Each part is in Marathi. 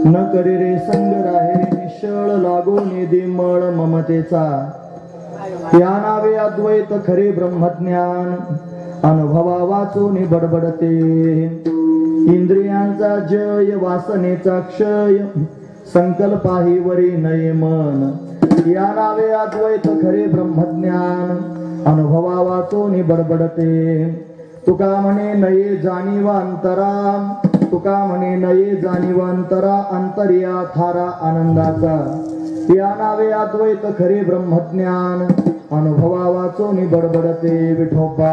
न करी रे संग राहे निश्चळ लागो निधी मळ ममतेचा या नावे अद्वैत खरे ब्रह्मज्ञान अनुभवा वाचून बडबडते इंद्रियांचा जय वासनेचा क्षय संकल्पाही वरी नये मन या नावे अद्वैत खरे ब्रह्मज्ञान अनुभवा वाचून बडबडते तुका म्हणे नये जाणीवांतरा तुका म्हणे नये जाणीवांतरा अंतर्या थारा आनंदाचा या नावे अद्वैत खरे ब्रह्मज्ञान अनुभवा वाचून बडबडते विठोबा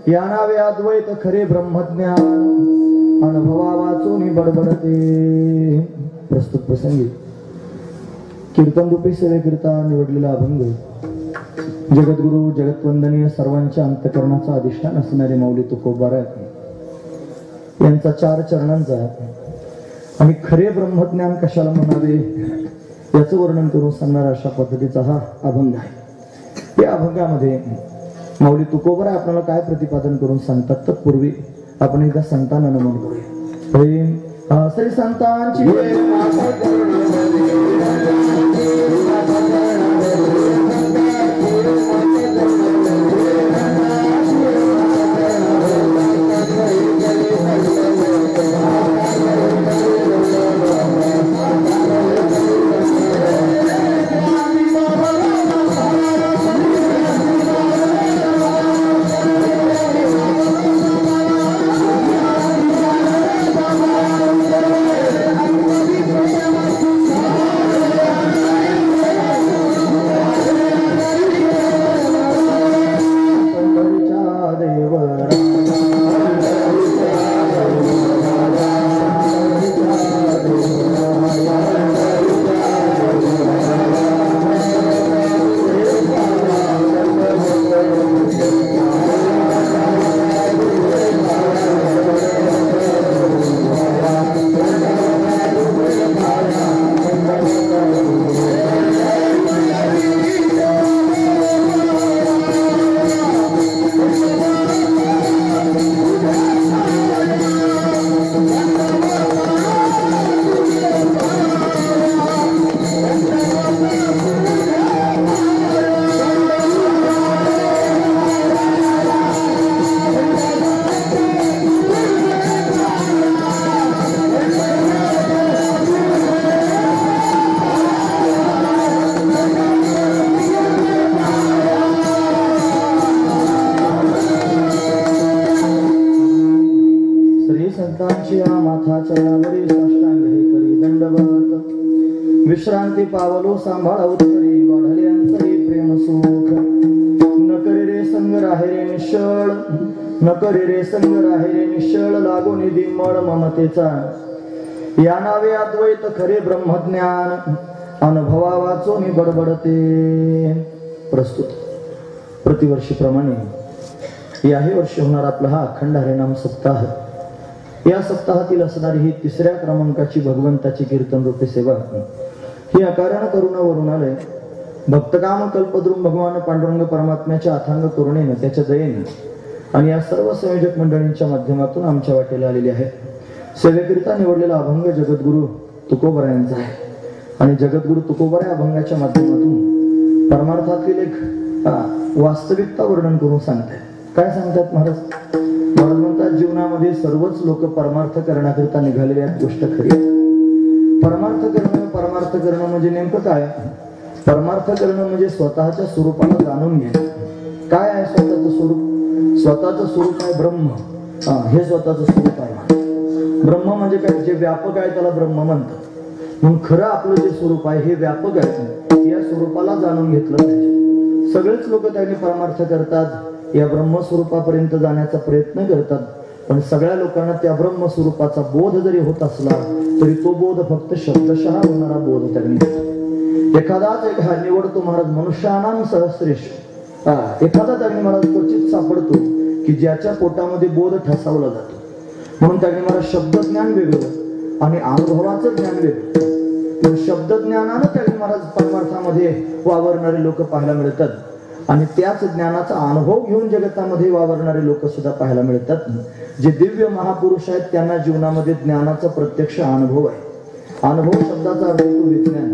या नावे अद्वैत खरे ब्रह्मज्ञान अनुभवा वाचून बडबडते प्रस्तुत प्रसंगी कीर्तन रूपी सेवेकरिता निवडलेला अभंग जगद्गुरु जगतवंदनीय सर्वांच्या अंतकरणाचा अधिष्ठान असणारे माऊली तुकोबाराय यांचा 4 चरणांचा आणि खरे ब्रह्मज्ञान कशाला म्हणावे याचं वर्णन करून सांगणारा अशा पद्धतीचा हा अभंग आहे। या अभंगामध्ये माऊली तुकोबाराय आपल्याला काय प्रतिपादन करून सांगतात तत्पूर्वी आपण एकदा संतांना नमन करूया। श्री संतांची नाथा चरणावरी साष्टांग हे करी दंडवत विश्रांती पावलो सांभाळा उत्तरी वाढले अंतरी प्रेम सुख न करे रे संग राहे रे निश्चळ न करे रे संग राहे रे निश्चळ लागो निधी मळ ममतेचा या नावे अद्वैत खरे ब्रह्मज्ञान अनुभवा वाचोनी बडबडते. प्रस्तुत प्रतिवर्षीप्रमाणे याही वर्षी होणार आपला हा अखंड हरिनाम सप्ताह. या सप्ताहातील असणारी ही 3ऱ्या क्रमांकाची भगवंताची कीर्तन रूपी सेवा ही अकारण करुणावरून आलय. भक्तकाम कल्पद्रुम भगवान पांडुरंग परमात्म्याच्या अथांग करुणेनं त्याच्या दयेनं आणि या सर्व संयोजक मंडळींच्या माध्यमातून आमच्या वाटेला आलेली आहे. सेवेकरिता निवडलेला अभंग जगद्गुरु तुकोबरायांचा आहे आणि जगद्गुरु तुकोबरा अभंगाच्या माध्यमातून परमार्थातील एक वास्तविकता वर्णन करून सांगतात. काय सांगतात महाराज? महाराज म्हणतात जीवनामध्ये सर्वच लोक परमार्थ करण्याकरिता निघालेली आहेत. गोष्ट खरी आहे. परमार्थ करणं म्हणजे नेमकं काय? परमार्थ करणं म्हणजे स्वतःच्या स्वरूपाला जाणून घेणं. काय आहे स्वतःचं स्वरूप? स्वतःचं स्वरूप आहे ब्रह्म. हे स्वतःचं स्वरूप आहे. ब्रह्म म्हणजे काय? जे व्यापक आहे त्याला ब्रह्म म्हणतात. म्हणून खरं आपलं जे स्वरूप आहे हे व्यापक आहे. या स्वरूपाला जाणून घेतलं पाहिजे. सगळेच लोक त्यांनी परमार्थ करतात, या ब्रह्मस्वरूपापर्यंत जाण्याचा प्रयत्न करतात, पण सगळ्या लोकांना त्या ब्रह्मस्वरूपाचा बोध जरी होत असला तरी तो बोध फक्त शब्दशः होणारा बोध त्यांनी. एखादाच एक निवडतो महाराज मनुष्यानाम सहस्रेश. एखादा त्यांनी महाराज क्वचित सापडतो की ज्याच्या पोटामध्ये बोध ठसावला जातो. म्हणून त्यांनी महाराज शब्दज्ञान वेगळं आणि अनुभवाचं ज्ञान वेगळं. शब्दज्ञानानं त्यांनी महाराज परमार्थामध्ये वावरणारे लोक पाहायला मिळतात आणि त्याच ज्ञानाचा अनुभव घेऊन जगतामध्ये वावरणारे लोक सुद्धा पाहायला मिळतात. जे दिव्य महापुरुष आहेत त्यांना जीवनामध्ये ज्ञानाचा प्रत्यक्ष अनुभव आहे. अनुभव शब्दाचा अर्थ होतो विज्ञान.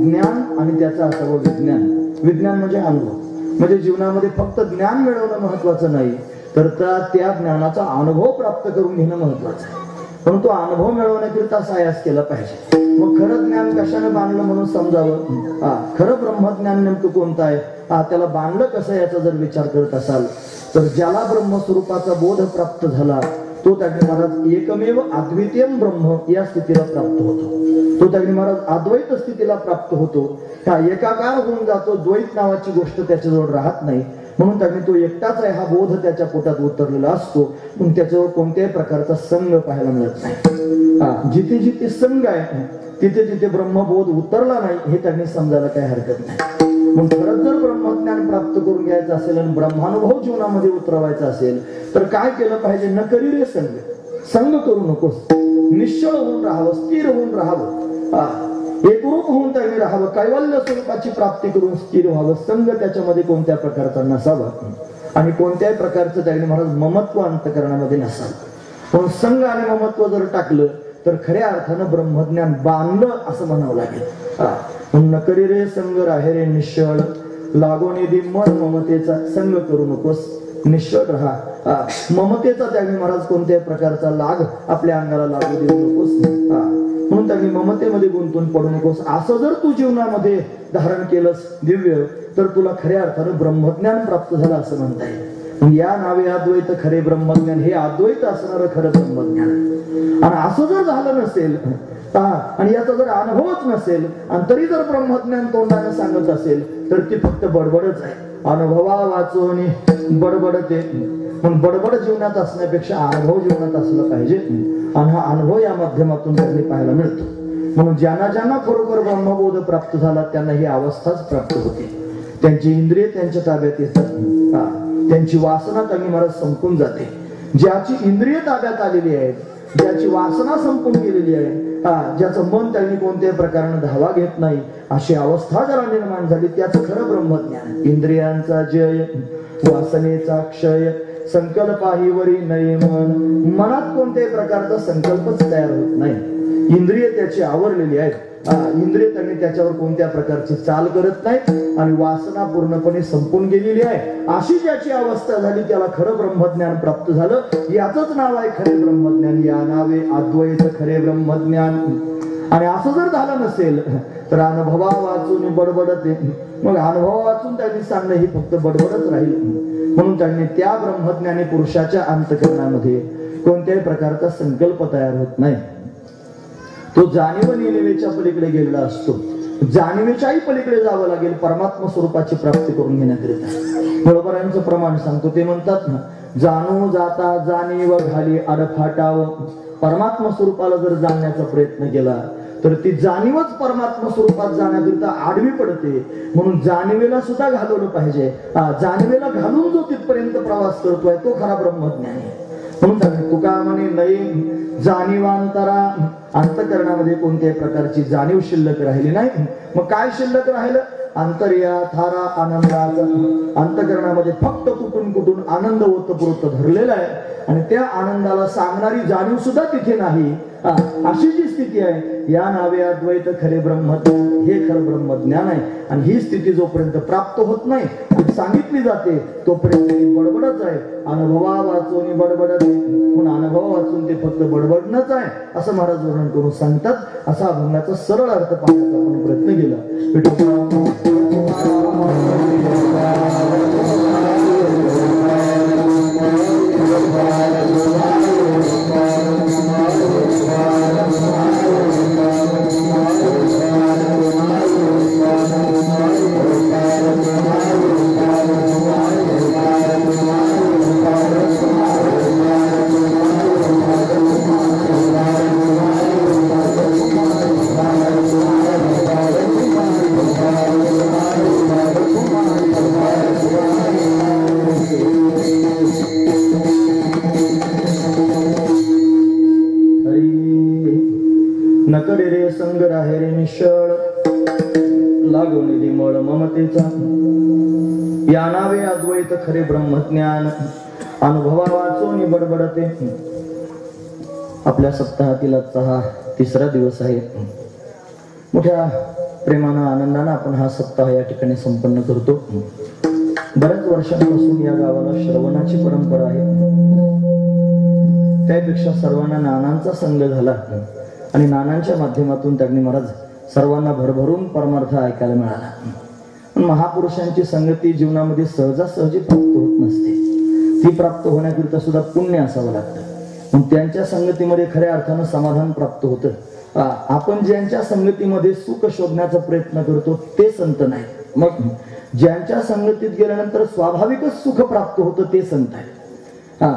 ज्ञान आणि त्याचा अर्थ विज्ञान. विज्ञान म्हणजे अनुभव. म्हणजे जीवनामध्ये फक्त ज्ञान मिळवणं महत्वाचं नाही तर त्या ज्ञानाचा अनुभव प्राप्त करून घेणं महत्वाचं आहे. पण तो अनुभव मिळवण्याकरिता सायास केला पाहिजे. मग खरं ज्ञान कशाने बांधलं म्हणून समजावं. खरं ब्रह्मज्ञान नेमकं कोणतं आहे, त्याला बांधलं कसं याचा जर विचार करत असाल तर ज्याला ब्रह्मस्वरूपाचा बोध प्राप्त झाला तो त्याने महाराज एकमेव अद्वितीय ब्रह्म या स्थितीला प्राप्त होतो. तो त्याने महाराज अद्वैत स्थितीला प्राप्त होतो. हा एकाकार होऊन जातो. द्वैत नावाची गोष्ट त्याच्याजवळ राहत नाही. म्हणून त्याने तो एकटाच आहे हा बोध त्याच्या पोटात उतरलेला असतो. पण त्याच्यावर कोणत्याही प्रकारचा संग पाहायला मिळत नाही. जिथे जिथे संग आहे तिथे तिथे ब्रह्मबोध उतरला नाही हे त्यांनी समजायला काही हरकत नाही. मग खरंच जर ब्रह्मज्ञान प्राप्त करून घ्यायचं असेल आणि ब्रह्मानुभव जीवनामध्ये उतरवायचा असेल तर काय केलं पाहिजे? न करी रे संग. संग करू नकोस. निश्चळ होऊन राहावं, स्थिर होऊन राहावं, एकरूप होऊन त्यांनी राहावं, कैवल्य स्वरूपाची प्राप्ती करून स्थिर व्हावं. संग त्याच्यामध्ये कोणत्या प्रकारचा नसावा आणि कोणत्याही प्रकारचं त्यांनी महाराज ममत्व अंतकरणामध्ये नसावं. पण संग आणि ममत्व जर टाकलं तर खऱ्या अर्थानं ब्रह्मज्ञान बांधलं असं म्हणावं लागेल. न करी रे संग राहे रे निश्चळ लागो निधी मन ममतेचा. संग करू नकोस, निश्चळ राहा. ममतेचा त्याने महाराज कोणत्याही प्रकारचा लाग आपल्या अंगाला लागू देऊ नकोस. म्हणून त्यांनी ममतेमध्ये गुंतून पडू नकोस. असं जर तू जीवनामध्ये धारण केलंस दिव्य तर तुला खऱ्या अर्थानं ब्रह्मज्ञान प्राप्त झालं असं म्हणता येईल. या नावे अद्वैत खरे ब्रह्मज्ञान. हे अद्वैत असणारं खरं ब्रह्मज्ञान. आणि असं जर झालं नसेल आणि याचा जर अनुभवच नसेल आणि तरी जर ब्रह्मज्ञान तोंडाने सांगत असेल तर ती फक्त बडबडच आहे. अनुभवा वाचून बडबडते. पण बडबड जीवनात असण्यापेक्षा अनुभव जीवनात असला पाहिजे आणि हा अनुभव या माध्यमातून त्यांनी पाहायला मिळतो. म्हणून ज्यांना ज्यांना खरोखर ब्रह्मबोध प्राप्त झाला त्यांना ही अवस्थाच प्राप्त होते. त्यांची इंद्रिय त्यांच्या ताब्यात येतात. त्यांची वासना त्यांनी मला संपून जाते. ज्याची इंद्रिय ताब्यात आलेली आहे, ज्याची वासना संपून गेलेली आहे, ज्याचं मन त्यांनी कोणत्याही प्रकाराने धावा घेत नाही अशी अवस्था ज्याला निर्माण झाली त्याचं खरं ब्रह्मज्ञान. इंद्रियांचा जय, वासनेचा क्षय, संकल्पाहीवरी नये मन. मनात कोणत्याही प्रकारचा संकल्पच तयार होत नाही. इंद्रिय त्याची आवरलेली आहेत. इंद्रिय त्यांनी त्याच्यावर कोणत्या प्रकारची चाल करत नाही आणि वासना पूर्णपणे संपून गेलेली आहे. अशी ज्याची अवस्था झाली त्याला खरं ब्रह्मज्ञान प्राप्त झालं. याचंच नाव आहे खरे ब्रह्मज्ञान. या नावे अद्वैत खरे ब्रह्मज्ञान. आणि असं जर झालं नसेल तर अनुभवा वाचून बडबडते. मग अनुभव वाचून त्यांनी सांगणं ही फक्त बडबडच राहील. म्हणून त्यांनी त्या ब्रह्मज्ञानी पुरुषाच्या अंतःकरणामध्ये कोणत्याही प्रकारचा संकल्प तयार होत नाही. तो जाणीव नेणिवेच्या पलीकडे गेलेला असतो. जाणीवेच्याही पलीकडे जावं लागेल परमात्मा स्वरूपाची प्राप्ती करून घेण्याकरिता. बरोबरांचं प्रमाण सांगतो. ते म्हणतात ना, जाणू जाता जाणीव घाली अडफाटाव. परमात्मा स्वरूपाला जर जाणण्याचा प्रयत्न केला तर ती जाणीवच परमात्मा स्वरूपात जाण्याकरिता आडवी पडते. म्हणून जाणीवेला सुद्धा घालवलं पाहिजे. जाणीवेला घालून जो तिथपर्यंत प्रवास करतोय तो खरा ब्रह्मज्ञानी आहे. म्हणून सांगते तुका म्हणे नाही जाणीवांतरा. अंतकरणामध्ये कोणत्याही प्रकारची जाणीव शिल्लक राहिली नाही. मग काय शिल्लक राहिलं? अंतर्या थारा आनंदाचा. अंतकरणामध्ये फक्त कुठून कुठून आनंद ओतप्रोत धरलेला आहे आणि त्या आनंदाला सांगणारी जाणीव सुद्धा तिथे नाही. अशी जी स्थिती आहे या नावे अद्वैत खरे ब्रह्मज्ञान. हे खरं ब्रह्मज्ञान आहे. आणि ही स्थिती जोपर्यंत प्राप्त होत नाही ती सांगितली जाते तोपर्यंत ती बडबडच आहे. अनुभवा वाचून बडबडत म्हणून अनुभव वाचून ते फक्त बडबडणच आहे असं महाराज वर्णन करून सांगतात. असा अभंगाचा सरळ अर्थ पाहण्याचा आपण प्रयत्न केला. नकडे रे संग राहे रे निश्चळ लागून मळ ममतेचा. या नावे अद्वैत खरे ब्रह्मज्ञान अनुभवा वाचून बडबडते. आपल्या सप्ताहातील आजचा हा तिसरा दिवस आहे. मोठ्या प्रेमानं आनंदानं आपण हा सप्ताह या ठिकाणी संपन्न करतो. बऱ्याच वर्षांपासून या गावाला श्रवणाची परंपरा आहे. त्यापेक्षा सर्वांना नानांचा संग झाला आणि नानांच्या माध्यमातून त्यांनी महाराज सर्वांना भरभरून परमार्थ ऐकायला मिळाला. महापुरुषांची संगती जीवनामध्ये सहजासहजी प्राप्त होत नसते. ती प्राप्त होण्याकरिता सुद्धा पुण्य असावं लागतं. पण त्यांच्या संगतीमध्ये खऱ्या अर्थानं समाधान प्राप्त होतं. आपण ज्यांच्या संगतीमध्ये सुख शोधण्याचा प्रयत्न करतो ते संत नाही. मग ज्यांच्या संगतीत गेल्यानंतर स्वाभाविकच सुख प्राप्त होतं ते संत आहे.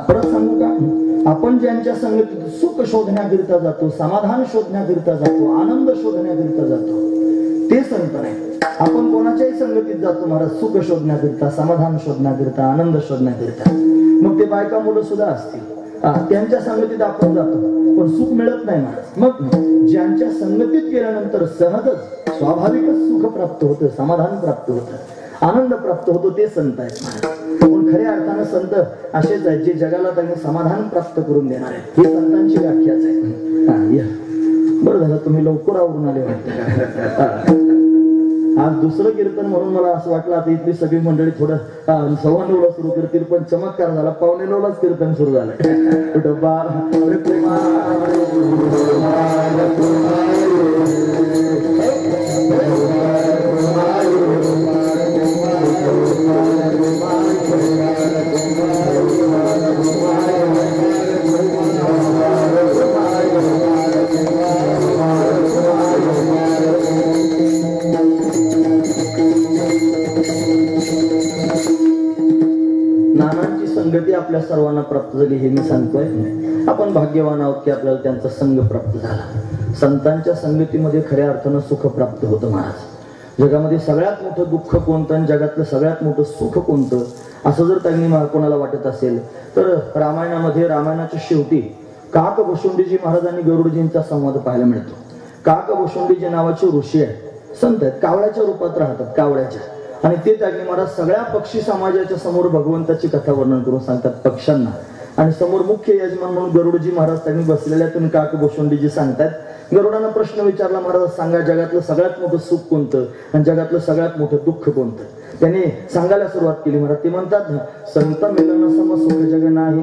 परत सांगू का, आपण ज्यांच्या संगतीत सुख शोधण्याकरिता जातो, समाधान शोधण्याकरिता जातो, आनंद शोधण्याकरिता जातो ते संत नाही. आपण कोणाच्याही संगतीत जातो महाराज सुख शोधण्याकरिता, समाधान शोधण्याकरिता, आनंद शोधण्याकरिता. मग ते बायका मुलं सुद्धा असतील त्यांच्या संगतीत आपण जातो पण सुख मिळत नाही महाराज. मग ज्यांच्या संगतीत गेल्यानंतर सहजच स्वाभाविकच सुख प्राप्त होतं, समाधान प्राप्त होतं, आनंद प्राप्त होतो ते संत आहेत महाराज. पण खऱ्या अर्थानं संत असेच आहेत जे जगाला त्यांनी समाधान प्राप्त करून देणार आहेत. ही संतांची व्याख्याच आहे. बरं झालं तुम्ही लवकर आवरून आले वाटतं. आज दुसरं कीर्तन म्हणून मला असं वाटलं आता इथली सगळी मंडळी थोडं 9:15 सुरू करतील पण चमत्कार झाला. 9:15 कीर्तन सुरू झालं. नानांची संगती आपल्या सर्वांना प्राप्त झाली हे मी सांगतोय. आपण भाग्यवान आहोत की आपल्याला त्यांचा संग प्राप्त झाला. संतांच्या संगतीमध्ये खऱ्या अर्थानं सुख प्राप्त होतं महाराज. जगामध्ये सगळ्यात मोठं दुःख कोणतं आणि जगातलं सगळ्यात मोठं सुख कोणतं असं जर त्यांनी कोणाला वाटत असेल तर रामायणामध्ये रामायणाच्या शेवटी काक भुशुंडीजी महाराजांनी गरुडजींचा संवाद पाहायला मिळतो. काक भुशुंडीजी नावाचे ऋषी आहेत, संत आहेत, कावळ्याच्या रूपात राहतात, कावळ्याच्या. आणि ते त्यागणी महाराज सगळ्या पक्षी समाजाच्या समोर भगवंताची कथा वर्णन करून सांगतात पक्ष्यांना. आणि समोर मुख्य यजमान म्हणून गरुडजी महाराज त्यांनी बसलेल्यातून काक भुशुंडीजी सांगतात. गरुडानं प्रश्न विचारला, महाराज सांगा जगातलं सगळ्यात मोठं सुख कोणतं आणि जगातलं सगळ्यात मोठं दुःख कोणतं. त्यांनी सांगायला सुरुवात केली. महाराज ते म्हणतात ना, संत मिलन सम सुख जग नाही,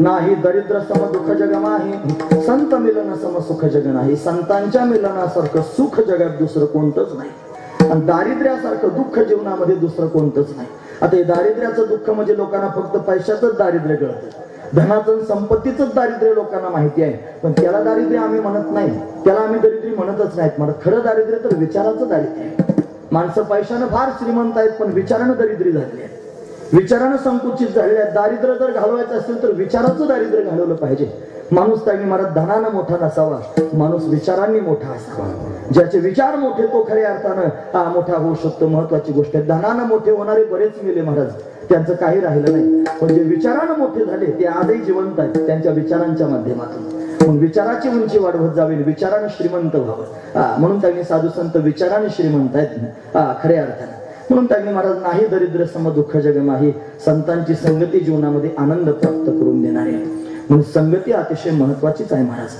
नाही दरिद्र सम दुःख जग नाही, संत मिलन सम सुख जग नाही. संतांच्या मिलनासारखं सुख जगात दुसरं कोणतंच नाही आणि दारिद्र्यासारखं दुःख जीवनामध्ये दुसरं कोणतंच नाही. आता हे दारिद्र्याचं दुःख म्हणजे लोकांना फक्त पैशाचंच दारिद्र्य कळतं. धनाचं संपत्तीच दारिद्र्य लोकांना माहिती आहे, पण त्याला दारिद्र्य आम्ही म्हणत नाही, त्याला आम्ही दारिद्र्य म्हणतच नाहीत. मला खरं दारिद्र्य तर विचाराचं दारिद्र्य आहे. माणसं पैशानं फार श्रीमंत आहेत, पण विचारानं दरिद्री झालेली आहेत, विचारानं संकुचित झालेले आहेत. दारिद्र्य जर घालवायचं असेल तर विचाराचं दारिद्र्य घालवलं पाहिजे. माणूस त्यांनी महाराज धनानं मोठा नसावा, माणूस विचारांनी मोठा असावा. ज्याचे विचार मोठे तो खऱ्या अर्थानं मोठा होऊ शकतो. महत्वाची गोष्ट आहे. धनानं मोठे होणारे बरेच मेले महाराज, त्यांचं काही राहिलं नाही. पण जे विचारानं मोठे झाले ते आजही जिवंत आहेत त्यांच्या विचारांच्या माध्यमातून. मग विचाराची उंची वाढवत जावी, विचारानं श्रीमंत व्हावं. म्हणून त्यांनी साधू संत विचाराने श्रीमंत आहेत खऱ्या अर्थानं. म्हणून त्यांनी महाराज नाही दरिद्र सम दुःख जग माही, संतांची संगती जीवनामध्ये आनंद प्राप्त करून देणारी आहे. म्हणून संगती अतिशय महत्वाचीच आहे महाराज.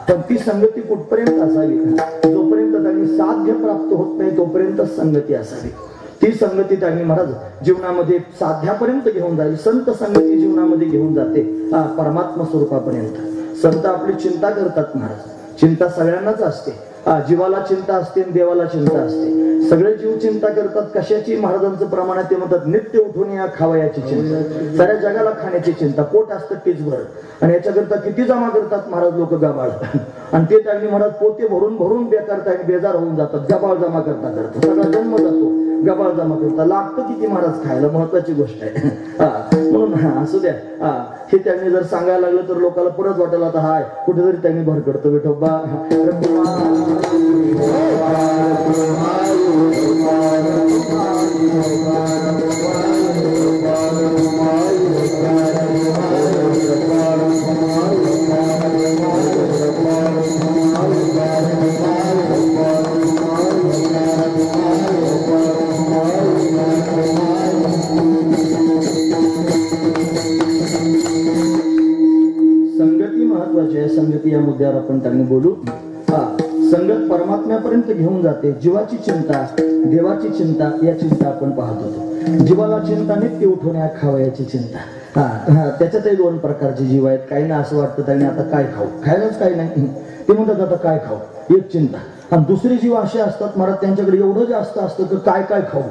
पण ती संगती कुठपर्यंत असावी, जोपर्यंत त्यांनी साध्य प्राप्त होत नाही तोपर्यंत संगती असावी. ती संगती त्यांनी महाराज जीवनामध्ये साध्यापर्यंत घेऊन जाईल. संत संगती जीवनामध्ये घेऊन जाते परमात्मा स्वरूपापर्यंत. संत आपली चिंता करतात महाराज, चिंता सगळ्यांनाच असते. जीवाला चिंता असते, देवाला चिंता असते. सगळे जीव चिंता करतात कशाची, महाराजांचं प्रमाण आहे ते म्हणतात नित्य उठून या खावयाची चिंता. साऱ्या जगाला खाण्याची चिंता, पोट असतं तीच भर, आणि याच्याकरता किती जमा करतात महाराज लोक गबाळ, आणि ते त्यांनी महाराज पोते भरून भरून बेजार होऊन जातात. गबाळ जमा करता करता सगळा जन्म जातो, गबाळ जमा करता लागतं किती महाराज खायला. महत्वाची गोष्ट आहे. म्हणून असू द्या, हे त्यांनी जर सांगायला लागलं तर लोकांना परत वाटेल आता हाय कुठेतरी त्यांनी भर करतो विठोबा. संगती या मुद्द्यावर आपण त्यांनी बोलू. संगत परमात्म्यापर्यंत घेऊन जाते. जीवाची चिंता, देवाची चिंता, या चिंता आपण पाहत होतो. जीवाला चिंता नित्य उठवण्या खावयाची चिंता. त्याच्यातही दोन प्रकारचे जीव आहेत. काहींना असं वाटतं त्यांनी आता काय खाऊ, खायलाच काही नाही, ते म्हणतात आता काय खाऊ, एक चिंता. आणि दुसरे जीव असे असतात महाराज त्यांच्याकडे एवढं जास्त असतं की काय काय खाऊ,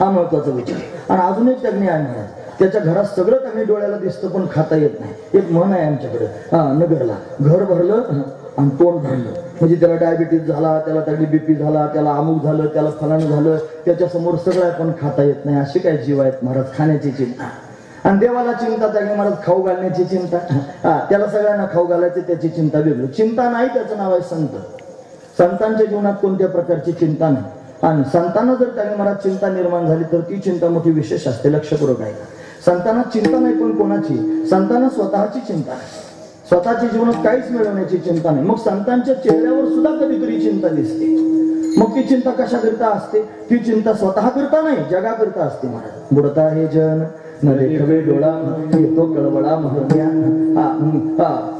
हा महत्वाचा विचार. आणि अजून एक त्यांनी आहे महाराज, त्याच्या घरात सगळं त्यांनी डोळ्याला दिसतं पण खाता येत नाही. एक म्हण आहे आमच्याकडे नगरला, घर भरलं आणि तोंड भरलं. म्हणजे त्याला डायबिटीज झाला, त्याला त्याची बीपी झाला, त्याला अमुक झालं, त्याला फलान झालं, त्याच्या समोर सगळं पण खाता येत नाही. असे काय जीव आहेत महाराज, खाण्याची चिंता. आणि देवाला चिंता त्याने महाराज खाऊ घालण्याची चिंता. त्याला सगळ्यांना खाऊ घालायची त्याची चिंता वेगळी. चिंता नाही, त्याचं नाव आहे संत. संतांच्या जीवनात कोणत्या प्रकारची चिंता नाही. आणि संतांना जर त्याने महाराज चिंता निर्माण झाली तर ती चिंता मोठी विशेष असते. लक्षपूर्वक आहे. संतांना चिंता नाही पण कोणाची, संतांना स्वतःची चिंता नाही. स्वतःच्या जीवनात काहीच मिळवण्याची चिंता नाही. मग संतांच्या चेहऱ्यावर सुद्धा कधीतरी चिंता दिसते. मग ती चिंता कशा करता असते, ती चिंता स्वतः करता नाही जगा करता असते महाराज. बुडता हे जन न देखवे डोळा, येतो कळवळा महत्या.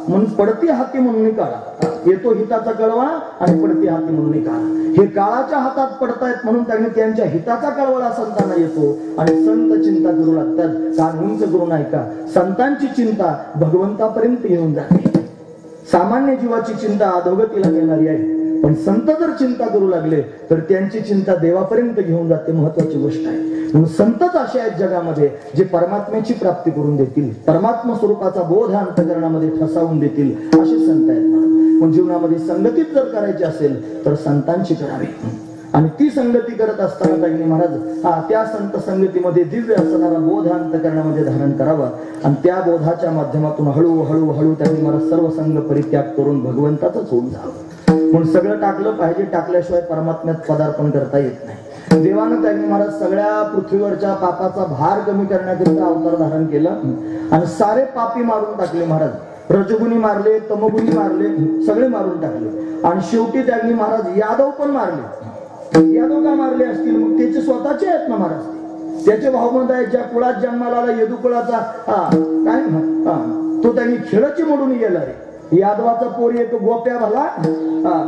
म्हणून पडती हाती म्हणून काळा, येतो हिताचा कळवळा आणि पडती हाती म्हणून काळा. हे काळाच्या हातात पडतायत म्हणून त्यांनी त्यांच्या हिताचा कळवळा संतांना येतो. आणि संत चिंता करू लागतात. कान उंच करून ऐका, संतांची चिंता भगवंतापर्यंत येऊन जाते. सामान्य जीवाची चिंता अधोगतीला नेणारी आहे, पण संत जर चिंता करू लागले तर त्यांची चिंता देवापर्यंत घेऊन जाते. महत्वाची गोष्ट आहे. म्हणून संतच असे आहेत जगामध्ये जे परमात्म्याची प्राप्ती करून देतील, परमात्मा स्वरूपाचा बोध अंतःकरणामध्ये ठसावून देतील, असे संत आहेत. पण जीवनामध्ये संगतीच जर करायची असेल तर संतांची करावी. आणि ती संगती करत असताना त्यांनी महाराज त्या संत संगतीमध्ये दिव्य असणारा बोध अंतःकरणामध्ये धारण करावा. आणि त्या बोधाच्या माध्यमातून हळूहळू हळू त्यांनी महाराज सर्व संग परित्याग करून भगवंताचंच होऊन जावं. म्हणून सगळं टाकलं पाहिजे, टाकल्याशिवाय परमात्म्यात पदार्पण करता येत नाही. देवानं त्यांनी महाराज सगळ्या पृथ्वीवरच्या पापाचा भार कमी करण्याकरिता अवतार धारण केलं आणि सारे पापी मारून टाकले महाराज. रजगुणी मारले, तमगुणी मारले, सगळे मारून टाकले. आणि शेवटी त्यांनी महाराज यादव पण मारले. यादव का मारले असतील, मग त्याचे स्वतःचे आहेत ना महाराज. त्याचे भावबंध आहेत. ज्या कुळात जन्माला आला यदू कुळाचा काय तो त्यांनी खेळची मोडून गेला रे. यादवाचा पोर एक गोप्या भला,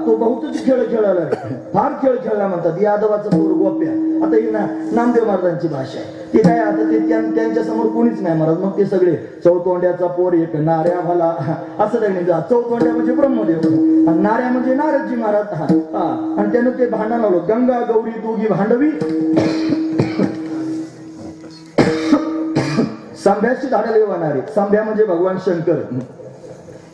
तो बहुतच खेळ खेळायला रे, फार खेळ खेळला म्हणतात. यादवाचा पोर गोप्या. आता ही नामदेव महाराजांची भाषा आहे ती काय. आता ते त्यांच्या समोर कोणीच नाही महाराज. मग ते सगळे चौतोंड्याचा पोर एक नाऱ्या भला असं त्यांनी. चौतोंड्या म्हणजे ब्रह्मदेव आणि नाऱ्या म्हणजे नारदजी महाराज. आणि त्यानं ते भांडण लावलं, गंगा गौरी दोघी भांडवी सांभ्याची धाडाला वाहणारे. सांभ्या म्हणजे भगवान शंकर,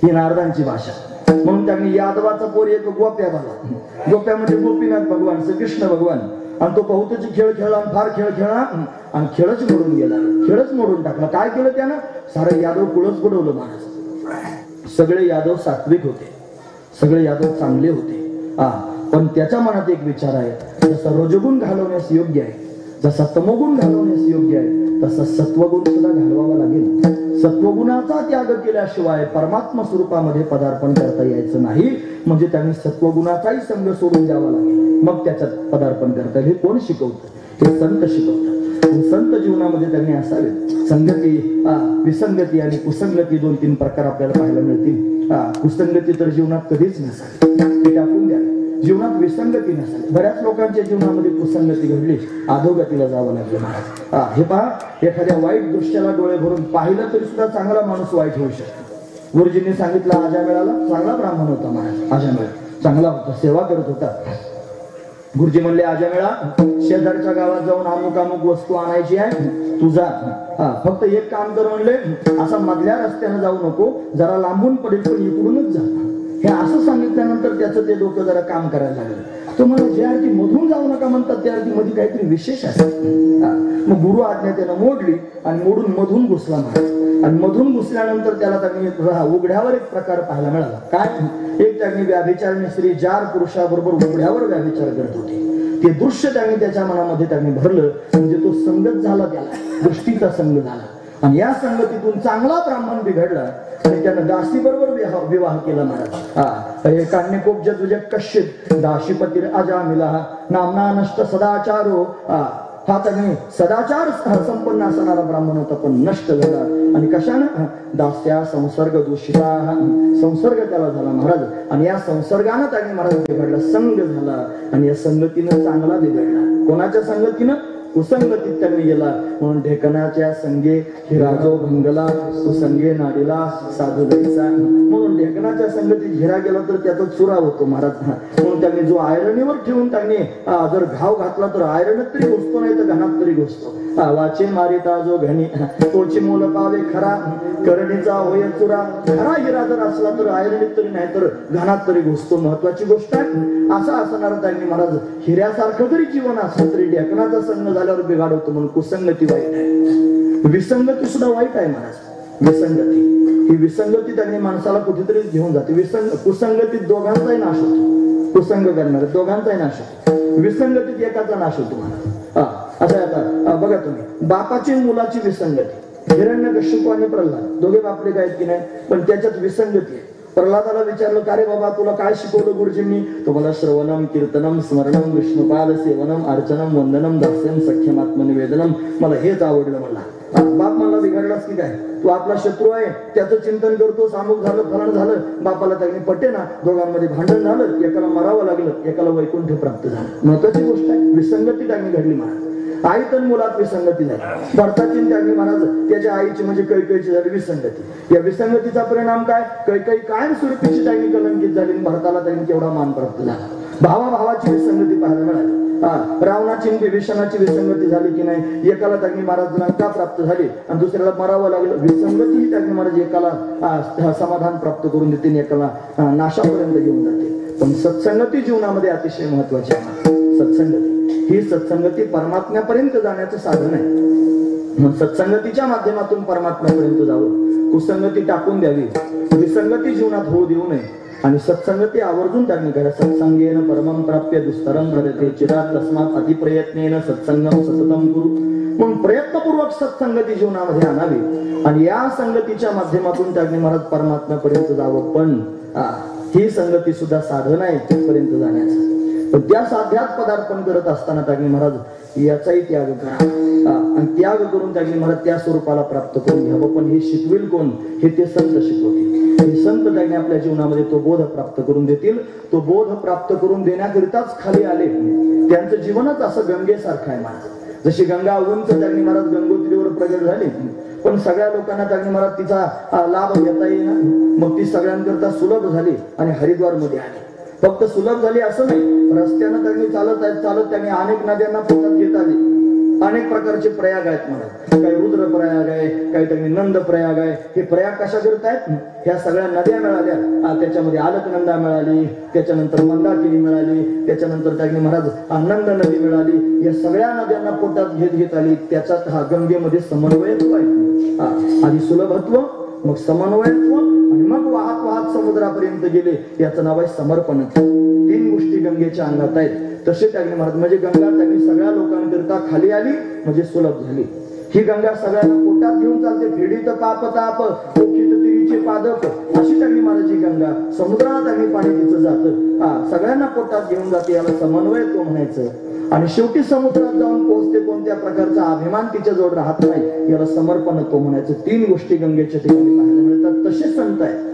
ही नारदांची भाषा. म्हणून त्यांनी यादवाचा पोर एक गोप्या झाला. गोप्या म्हणजे गोपीनाथ भगवान, श्रीकृष्ण भगवान. आणि तो बहुतेची खेळ खेळला आणि फार खेळ खेळला आणि खेळच मोडून गेला, खेळच मोडून टाकला. काय केलं त्यानं? सारं यादव कुळच बुडवलं महाराज. सगळे यादव सात्विक होते, सगळे यादव चांगले होते. पण त्याच्या मनात एक विचार आहे, जसा रजोगुण घालवण्यास योग्य आहे, जसा तमोगुण घालवण्यास योग्य आहे, तसा सत्वगुण सुद्धा घालवावा लागेल. सत्वगुणाचा त्याग केल्याशिवाय परमात्मा स्वरूपामध्ये पदार्पण करता यायचं नाही. म्हणजे त्यांनी सत्वगुणाचाही संग सोडून द्यावा लागेल, मग त्याच्यात पदार्पण करता येईल. हे कोण शिकवतं? हे संत शिकवतात. संत जीवनामध्ये त्यांनी असावे. संगती, विसंगती आणि कुसंगती, 2-3 प्रकार आपल्याला पाहायला मिळतील. कुसंगती तर जीवनात कधीच नसावी, ते टाकून द्या. जीवनात विसंगती नसावी. बऱ्याच लोकांच्या जीवनामध्ये कुसंगती घडली, अधोगतीला जावं लागलं महाराज. हे पहा, एखाद्या वाईट दृश्याला डोळे भरून पाहिलं तरी सुद्धा चांगला माणूस वाईट होऊ शकतो. गुरुजींनी सांगितलं, आजामेळाला चांगला ब्राह्मण होता महाराज. आजामेळ चांगला होता, सेवा करत होता. गुरुजी म्हणले, आजामेळा, शेजारच्या गावात जाऊन अमुक अमुक वस्तू आणायची आहे, तू जा. फक्त एक काम कर म्हणले, असा मधल्या रस्त्यानं जाऊ नको, जरा लांबून पडेल पण इकडूनच जा. हे असं सांगितल्यानंतर त्याचं ते डोकं जरा काम करायला लागलं. तो मला जे अर्थी मधून जाऊ नका म्हणतात, त्या अर्थी मध्ये काहीतरी विशेष आहे. मग गुरु आज्ञा त्यानं मोडली आणि मोडून मधून घुसला महाराज. आणि मधून घुसल्यानंतर त्याला त्यांनी उघड्यावर एक प्रकार पाहायला मिळाला. काय? एक त्यांनी व्याभिचारणी स्त्री 4 पुरुषाबरोबर उघड्यावर व्याभिचार करत होती. ते दृश्य त्यांनी त्याच्या मनामध्ये त्यांनी भरलं. म्हणजे तो संगत झाला, त्याला दृष्टीचा संग झाला. आणि या संगतीतून चांगला ब्राह्मण बिघडला आणि त्यानं दासी बरोबर विवाह केला महाराज. कान्यकोपज तुझ्या कश्चित दाशीपती अजामिला नामना नष्ट सदाचारो. हा त्यांनी सदाचार संपन्न असणारा ब्राह्मण होता, पण नष्ट झाला. आणि कशानं? दास्या संसर्ग दूषिता, संसर्ग त्याला झाला महाराज. आणि या संसर्गानं त्यांनी महाराज बिघडला, संग झाला. आणि या संगतीनं चांगला बिघडला. कोणाच्या संगतीनं? कुसंगतीत त्यांनी गेला. म्हणून ढेकणाच्या संगे हिराजो भंगला, कुसंगे नाडीला साधू जायचा. म्हणून ढेकणाच्या संगतीत हिरा गेला तर त्याचा चुरा होतो महाराज. म्हणून त्यांनी जो आयरणीवर ठेवून त्यांनी जर घाव घातला तर आयरणत तरी घुसतो, नाही तर घणात तरी घुसतो. वाचे मारिता जो घणी, तोची मोल पावे खरा, करणीचा होय चुरा. खरा हिरा जर असला तर आयरणीत तरी, नाही तर घणात तरी घुसतो. महत्वाची गोष्ट आहे. असं असणार त्यांनी महाराज. हिऱ्यासारखं जरी जीवन असलं तरी ढेकणाचा संग झाल्यावर बिघाड होतो. म्हणून कुसंगती वाईट आहे, विसंगती सुद्धा वाईट आहे महाराज. विसंगती, ही विसंगती त्यांनी माणसाला कुठेतरी घेऊन जाते. कुसंगतीत दोघांचाही नाश होतो. कुसंग करणार दोघांचाही नाश होतो, विसंगतीत एकाचा नाश होतो महाराज. असं आता बघा तुम्ही, बापाची मुलाची विसंगती. हिरण्यकश्यप आणि प्रल्हाद दोघे बापले काय की नाही, पण त्याच्यात विसंगती आहे. प्रल्हादाला विचारलं, का रे बाबा तुला काय शिकवलं गुरुजींनी? तो मला श्रवणम कीर्तनम स्मरणम विष्णुपाद सेवनम अर्चनम वंदनम दास्यम सख्यम आत्मनिवेदनम, मला हेच आवडलं. मला बाप मला बिघडलास की काय? तू आपला शत्रू आहे, त्याचं चिंतन करतो. सामुक झालं, फलन झालं, बापाला त्यांनी पटे ना, दोघांमध्ये भांडण झालं, एकाला मरावं लागलं, एकाला वैकुंठ प्राप्त झालं. महत्वाची गोष्ट आहे. विसंगती त्यांनी घडली महाराज. आई तर मुलात विसंगती झाली. भरताची त्यांनी महाराज त्याच्या आईची म्हणजे कैकेयीची झाली विसंगती. या विसंगतीचा परिणाम काय? कैकेयी कायमस्वरूपीची त्यांनी कलंकित झाली. भारताला त्यांनी केवढा मान प्राप्त झाला. भावाभावाची विसंगती पाहायला मिळाली. रावणाची विभीषणाची विसंगती झाली की नाही, एकाला त्यांनी महाराज लंका प्राप्त झाली आणि दुसऱ्याला मरावं लागलं. विसंगती त्यांनी महाराज एकाला समाधान प्राप्त करून देते, एकाला नाशापर्यंत घेऊन जाते. पण सत्संगती जीवनामध्ये अतिशय महत्वाची आहे. सत्संगती ही सत्संगती परमात्म्यापर्यंत जाण्याचं साधन आहे. म्हणून सत्संगतीच्या माध्यमातून परमात्म्यापर्यंत जावं. कुसंगती टाकून द्यावी, विसंगती जीवनात होऊ देऊ नये. आणि सत्संगती आवर्जून त्यांनी करा. सत्संगेन परमं प्राप्य दुस्तरं भरते चिरात तस्मात् अतिप्रयत्नेन सत्संगम सततं कुरु. म्हणून प्रयत्नपूर्वक सत्संगती जीवनामध्ये आणावी आणि या संगतीच्या माध्यमातून त्यांनी महाराज परमात्म्यापर्यंत जावं. पण ही संगती सुद्धा साधन आहे तिथपर्यंत जाण्याचं. पण त्या साध्यात पदार्पण करत असताना त्यांनी महाराज याचाही त्याग करा आणि त्याग करून त्यांनी महाराज त्या स्वरूपाला प्राप्त करून घ्यावं. पण हे शिकवेल कोण? हे ते संत शिकवतील. हे संत त्यांनी आपल्या जीवनामध्ये तो बोध प्राप्त करून देतील. तो बोध प्राप्त करून देण्याकरिताच खाली आले. त्यांचं जीवनच असं गंगेसारखं आहे महाराज. जशी गंगा उंच त्यांनी महाराज गंगोत्रीवर प्रगट झाली, पण सगळ्या लोकांना त्यांनी महाराज तिचा लाभ घेता येईना. मग ती सगळ्यांकरता सुलभ झाली आणि हरिद्वार मध्ये आली. फक्त सुलभ झाली असं नाही, रस्त्यानं त्यांनी चालत त्यांनी अनेक नद्यांना पोटात घेत आली. अनेक प्रकारचे प्रयाग आहेत महाराज. काही रुद्र रुद्रप्रयाग आहे, काही ठिकाणी नंदप्रयाग आहे. हे प्रयाग कशा करतायत? ह्या सगळ्या नद्या मिळाल्या, त्याच्यामध्ये अलकनंदा मिळाली, त्याच्यानंतर मंदाकिनी मिळाली, त्याच्यानंतर त्याने महाराज आनंद नदी मिळाली. या सगळ्या नद्यांना पोटात घेत आली. त्याच्यात हा गंगेमध्ये समन्वयत्व आहे. आधी सुलभत्व, मग समन्वयत्व, आणि मग वाहत वाहत समुद्रापर्यंत गेले. याचं नाव आहे समर्पण. 3 गोष्टी गंगेच्या अंगात आहेत. तसे त्याने महाराज म्हणजे गंगा त्याने सगळ्या लोकांकरिता खाली आली म्हणजे सुलभ झाली. ही गंगा सगळ्यांना पोटात घेऊन चालते. फेडीत पाप ताप ओखीत तिरीचे पादप, अशी त्यांनी महाराज ही गंगा समुद्रात आणि पाणी तिचं जातं. सगळ्यांना पोटात घेऊन जाते. याला समन्वयत्व म्हणायचं. आणि शेवटी समुद्रात जाऊन पोहोचते. कोणत्या प्रकारचा अभिमान तिच्या जवळ राहत नाही. याला समर्पणत्व म्हणायचं. 3 गोष्टी गंगेच्या ठिकाणी पाहायला मिळतात. तसे संत आहेत.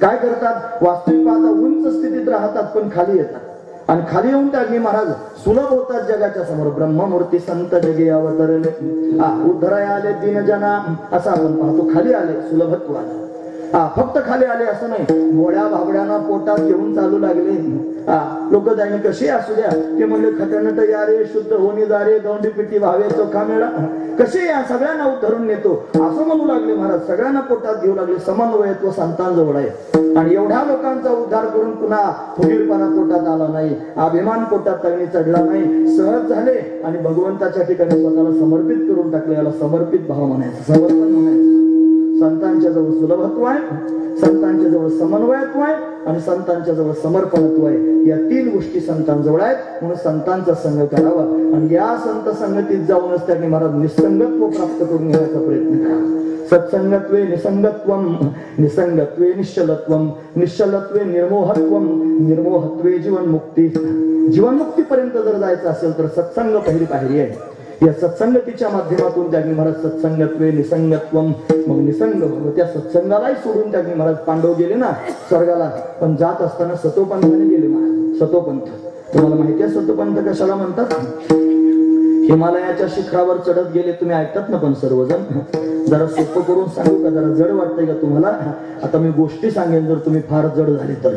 काय करतात? वास्तविक पाहता उंच स्थितीत राहतात, पण खाली येतात. आणि खाली येऊन त्याने महाराज सुलभ होतात जगाच्या समोर. ब्रह्ममूर्ती संत जगे अवतरले, उद्धराय आले दीन जना, असं आपण पाहतो. खाली आले, सुलभत्व आलं. फक्त खाली आले असं नाही, घोड्या भाबड्यांना पोटात घेऊन चालू लागले. लोक त्यांनी कसे असू द्या, ते म्हणले खटणट या रे, शुद्ध होणी दारे, दौंडी पिटी व्हावे चोखा मेळा, कसे या सगळ्यांना उद्धरून नेतो असं म्हणू लागले महाराज. सगळ्यांना पोटात घेऊ लागले. समन्वयत्व संतांजवळ आहे. आणि एवढ्या लोकांचा उद्धार करून पुन्हा फुगीरपणा पोटात आला नाही, अभिमान पोटात तगणी चढला नाही, सहज झाले आणि भगवंताच्या ठिकाणी स्वतःला समर्पित करून टाकले. याला समर्पित भाव म्हणायचं, समर्पण म्हणायचं. संतांच्या जवळ सुलभत्व आहे, संतांच्या जवळ समन्वयत्व आहे, आणि संतांच्या जवळ समर्पणत्व आहे. या 3 गोष्टी संतांजवळ आहेत. म्हणून संतांचा संग करावा. आणि या संत संगतीत जाऊनच त्यांनी महाराज निसंगत्व प्राप्त करून घेण्याचा प्रयत्न करावा. सत्संगत्वे निसंगत्वम, निसंगत्वे निश्चलत्वम, निश्चलत्वे निर्मोहत्वम, निर्मोहत्वे जीवनमुक्ती. जीवनमुक्तीपर्यंत जर जायचं असेल तर सत्संग पहिली पायरी आहे. या सत्संगतीच्या माध्यमातून त्याने महाराज सत्संगत्वे निसंगत्वम, मग निसंग. त्या सत्संगालाही सोडून त्याने महाराज पांडव गेले ना स्वर्गाला, पण जात असताना सतोपंथाने गेले महाराज. सतोपंथ तुम्हाला माहिती आहे सतोपंथ कशाला म्हणतात? हिमालयाच्या शिखरावर चढत गेले. तुम्ही ऐकतात ना पण सर्वजण. जरा सोपं करून सांगू का? जरा जड वाटतंय का तुम्हाला? आता मी गोष्टी सांगेन, जर तुम्ही फार जड झाले तर.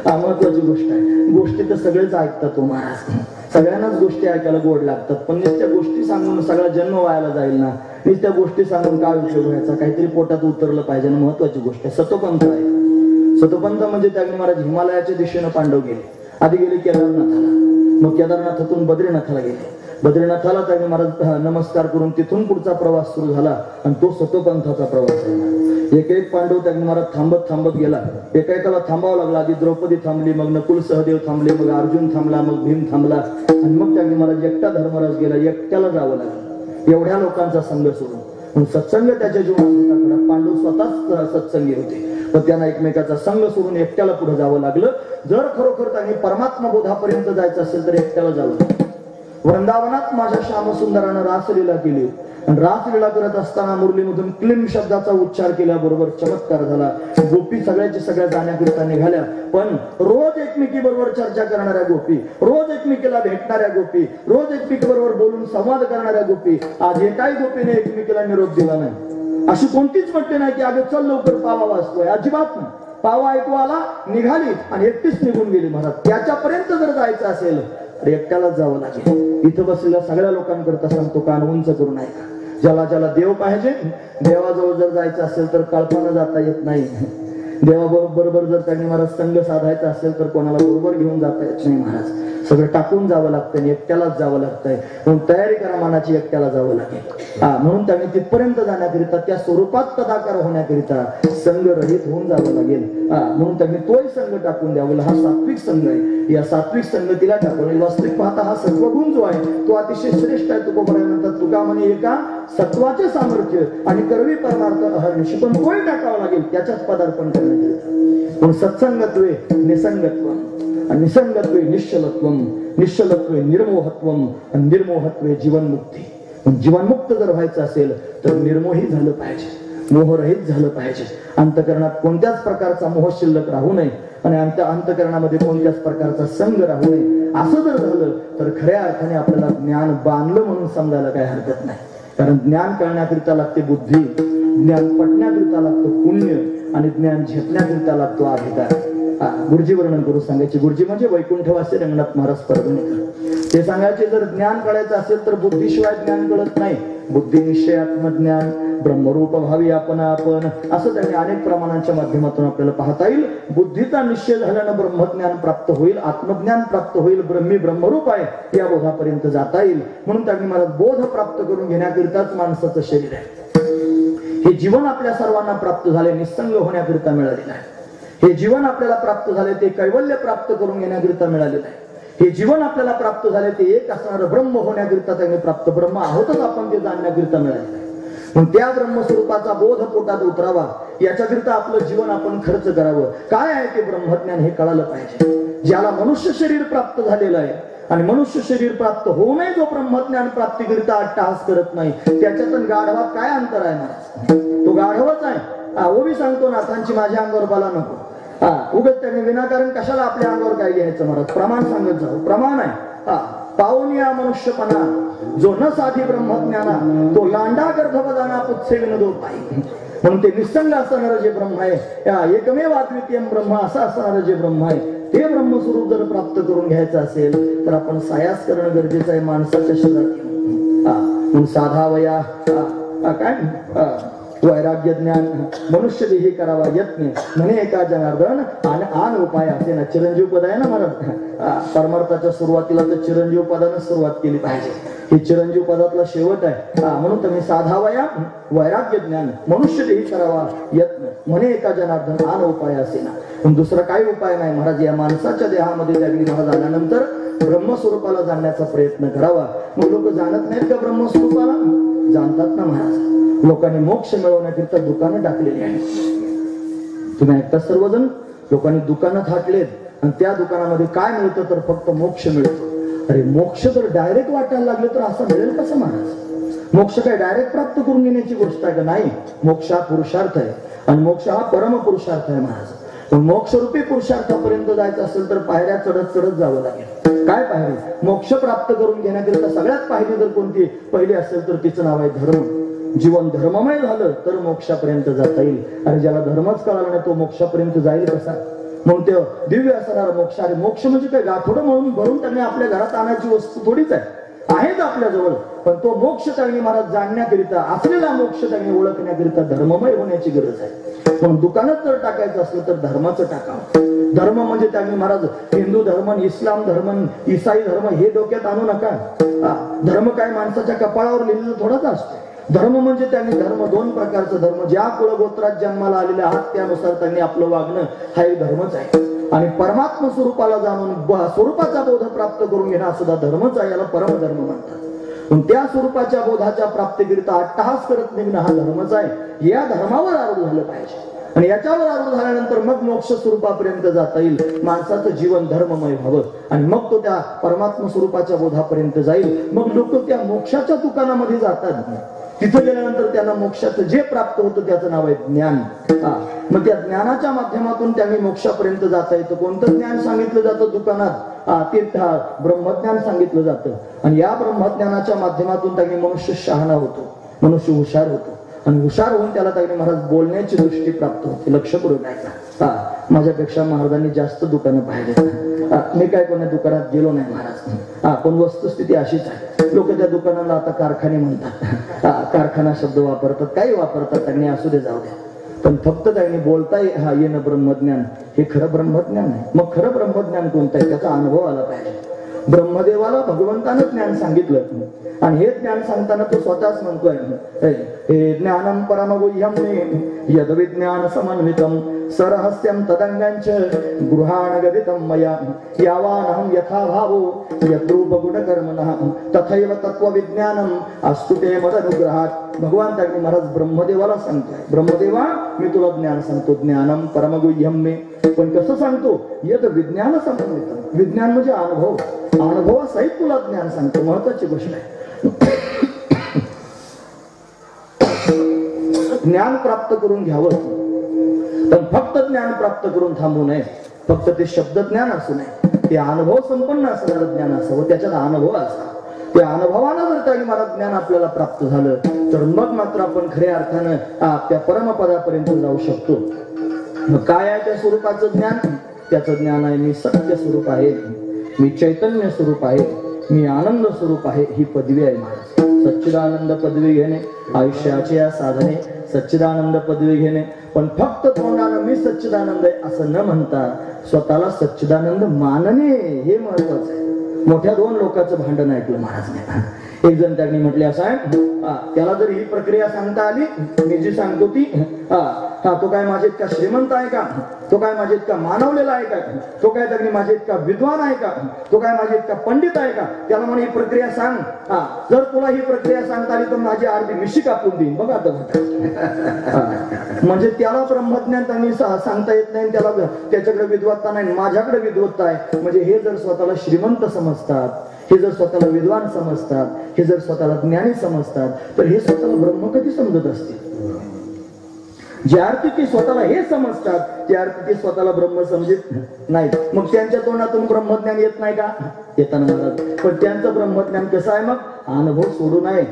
महत्वाची गोष्ट आहे. गोष्टी तर सगळेच ऐकतात तो महाराज. सगळ्यांनाच गोष्टी ऐकायला गोड लागतात, पण नुसत्या गोष्टी सांगून सगळा जन्म व्हायला जाईल ना. नुसत्या गोष्टी सांगून काय उपयोग व्हायचा? काहीतरी पोटात उतरलं पाहिजे ना. महत्वाची गोष्ट आहे. सतोपंथ आहे. सतोपंथ म्हणजे त्याने महाराज हिमालयाच्या दिशेनं पांडव गेले. आधी गेले केदारनाथाला, मग केदारनाथातून बद्रीनाथाला गेले. बद्रीनाथाला त्याने महाराज नमस्कार करून तिथून पुढचा प्रवास सुरू झाला, आणि तो सतोपंथाचा प्रवास आहे. एक एक पांडव त्याने महाराज थांबत थांबत गेला. एकेकाला थांबावं लागला. आधी द्रौपदी थांबली, मग नकुल सहदेव थांबले, मग अर्जुन थांबला, मग भीम थांबला, आणि मग त्याने महाराज एकटा धर्मराज गेला. एकट्याला जावं लागलं एवढ्या लोकांचा संघ सोडून. पण सत्संग त्याच्या जीवनात होता. पांडव स्वतःच सत्संगी होते, पण त्यांना एकमेकाचा संघ सोडून एकट्याला पुढे जावं लागलं. जर खरोखर त्यांनी परमात्मा बोधापर्यंत जायचं असेल तर एकट्याला जावं लागलं. वृंदावनात माझ्या श्यामसुंदरानं रासलीला केली, आणि रासलीला करत असताना मुरलीमधून क्लीम शब्दाचा उच्चार केल्याबरोबर चमत्कार झाला. गोपी सगळ्याच्या सगळ्या जाण्याकरिता निघाल्या, पण रोज एकमेकी बरोबर चर्चा करणाऱ्या गोपी, रोज एकमेकीला भेटणाऱ्या गोपी, रोज एकमेकी बरोबर बोलून संवाद करणाऱ्या गोपी, आज एकाही गोपीने एकमेकीला निरोप दिला नाही. अशी कोणतीच म्हटली नाही की अगं चल लवकर पावा वाचतोय. अजिबात नाही. पावा ऐकू आला, निघाली आणि एकटीच निघून गेली महाराज. त्याच्यापर्यंत जर जायचं असेल तर एकट्यालाच जावं लागेल. इथं बसलेल्या सगळ्या लोकांकरता सांगतो, कान उंच करून ऐका. ज्याला ज्याला देव पाहिजे, देवाजवळ जर जायचं असेल तर कल्पना जाता येत नाही. देवाबरोबर जर त्यांनी महाराज संघ साधायचा असेल तर कोणाला बरोबर घेऊन जाता येत नाही महाराज. सगळं टाकून जावं लागतं, एकट्यालाच जावं लागतंय. म्हणून तयारी करा मनाची, एकट्याला जावं लागेल. म्हणून त्यांनी तिथपर्यंत जाण्याकरिता, त्या स्वरूपात तदाकार होण्याकरिता संघ रहित होऊन जावं लागेल. म्हणून त्यांनी तोही संघ टाकून द्यावा. हा सात्विक संघ आहे. या सात्विक संगतीला टाकून वास्तविक पाहता हा सत्वगुण जो आहे तो अतिशय श्रेष्ठ आहे. तुकोबरानंतर तुका म्हणे एका सत्वाचे सामर्थ्य आणि करवी परमार्थ अहर्निशी, पण तोही टाकावा लागेल त्याच्याच पदार्पण करण्याकरिता. म्हणून सत्संगत्वे निसंगत्व, निसंगत्वे निश्चलत्वम, निश्चलत्वे निर्मोहत्वम, निर्मोहत्वे जीवनमुक्ती. जीवनमुक्त जर व्हायचं असेल तर निर्मोही झालं पाहिजे, मोहरहित झालं पाहिजे. अंतकरणात कोणत्याच प्रकारचा मोह शिल्लक राहू नये, आणि अंतकरणामध्ये कोणत्याच प्रकारचा संग राहू नये. असं जर झालं तर खऱ्या अर्थाने आपल्याला ज्ञान बांधलं म्हणून समजायला काही हरकत नाही. कारण ज्ञान कळण्याकरिता लागते बुद्धी, ज्ञान पटण्याकरिता लागतं पुण्य, आणि ज्ञान झेपण्याकरिता लागतो अधिकार. गुरुजी वर्णन करू सांगायचे. गुरुजी म्हणजे वैकुंठवासी रंगनाथ महाराज परभणीकर. ते सांगायचे जर ज्ञान कळायचं असेल तर बुद्धीशिवाय ज्ञान कळत नाही, बुद्धी निश्चय आत्मज्ञान, ब्रह्मरूप भावी आपण असं त्यांनी अनेक प्रमाणांच्या माध्यमातून आपल्याला पाहता येईल. बुद्धीचा निश्चय झाल्यानं ब्रह्मज्ञान प्राप्त होईल, आत्मज्ञान प्राप्त होईल, ब्रह्मी ब्रह्मरूप आहे या बोधापर्यंत जाता येईल. म्हणून त्यांनी मला बोध प्राप्त करून घेण्याकरिताच माणसाचं शरीर आहे. हे जीवन आपल्या सर्वांना प्राप्त झाले निसंग होण्याकरिता मिळालेलं आहे. हे जीवन आपल्याला प्राप्त झाले ते कैवल्य प्राप्त करून घेण्याकरिता मिळालेलं आहे. हे जीवन आपल्याला प्राप्त झाले ते एक असणारं ब्रह्म होण्याकरिता त्यांनी प्राप्त, ब्रह्म आहोतच आपण ते जाणण्याकरिता मिळालेलं आहे. म्हणून त्या ब्रह्मस्वरूपाचा बोध पोटात उतरावा याच्याकरिता आपलं जीवन आपण खर्च करावं. काय आहे ते ब्रह्मज्ञान हे कळालं पाहिजे. ज्याला मनुष्य शरीर प्राप्त झालेलं आहे आणि मनुष्य शरीर प्राप्त होऊनही जो ब्रह्मज्ञान प्राप्तीकरिता अट्टहास करत नाही त्याच्यातून गाढवात काय अंतर आहे महाराज? तो गाढवच आहे. ओबी सांगतो नाथांची माझ्या अंगावर बाला नको. उगत त्यांनी विनाकारण कशाला आपल्या अंगावर काय घ्यायचं महाराज? प्रमाण सांगत जाऊ. प्रमाण आहे पाऊन या मनुष्यपणा जो न साधी ब्रह्मज्ञाना तो लांडा गर्भवदाना पुत्सेविन दो पाई. म्हणून ते निसंग असणारं जे ब्रह्म आहे, एकमेव अद्वितीय ब्रह्म असं असणारं जे ब्रह्म आहे ते ब्रह्मस्वरूप जर प्राप्त करून घ्यायचं असेल तर आपण सायास करणं गरजेचं आहे माणसाच्या शरीरात. साधा वया काय वैराग्य ज्ञान मनुष्य देही करावा यत्न म्हणे एका जनार्दन आणि आन उपाय असे ना. चिरंजीव पद आहे ना महाराज. परमार्थाच्या सुरुवातीला तर चिरंजीव पदानं सुरुवात केली पाहिजे. हे चिरंजीव पदातला शेवट आहे. म्हणून तुम्ही साधावया वैराग्य ज्ञान मनुष्य देही करावा यत्न म्हणे एका जनार्दन आन उपाय असे ना. पण दुसरा काही उपाय नाही महाराज. या माणसाच्या देहामध्ये जगली महाराज आल्यानंतर ब्रह्मस्वरूपाला जाणण्याचा प्रयत्न करावा. मग लोक जाणत नाहीत का ब्रह्मस्वरूपाला? जाणतात ना महाराज. लोकांनी मोक्ष मिळवण्याकरिता दुकानं टाकलेली आहेत. तुम्ही ऐकता सर्वजण. लोकांनी दुकानं थाटलेत आणि त्या दुकानामध्ये काय मिळतं तर फक्त मोक्ष मिळतो. अरे मोक्ष जर डायरेक्ट वाटायला लागले तर असं मिळेल कसं महाराज? मोक्ष काय डायरेक्ट प्राप्त करून घेण्याची गोष्ट आहे का? नाही. मोक्ष हा पुरुषार्थ आहे आणि मोक्ष हा परम पुरुषार्थ आहे महाराज. पण मोक्षरूपी पुरुषार्थापर्यंत जायचं असेल तर पायऱ्या चढत चढत जावं लागेल. काय पायरी? मोक्ष प्राप्त करून घेण्याकरिता सगळ्यात पाहिजे जर कोणती पहिली असेल तर तिचं नाव आहे धर्म. जीवन धर्ममय झालं तर मोक्षापर्यंत जाता येईल. आणि ज्याला धर्मच कळाला नाही तो मोक्षापर्यंत जाईल कसा? म्हणून ते दिव्य असणार मोक्ष. अरे मोक्ष म्हणजे काय? गाठोडं म्हणून भरून त्यांनी आपल्या घरात आणायची वस्तू थोडीच आहेच आपल्या जवळ. पण तो मोक्ष त्यांनी महाराज जाणण्याकरिता असलेला मोक्ष त्यांनी ओळखण्याकरिता धर्ममय होण्याची गरज आहे. म्हणून दुकानात जर टाकायचं असलं तर धर्माचं टाकावं. धर्म म्हणजे त्यांनी महाराज हिंदू धर्म, इस्लाम धर्म, ईसाई धर्म हे डोक्यात आणू नका. धर्म काय माणसाच्या कपाळावर लिहिलेलं थोडाच असतो. धर्म म्हणजे त्यांनी धर्म दोन प्रकारचा धर्म ज्या कुळगोत्रात जन्माला आलेले आहात त्यानुसार त्यांनी आपलं वागणं हा एक धर्मच आहे. आणि परमात्मा स्वरूपाला जाणून स्वरूपाचा बोध प्राप्त करून घेणं सुद्धा धर्मच आहे. याला परमधर्म म्हणतात. पण त्या स्वरूपाच्या बोधाच्या प्राप्तीकरिता अट्टहास करत निघणं हा धर्मच आहे. या धर्मावर आरूढ झालं पाहिजे आणि याच्यावर आरूढ झाल्यानंतर मग मोक्ष स्वरूपापर्यंत जाता येईल. माणसाचं जीवन धर्ममय व्हावं आणि मग तो त्या परमात्मा स्वरूपाच्या बोधापर्यंत जाईल. मग लोक त्या मोक्षाच्या दुकानामध्ये जातात. तिथं गेल्यानंतर त्यांना मोक्षाचं जे प्राप्त होतं त्याचं नाव आहे ज्ञान. मग त्या ज्ञानाच्या माध्यमातून त्यांनी मोक्षापर्यंत जाता येतं. कोणतं ज्ञान सांगितलं जातं दुकानात? ते ब्रह्मज्ञान सांगितलं जातं. आणि या ब्रह्मज्ञानाच्या माध्यमातून त्यांनी मनुष्य शहाणा होतो, मनुष्य हुशार होतो आणि हुशार होऊन त्याला त्यांनी महाराज बोलण्याची दृष्टी प्राप्त होते. लक्ष करून ऐका. माझ्यापेक्षा महाराजांनी जास्त दुकानं पाहिजे. मी काय कोणा दुकानात गेलो नाही महाराज. पण वस्तुस्थिती अशीच आहे. लोक त्या दुकानाला आता कारखाने म्हणतात. कारखाना शब्द वापरतात, काही वापरतात. त्यांनी असू दे, जाऊ द्या. पण फक्त त्यांनी बोलता येणं ब्रह्मज्ञान हे खरं ब्रह्मज्ञान नाही. मग खरं ब्रह्मज्ञान कोणतं आहे त्याचा अनुभव आला पाहिजे. ब्रह्मदेवाला भगवंतानं ज्ञान सांगितलं आणि हे ज्ञान सांगताना तो स्वतःच म्हणतोय हे ज्ञानम परमगुह्यम यद विज्ञान समन्वितम सरहस्यम तदंगांच गृहाण गदितम मया यावानहम यथा भावो यद्रूप गुण कर्मणः तथैव तत्व विज्ञानम अस्तु ते मदनुग्रहात. भगवान त्यांनी महाराज ब्रह्मदेवाला सांगताय, ब्रह्मदेवा मी तुला ज्ञान सांगतो. ज्ञानम परमगुह्यम मे. पण कसं सांगतो? यद विज्ञान समन्वितम. विज्ञान म्हणजे अनुभव. अनुभवासहित तुला ज्ञान सांगतो. महत्वाची गोष्ट आहे. ज्ञान प्राप्त करून घ्यावं पण फक्त ज्ञान प्राप्त करून थांबू नये. फक्त ते शब्द ज्ञान असू नये. ते अनुभव संपन्न असणारं ज्ञान असावं. त्याच्यात अनुभव असावा. त्या अनुभवानं जर काही मला ज्ञान आपल्याला प्राप्त झालं तर मग मात्र आपण खऱ्या अर्थानं त्या परमपदापर्यंत जाऊ शकतो. मग काय आहे त्या स्वरूपाचं ज्ञान? त्याचं ज्ञान आहे मी सत्य स्वरूप आहे, मी चैतन्य स्वरूप आहे, मी आनंद स्वरूप आहे. ही पदवी आहे महाराज. सच्चिदानंद पदवी घेणे, आयुष्याची या साधने सच्चिदानंद पदवी घेणे. पण फक्त तोंडानं मी सच्चिदानंद आहे असं न म्हणता स्वतःला सच्चिदानंद मानणे हे महत्वाचं आहे. मोठ्या दोन लोकांचं भांडण ऐकलं महाराजने. एक जण त्यांनी म्हटले असं आहे, त्याला जर ही प्रक्रिया सांगता आली मी जी सांगतो ती, तो काय माझे इतका श्रीमंत आहे का, तो काय माझे इतका मानवलेला आहे का, तो काय त्यांनी माझे इतका विद्वान आहे का, तो काय माझे इतका पंडित आहे का, त्याला म्हणे ही प्रक्रिया सांग. जर तुला ही प्रक्रिया सांगता आली तर माझी अर्धी मिशी कापून देईन. बघा आता म्हणजे त्याला ब्रह्मज्ञान त्यांनी सांगता येत नाही, त्याला त्याच्याकडे विद्वत्ता नाही, माझ्याकडे विद्वत्ता आहे. म्हणजे हे जर स्वतःला श्रीमंत समजतात, हे जर स्वतःला विद्वान समजतात, हे जर स्वतःला ज्ञानी समजतात, तर हे स्वतःला ब्रह्म कधी समजत असतील. ज्या अर्थी ते स्वतःला हे समजतात त्या अर्थी ते स्वतःला ब्रह्म समजत नाही. मग त्यांच्या तोंडातून ब्रह्मज्ञान येत नाही का? येताना महाराज. पण त्यांचं ब्रह्मज्ञान कसं आहे? मग अनुभव सोडू नये.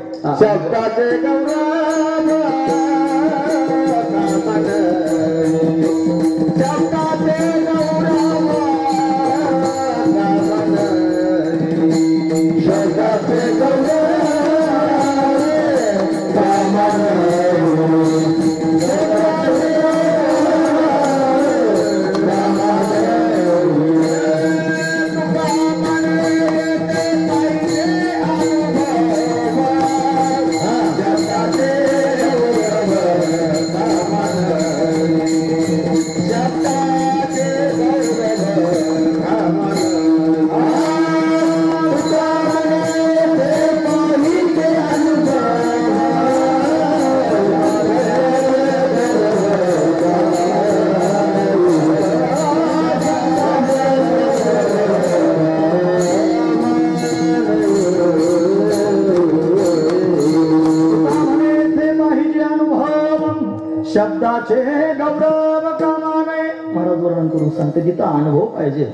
शब्दाचे गौरव कामाने. महाराज वर्णन करून सांगते जिथं अनुभव पाहिजे,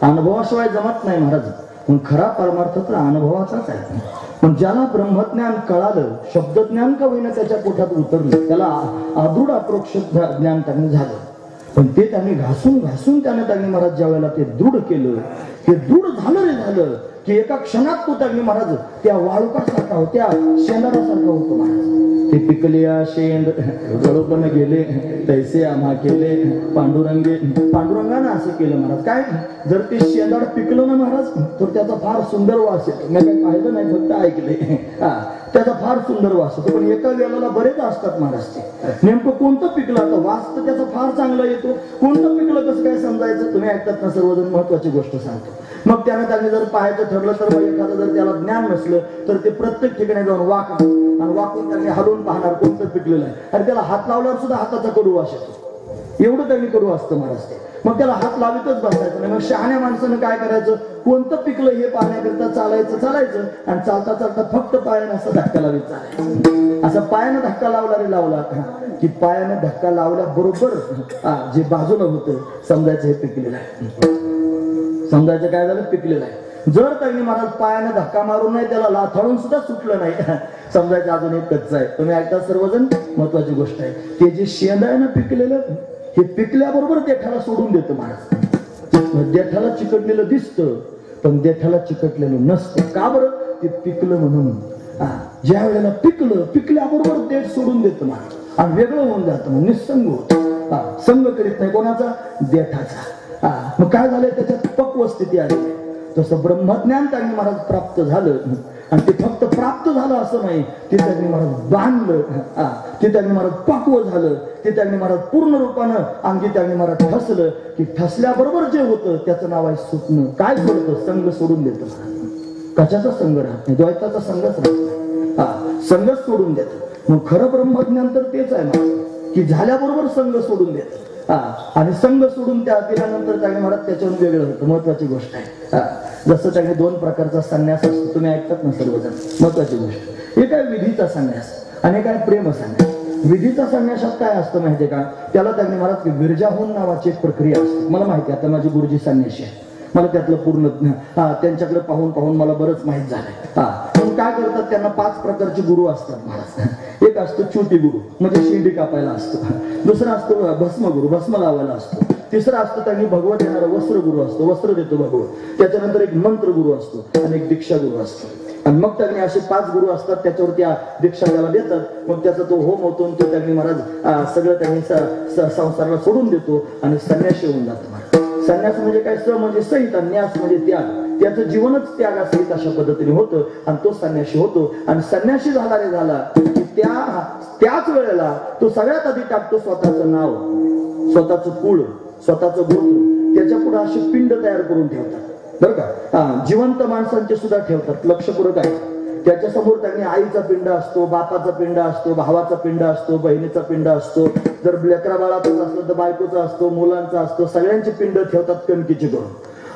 अनुभवाशिवाय जमत नाही महाराज. पण खरा परमार्थ तर अनुभवाचाच आहे. पण ज्याला ब्रह्मज्ञान कळालं, शब्दज्ञान का होईना त्याच्या पोटात उतरलं, त्याला अदृढ अप्रोक्ष ज्ञान त्यांनी झालं. पण ते त्यांनी घासून घासून त्यांनी महाराज ज्या वेळेला ते दृढ केलं, ते दृढ झालं रे झालं की एका क्षणात तो त्यांनी महाराज त्या वाळुकासारखा होता, त्या शेंदारासारखा होतो महाराज. ते पिकल्या शेंद जळोपण गेले तैसे आम्हा केले पांडुरंगानं असं केलं महाराज. काय जर ते शेंदाड पिकलं ना महाराज तर त्याचा फार सुंदर वास येतो. मी काही पाहिलं नाही, फक्त ऐकले. त्याचा फार सुंदर वास होतो. पण एका वेळेला बरेच असतात महाराज ते. नेमकं कोणतं पिकलं आता वास तर त्याचा फार चांगला येतो. कोणतं पिकलं कसं काय समजायचं? तुम्ही ऐकतात ना सर्वजण. महत्वाची गोष्ट सांगतो. मग त्यांनी जर पाहायचं ठरलं तर मग एखादं जर त्याला ज्ञान नसलं तर ते प्रत्येक ठिकाणी जाऊन वाकून आणि वाकून त्यांनी हलवून पाहणार कोणतं पिकलेलं आहे. आणि त्याला हात लावल्यावर सुद्धा हाताचा कडू वास येतो. एवढं त्यांनी कडू असतं महाराज ते. मग त्याला हात लावितच बसायचं नाही. मग शहाण्या माणसानं काय करायचं? कोणतं पिकलं हे पाहण्याकरिता चालायचं आणि चालता चालता फक्त पायानं असा धक्का लावित चालायचं. असा पायानं धक्का लावला की पायानं धक्का लावल्याबरोबर जे बाजूला होतं समजायचं हे पिकलेलं आहे. समजायचं काय झालं? पिकलेलं आहे. जर त्यांनी महाराज पायाने धक्का मारून नाही, त्याला लाथाळून सुद्धा सुटलं नाही, समजायचं अजून एक कच्चा आहे. तुम्ही ऐकता सर्वजण. महत्वाची गोष्ट आहे ते जे शेंद आहे ना पिकलेलं, हे पिकल्याबरोबर देठाला सोडून देतं महाराज. देठाला चिकटलेलं दिसतं पण देठाला चिकटलेलं नसतं. का बरं? ते पिकलं म्हणून. ज्या वेळेला पिकल्याबरोबर देठ सोडून देतं महाराज आणि वेगळं होऊन जातं. मग निसंग होत. संग करीत नाही कोणाचा? देठाचा. मग काय झालं? त्याच्यात पक्व स्थिती आली. तसं ब्रह्मज्ञान त्यांनी महाराज प्राप्त झालं. आणि ते फक्त प्राप्त झालं असं नाही, ते त्यांनी महाराज बांधलं. ते त्यांनी महाराज पक्व झालं. ते त्यांनी महाराज पूर्ण रूपानं अंगी त्यांनी महाराज ठसलं की ठसल्याबरोबर जे होतं त्याचं नाव आहे सुटणं. काय सोडतं? संघ सोडून देतं महाराज. कशाचा संघ राहत नाही? द्वैताचा संघच राहत नाही. संघच सोडून देतं. मग खरं ब्रह्मज्ञान तर तेच आहे महाराज की झाल्याबरोबर संघ सोडून देतं. आणि संघ सोडून त्यानंतर त्याने महाराज त्याच्यावर वेगळं होतं. महत्वाची गोष्ट आहे. जसं त्याने दोन प्रकारचा संन्यास असतो. तुम्ही ऐकतात ना सर्वजण. महत्वाची गोष्ट. एक आहे विधीचा संन्यास आणि एक आहे प्रेम संन्यास. विधीचा संन्यासात काय असतं माहितीये का? त्याला त्यांनी महाराज विरजाहोन नावाची एक प्रक्रिया असते. मला माहिती आहे, आता माझी गुरुजी संन्यासी आहे, मला त्यातलं पूर्ण त्यांच्याकडे पाहून मला बरंच माहित झालंय. पण काय करतात? त्यांना 5 प्रकारचे गुरु असतात महाराज. एक असतो छोटी गुरु, म्हणजे शेंडी कापायला असतो. दुसरा असतो भस्म गुरु, भस्म लावायला असतो. तिसरा असतो त्यांनी भगवत येणारा वस्त्र गुरु असतो, वस्त्र देतो भगवत. त्याच्यानंतर एक मंत्र गुरु असतो आणि एक दीक्षा गुरु असतो. आणि मग त्यांनी असे 5 गुरु असतात, त्याच्यावर त्या दीक्षा त्याला देतात. मग त्याचा तो होम होतो, तो त्यांनी महाराज सगळं त्यांनी संसाराला सोडून देतो आणि संन्यासी होऊन जातो महाराज. संन्यास म्हणजे काय? स म्हणजे सहित, न्यास म्हणजे त्याग. त्याचं जीवनच त्यागासहित अशा पद्धतीने होतं आणि तो संन्यासी होतो. आणि संन्यासी झाला रे झाला की त्याच वेळेला तो सगळ्यात आधी टाकतो स्वतःचं नाव, स्वतःचं कुळ, स्वतःचं गोत्र. त्याच्या पुढे अशी पिंड तयार करून ठेवतात बरं का. जिवंत माणसांचे सुद्धा ठेवतात. लक्षपूर्वक आहे. त्याच्या समोर त्यांनी आईचा पिंड असतो, बापाचा पिंड असतो, भावाचा पिंड असतो, बहिणीचा पिंड असतो. जर लेकरा बाळाचं असलं तर बायकोचा असतो, मुलांचा असतो. सगळ्यांची पिंड ठेवतात कणकीची करून.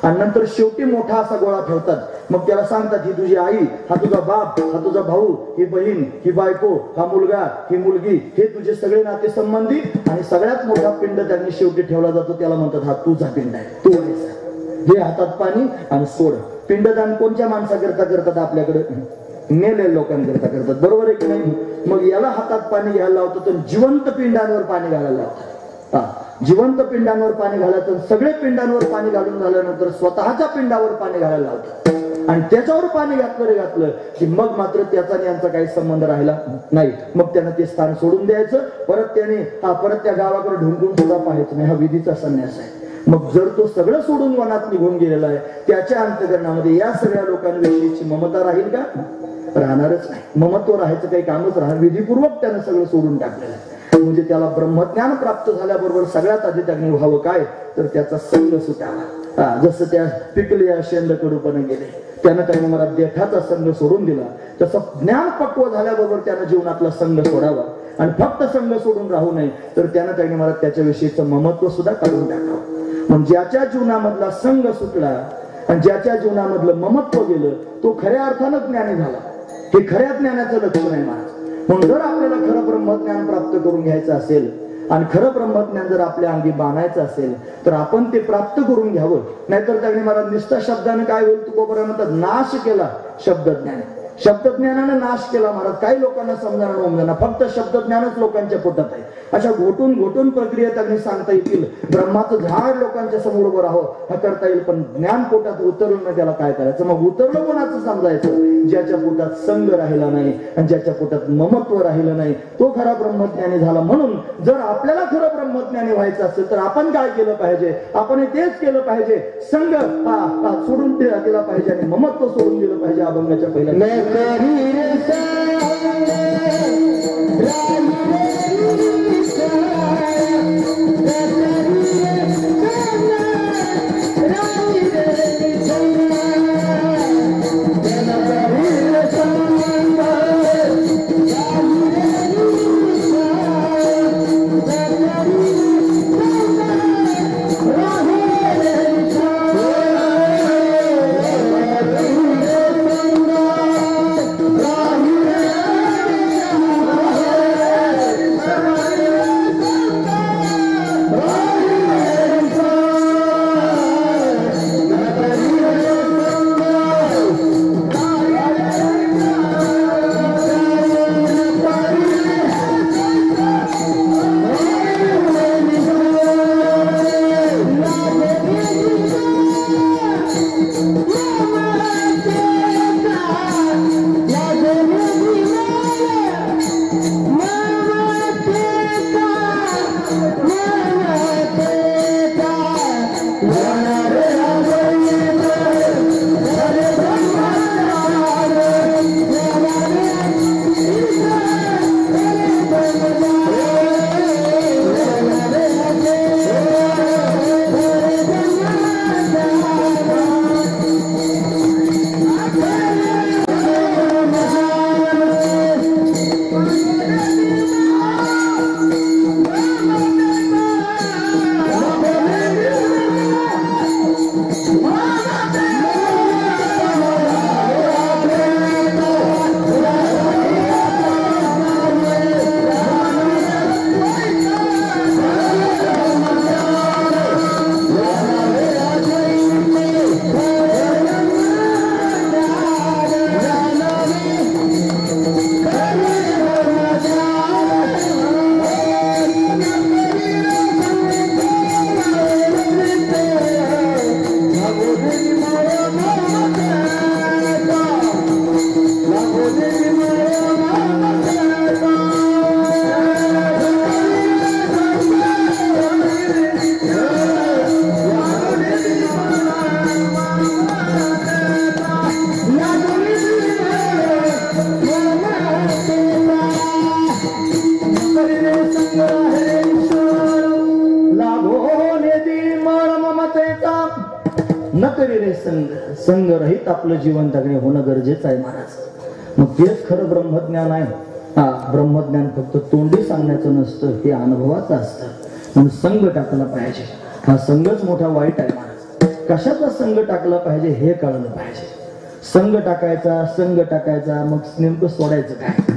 आणि नंतर शेवटी मोठा असा गोळा ठेवतात. मग त्याला सांगतात, ही तुझी आई, हा तुझा बाप, हा तुझा भाऊ, ही बहीण, ही बायको, हा मुलगा, ही मुलगी, हे तुझे सगळे नाते संबंधी. आणि सगळ्यात मोठा पिंड त्यांनी शेवटी ठेवला जातो. त्याला म्हणतात, हा तुझा पिंड आहे, तू घे हातात पाणी आणि सोड. पिंडदान कोणत्या माणसाकरता करतात? आपल्याकडे मेलेल्या लोकांकरता करतात, बरोबर आहे की नाही? मग याला हातात पाणी घ्यायला लावतात, तर जिवंत पिंडांवर पाणी घालायला लावतात. जिवंत पिंडांवर पाणी घालायचं. सगळे पिंडांवर पाणी घालून झाल्यानंतर स्वतःच्या पिंडावर पाणी घालायला लावतात. आणि त्याच्यावर पाणी घातलं की मग मात्र त्याचा आणि यांचा काही संबंध राहिला नाही. मग त्यानं ते स्थान सोडून द्यायचं. परत त्या गावाकडे ढुंकून सुद्धा पाहायचं नाही. हा विधीचा संन्यास आहे. मग जर तो सगळं सोडून वनात निघून गेलेला आहे, त्याच्या अंतःकरणामध्ये या सगळ्या लोकांविषयीची ममता राहील का? राहणारच नाही. ममत्व राहायचं काही कामच राहणार. विधीपूर्वक त्यानं सगळं सोडून टाकलेलं आहे. म्हणजे त्याला ब्रह्मज्ञान प्राप्त झाल्याबरोबर सगळ्यात आधी त्यांनी व्हावं काय? तर त्याचा संग सुटावा. जसं त्या पिकल्या शेंदकडूपणे गेले, त्यानं त्यांनी मला देठाचा संघ सोडून दिला. तसं ज्ञान पक्व झाल्याबरोबर त्यानं जीवनातला संघ सोडावा. आणि फक्त संघ सोडून राहू नये, तर त्यानं त्यांनी मला त्याच्याविषयीचं ममत्व सुद्धा काढून टाकावं. म्हणजे ज्याच्या जीवनामधला संघ सुटला आणि ज्याच्या जीवनामधलं ममत्व गेलं, तो खऱ्या अर्थानं ज्ञानी झाला. हे खऱ्या ज्ञानाचं लक्षण आहे महाराज. म्हणून जर आपल्याला खरं ब्रह्मज्ञान प्राप्त करून घ्यायचं असेल आणि खरं ब्रह्मज्ञान जर आपल्या अंगी बांधायचं असेल, तर आपण ते प्राप्त करून घ्यावं. नाहीतर त्यांनी मला निष्ठा शब्दाने काय होईल? तुकोबरा म्हणतात, नाश केला शब्दज्ञान. शब्दज्ञानाने नाश केला महाराज. काही लोकांना समजणार नव्हतं. फक्त शब्दज्ञानच लोकांच्या पोटात आहे. अशा घोटून प्रक्रिया त्यांनी सांगता येतील. ब्रह्माचं झाड लोकांच्या समोर उभं राहावं हा करता येईल, पण ज्ञान पोटात उतरलं त्याला काय करायचं? मग उतरलं कोणाचं समजायचं? ज्याच्या पोटात संग राहिला नाही आणि ज्याच्या पोटात ममत्व राहिलं नाही, तो खरा ब्रह्मज्ञानी झाला. म्हणून जर आपल्याला खरं ब्रह्मज्ञानी व्हायचं असेल तर आपण काय केलं पाहिजे? आपण तेच केलं पाहिजे. संग सोडून दिला पाहिजे आणि ममत्व सोडून दिलं पाहिजे. अभंगाच्या पहिल्या न करी रे संग रहित आपलं जीवन जगणे होणं गरजेचं आहे महाराज. मग तेच खरं ब्रह्मज्ञान आहे. हा ब्रह्मज्ञान फक्त तोंडी सांगण्याचं नसतं, हे अनुभवाचं असतं. म्हणून संघ टाकला पाहिजे. हा संघच मोठा वाईट आहे महाराज. कशाचा संघ टाकला पाहिजे हे कळलं पाहिजे. संघ टाकायचा मग नेमकं सोडायचं काय?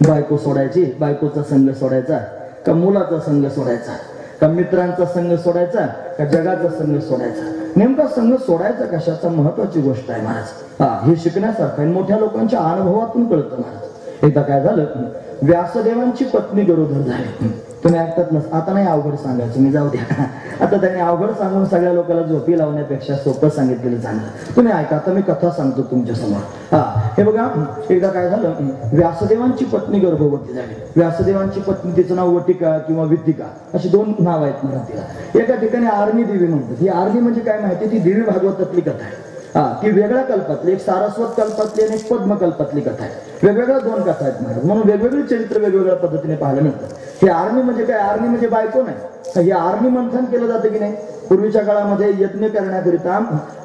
बायको सोडायची, बायकोचा संघ सोडायचा का मुलाचा संघ सोडायचा का मित्रांचा संघ सोडायचा का जगाचा संघ सोडायचा? नेमका संघ सोडायचा कशाचा महत्वाची गोष्ट आहे महाराज. हे शिकण्यासारखं आहे. मोठ्या लोकांच्या अनुभवातून कळतं महाराज. एकदा काय झालं, व्यासदेवांची पत्नी गरोदर झाली. तुम्ही ऐकतात नस, आता नाही अवघड सांगायचं, मी जाऊ द्या. आता त्यांनी अवघड सांगून सगळ्या लोकांना झोपी लावण्यापेक्षा सोपं सांगितलेलं चांगलं. तुम्ही ऐका, आता मी कथा सांगतो तुमच्या समोर. हे बघा, एकदा काय झालं, व्यासदेवांची पत्नी गर्भवती झाली. व्यासदेवांची पत्नी, तिचं नाव वटिका किंवा विद्तिका अशी 2 नाव आहेत मराठीला. एका ठिकाणी आरणी देवी म्हणतात. ही आरणी म्हणजे काय माहिती, ती देवी भागवतातली कथा आहे. ती वेगळ्या कल्पातली, एक सारस्वत कल्पातली आणि एक पद्म कल्पातली कथा आहे. वेगवेगळ्या 2 कथा आहेत महाराज. म्हणून वेगवेगळे चरित्र वेगवेगळ्या पद्धतीने पाहायला मिळतं. हे आरणी म्हणजे काय? आरणी म्हणजे बायको नाही. हे आरणी मंथन केलं जातं की नाही. पूर्वीच्या काळामध्ये यज्ञ करण्याकरिता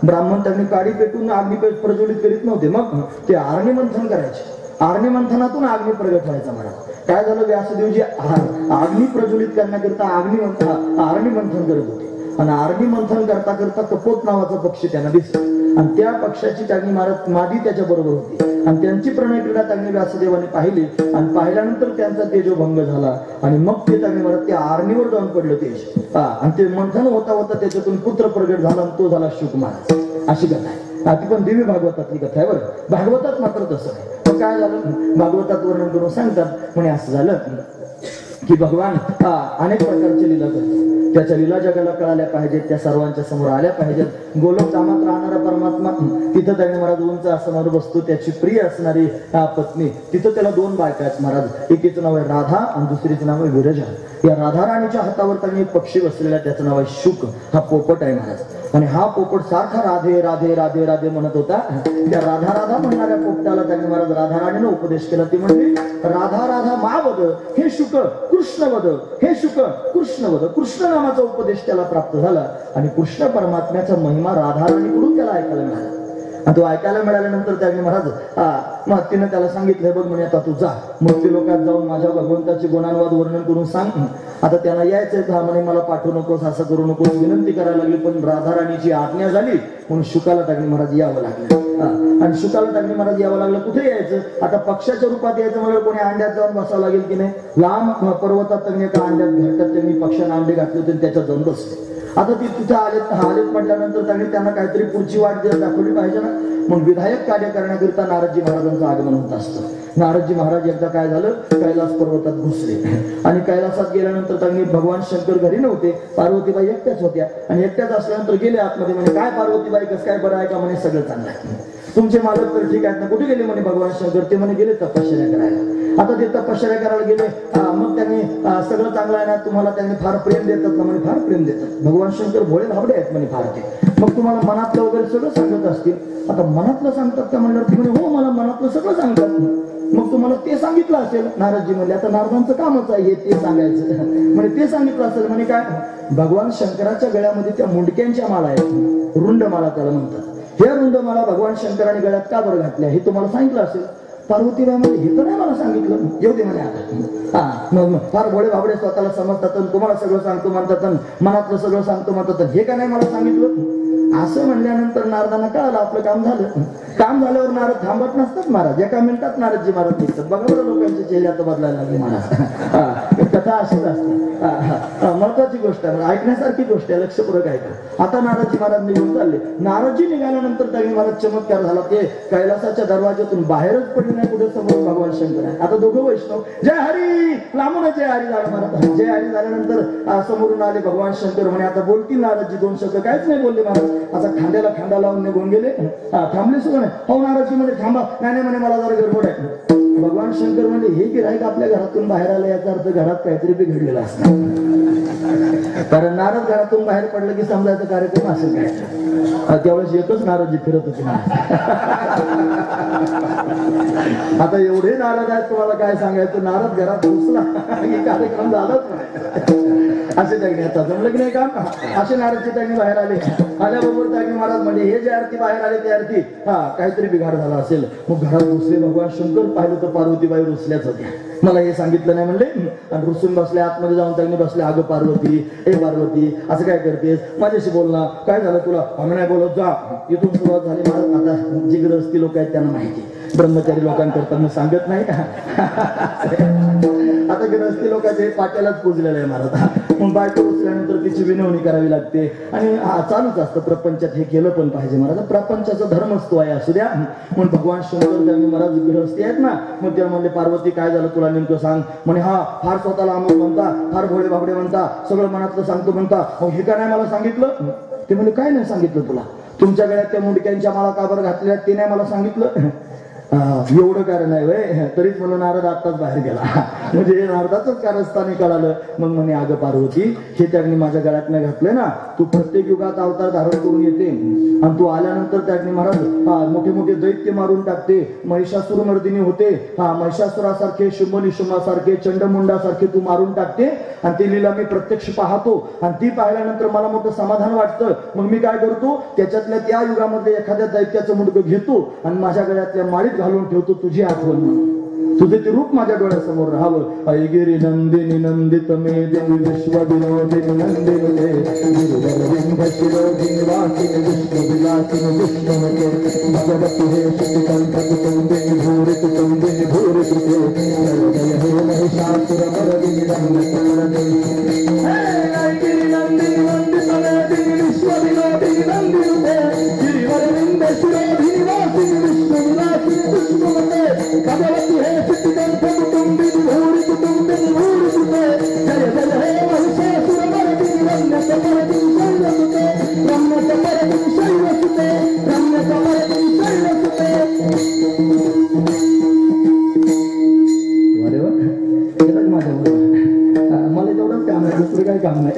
ब्राह्मण त्यांनी काडी पेटून अग्नी प्रज्वलित करीत नव्हते. मग ते आरणी मंथन करायचे. आरणी मंथनातून अग्नी प्रगट व्हायचा महाराज. काय झालं, व्यासदेवजी अग्नी प्रज्वलित करण्याकरिता आरणी मंथन करत होते. आणि आरणी मंथन करता करता कपोत नावाचा पक्षी त्यांना दिसला. आणि त्या पक्षाची त्यांनी मादी त्याच्या बरोबर होती. आणि त्यांची प्रणय क्रीडा त्यांनी व्यासदेवाने पाहिली. आणि पाहिल्यानंतर त्यांचा तेजोभंग झाला. आणि मग ते त्यांनी महाराज त्या आरणीवर जाऊन पडलं तेज. आणि ते मंथन होता होता त्याच्यातून पुत्र प्रगट झाला आणि तो झाला शुक महाराज. अशी कथा आहे. ती पण देवी भागवतातली कथा आहे बरं. भागवतात मात्र तसं नाही. काय झालं, भागवतात वर्णन करून सांगतात म्हणे असं झालं की भगवान अनेक प्रकारची लीला करतो. त्याच्या लीला जगाला कळाल्या पाहिजेत, त्या सर्वांच्या समोर आल्या पाहिजेत. गोलोक धामात राहणारा परमात्मा तिथं त्याने महाराज उंच आसनावर बसतो. त्याची प्रिय असणारी पत्नी तिथं त्याला 2 बायका आहेत महाराज. एकीचं नाव आहे राधा आणि दुसरीचं नाव आहे विरजा. या राधा राणीच्या हातावर त्यांनी एक पक्षी बसलेला, त्याचं नाव आहे शुक. हा पोपट आहे महाराज. आणि हा पोपट सारखा राधे राधे राधे राधे म्हणत होता. त्या राधा राधा म्हणणाऱ्या पोपटाला त्यांनी महाराज राधा राणीने उपदेश केला. ती म्हणजे राधा राधा मा वद हे शुक कृष्ण वद, हे शुक कृष्ण वद. कृष्ण नामाचा उपदेश त्याला प्राप्त झाला. आणि कृष्ण परमात्म्याचा महिमा राधा राणीकडून त्याला ऐकायला मिळाला. आणि तो ऐकायला मिळाल्यानंतर त्याने महाराज मग तिनं त्याला सांगितलं, बघ म्हणे आता तू जा मूर्ती लोकात जाऊन माझ्या भगवंताचे गुणांवाद वर्णन करून सांग. आता त्यांना यायचंय, हा म्हणे मला पाठवू नकोस, असं करू नकोस, विनंती करायला लागली. पण राधा राणीची आज्ञा झाली म्हणून शुकाला त्यांनी महाराज यावं लागलं. आणि शुकाला त्यांनी महाराज यावं लागलं. कुठे यायचं, आता पक्षाच्या रूपात यायचं म्हणजे कोणी अंड्यात जाऊन बसावं लागेल की नाही. लांब पर्वतात त्यांनी एका अंड्यात घरटात त्यांनी पक्षाने अंडे घातले होते, त्याच्यात जाऊन बसले. आता ती तिथे आलेत म्हटल्यानंतर त्यांना काहीतरी पुढची वाट दाखवली पाहिजे ना. मग विधायक कार्य करण्याकरिता नारदजी महाराजांचं आगमन होत असतं. नारदजी महाराज एकदा काय झालं, कैलास पर्वतात घुसले. आणि कैलासात गेल्यानंतर त्यांनी भगवान शंकर घरी नव्हते, पार्वतीबाई एकट्याच होत्या. आणि एकट्याच असल्यानंतर गेले आतमध्ये. म्हणे काय पार्वतीबाई, कसं काय, बरं आहे का? म्हणे सगळं चांगलं आहे. तुमचे मालक तर ठीक आहेत ना? कुठे गेले म्हणे भगवान शंकर? ते म्हणे गेले तपश्चर्या करायला. आता ते तपश्चर्या करायला गेले. मग त्यांनी सगळं चांगलं आहे ना, तुम्हाला त्यांनी फार प्रेम देतात ना? म्हणे फार प्रेम देतात. भगवान शंकर भोळे भाबडे आहेत म्हणे फार ते. मग तुम्हाला मनातलं वगैरे सगळं सांगत असतील. आता मनातलं सांगतात का म्हणल्यावर ती म्हणे हो मला मनातलं सगळं सांगतात. मग तुम्हाला ते सांगितलं असेल. नारदजी म्हणले आता नारदांचं कामच आहे ते सांगायचं. म्हणजे ते सांगितलं असेल. म्हणे काय, भगवान शंकराच्या गळ्यामध्ये त्या मुंडक्यांच्या माळा आहेत, रुंड माळा त्याला म्हणतात. हे रुंड माळा भगवान शंकराने गळ्यात का बरं घातल्या हे तुम्हाला सांगितलं असेल. पार्वतीबाई म्हणजे हे तर नाही मला सांगितलं. येऊ दे म्हणे आता. मग फार भोळे भाबडे स्वतःला समजतात, तुम्हाला सगळं सांगतो म्हणतात, मनातलं सगळं सांगतो म्हणतात, हे का नाही मला सांगितलं. असं म्हणल्यानंतर नारदांना कळालं आपलं काम झालं. काम झाल्यावर नारद थांबत नसतात महाराज. एका मिनिटात नारदजी महाराज निघतात. बघा बरं लोकांचे चेहरे आता बदलायला लागले महाराज. कथा अशीच असते. महत्वाची गोष्ट आहे, ऐकण्यासारखी गोष्ट आहे, लक्षपूर्वक ऐका. आता नारदजी महाराज निघून चालले. नारदजी निघाल्यानंतर त्यांनी महाराज चमत्कार झाला. ते कैलासाच्या दरवाज्यातून बाहेरच पडले नाही, कुठे समोर भगवान शंकर आहे. आता दोघं वैष्णव जय हरी लांबून जय हरी झालं महाराज. जय हरी झाल्यानंतर समोरून आले भगवान शंकर. म्हणे आता बोलतील नारदजी. 2 शब्द काहीच नाही बोलले महाराज. आता खांद्याला खांदा लावून निघून गेले. थांबले सुद्धा नाही. हो नारदजी म्हणे थांबा. नाही म्हणे मला जरा गडबड आहे. भगवान शंकर म्हणजे हे गिऱ्हाईक आपल्या घरातून बाहेर आलं याचा अर्थ घरात काहीतरी बिघडलेला असणार. कारण नारद घरातून बाहेर पडलं की समजायचं कार्यक्रम असेल काय. त्यावेळेस एकच नारदजी फिरत होते. आता एवढे नारद आहेत तुम्हाला काय सांगायचं. नारद घरात घुसला की कार्यक्रम झालाच नाही. असे त्याने आता जमलं की नाही का? असे नारदचे त्याने बाहेर आले. आल्याबरोबर त्याने महाराज म्हणजे हे जे आरती बाहेर आले ते आरती काहीतरी बिघाड झाला असेल. मग घरात रुसले भगवान शंकर. पाहिलं तर पार्वतीबाई रुसल्याच होत्या. मला हे सांगितलं नाही म्हणले आणि रुसून बसले. आतमध्ये जाऊन त्यांनी बसले. अगं पार्वती, ए पार्वती असं काय करतेस? माझ्याशी बोल ना. काय झालं तुला? आम्ही नाही बोलत, जा. इथून सुरुवात झाली महाराज. आता जी गृहस्थी लोक आहेत त्यांना माहिती, ब्रह्मचारी लोकांकरता मी सांगत नाही. आता गृहस्थी लोकांचे पाट्यालाच पुजलेलं आहे महाराज. मग बायको उचल्यानंतर तिची विनवणी करावी लागते आणि चालूच असतं प्रपंचात. हे केलं पण पाहिजे महाराज. प्रपंचाचा धर्मच तो आहे, असू द्या. मग भगवान शंकर त्यांनी महाराज गृहस्थी आहेत ना. मग त्या म्हणले पार्वती काय झालं तुला नेमकं सांग. म्हणे फार स्वतःला अमोल म्हणता, फार भोळे बाबडे म्हणता, सगळं मनातलं सांगतो म्हणता. हे काय नाही मला सांगितलं? ते म्हणजे काय नाही सांगितलं तुला? तुमच्या गळ्यात त्या मुंडक्यांच्या माळा काबर घातल्या ते नाही मला सांगितलं? एवढं कारण आहे वय. तरीच म्हणून नारद आत्ताच बाहेर गेला. म्हणजे नारदाचंच कारस्थानी कळालं. मग म्हणे अगं पार्वती, हे त्यांनी माझ्या गळ्यात नाही घातलंय ना. तू प्रत्येक युगात अवतार धारण करून येते आणि तू आल्यानंतर त्यांनी महाराज मोठे मोठे दैत्य मारून टाकते. महिषासुर मर्दिनी होते. महिषासुरासारखे, शुंभ निशुंभासारखे, चंडमुंडासारखे तू मारून टाकते. आणि ती लीला मी प्रत्यक्ष पाहतो आणि ती पाहिल्यानंतर मला मोठं समाधान वाटतं. मग मी काय करतो, त्याच्यातल्या त्या युगामध्ये एखाद्या दैत्याचं मुंडकं घेतो आणि माझ्या गळ्यातल्या माळीत घालून ठेवतो तुझी आठवण म्हणून. तुझे ते रूप माझ्या डोळ्यासमोर राहावं. ऐगिरी नंदिनी नंदित मेदिनी विश्व विनोदिनी नंदिनी गिरिवरविंद शिरोधिनी वासिनी विष्णु विलासिनी विष्णुमते भगवती हे शक्तिकंठ कुटुंबिनी भूरि कुटुंबिनी भूरि कृते जय जय हे महिषासुर मर्दिनी रंगकरदेवी. ऐगिरी नंदिनी नंदित मेदिनी विश्व विनोदिनी नंदिनी गिरिवरविंद शिरोधिनी वासिनी विष्णु विलासिनी विष्णुमते भगवती हे शक्तिकंठ कुटुंबिनी भूरि कुटुंबिनी भूरि कृते जय जय हे महिषासुर मर्दिनी रंगकरदेवी शैलसुते रम्यकरदेवी शैलसुते रम्यकरदेवी शैलसुते. अरे वा, मला तेवढंच काम आहे, दुसरं काही काम नाही.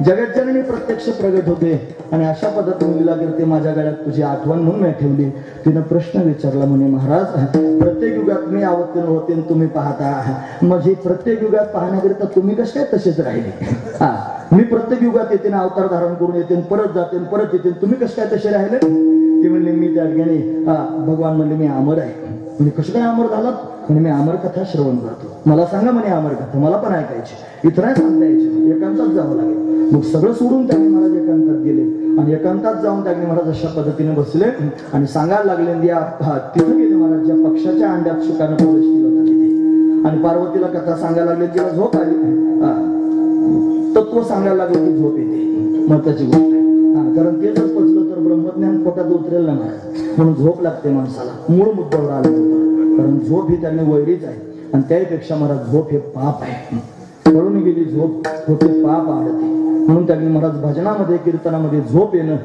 जगज्जननी प्रत्यक्ष प्रगट होते आणि अशा पद्धतीने लीला करते. माझ्या गळ्यात तुझी आठवण म्हणून मी ठेवली. तिनं प्रश्न विचारला म्हणे महाराज, प्रत्येक युगात मी अवतीर्ण होते तुम्ही पाहता, मग हे प्रत्येक युगात पाहण्याकरिता तुम्ही कसे काय तसेच राहिले? मी प्रत्येक युगात येते ना, अवतार धारण करून येते, परत जाते, परत येते, तुम्ही कसे काय तसे राहिले? ते म्हणले मी त्या ठिकाणी भगवान म्हणले मी अमर आहे. म्हणजे कसं काय अमर झालात? म्हणजे मी अमर कथा श्रवण करतो. मला सांगा म्हणे अमर कथा, मला पण ऐकायची, इथं नाही सांगता यायची, एकांतात जावं लागेल. मग सगळं सोडून त्यांनी महाराज एकांतात गेले आणि एकांतात जाऊन त्यांनी महाराज अशा पद्धतीने बसले आणि सांगायला लागले. तिथं गेले महाराज ज्या पक्षाच्या अंड्यात शुकानं प्रवेश केला होता तिथे आणि पार्वतीला कथा सांगायला लागले. तिला झोप आली, तत्व सांगायला लागले की झोप येते, महत्वाची गोष्ट आहे. कारण ते जर पचलं तर ब्रह्मज्ञान पोटात उतरेल ना महाराज, म्हणून झोप लागते माणसाला. मूळ मुद्द्यावर आलं होतं, कारण झोप ही त्यांनी वैरीच आहे आणि त्यापेक्षा महाराज झोप हे पाप आहे. पळून गेली झोप होते पाप आडते, म्हणून त्यांनी महाराज भजनामध्ये कीर्तनामध्ये झोप येणं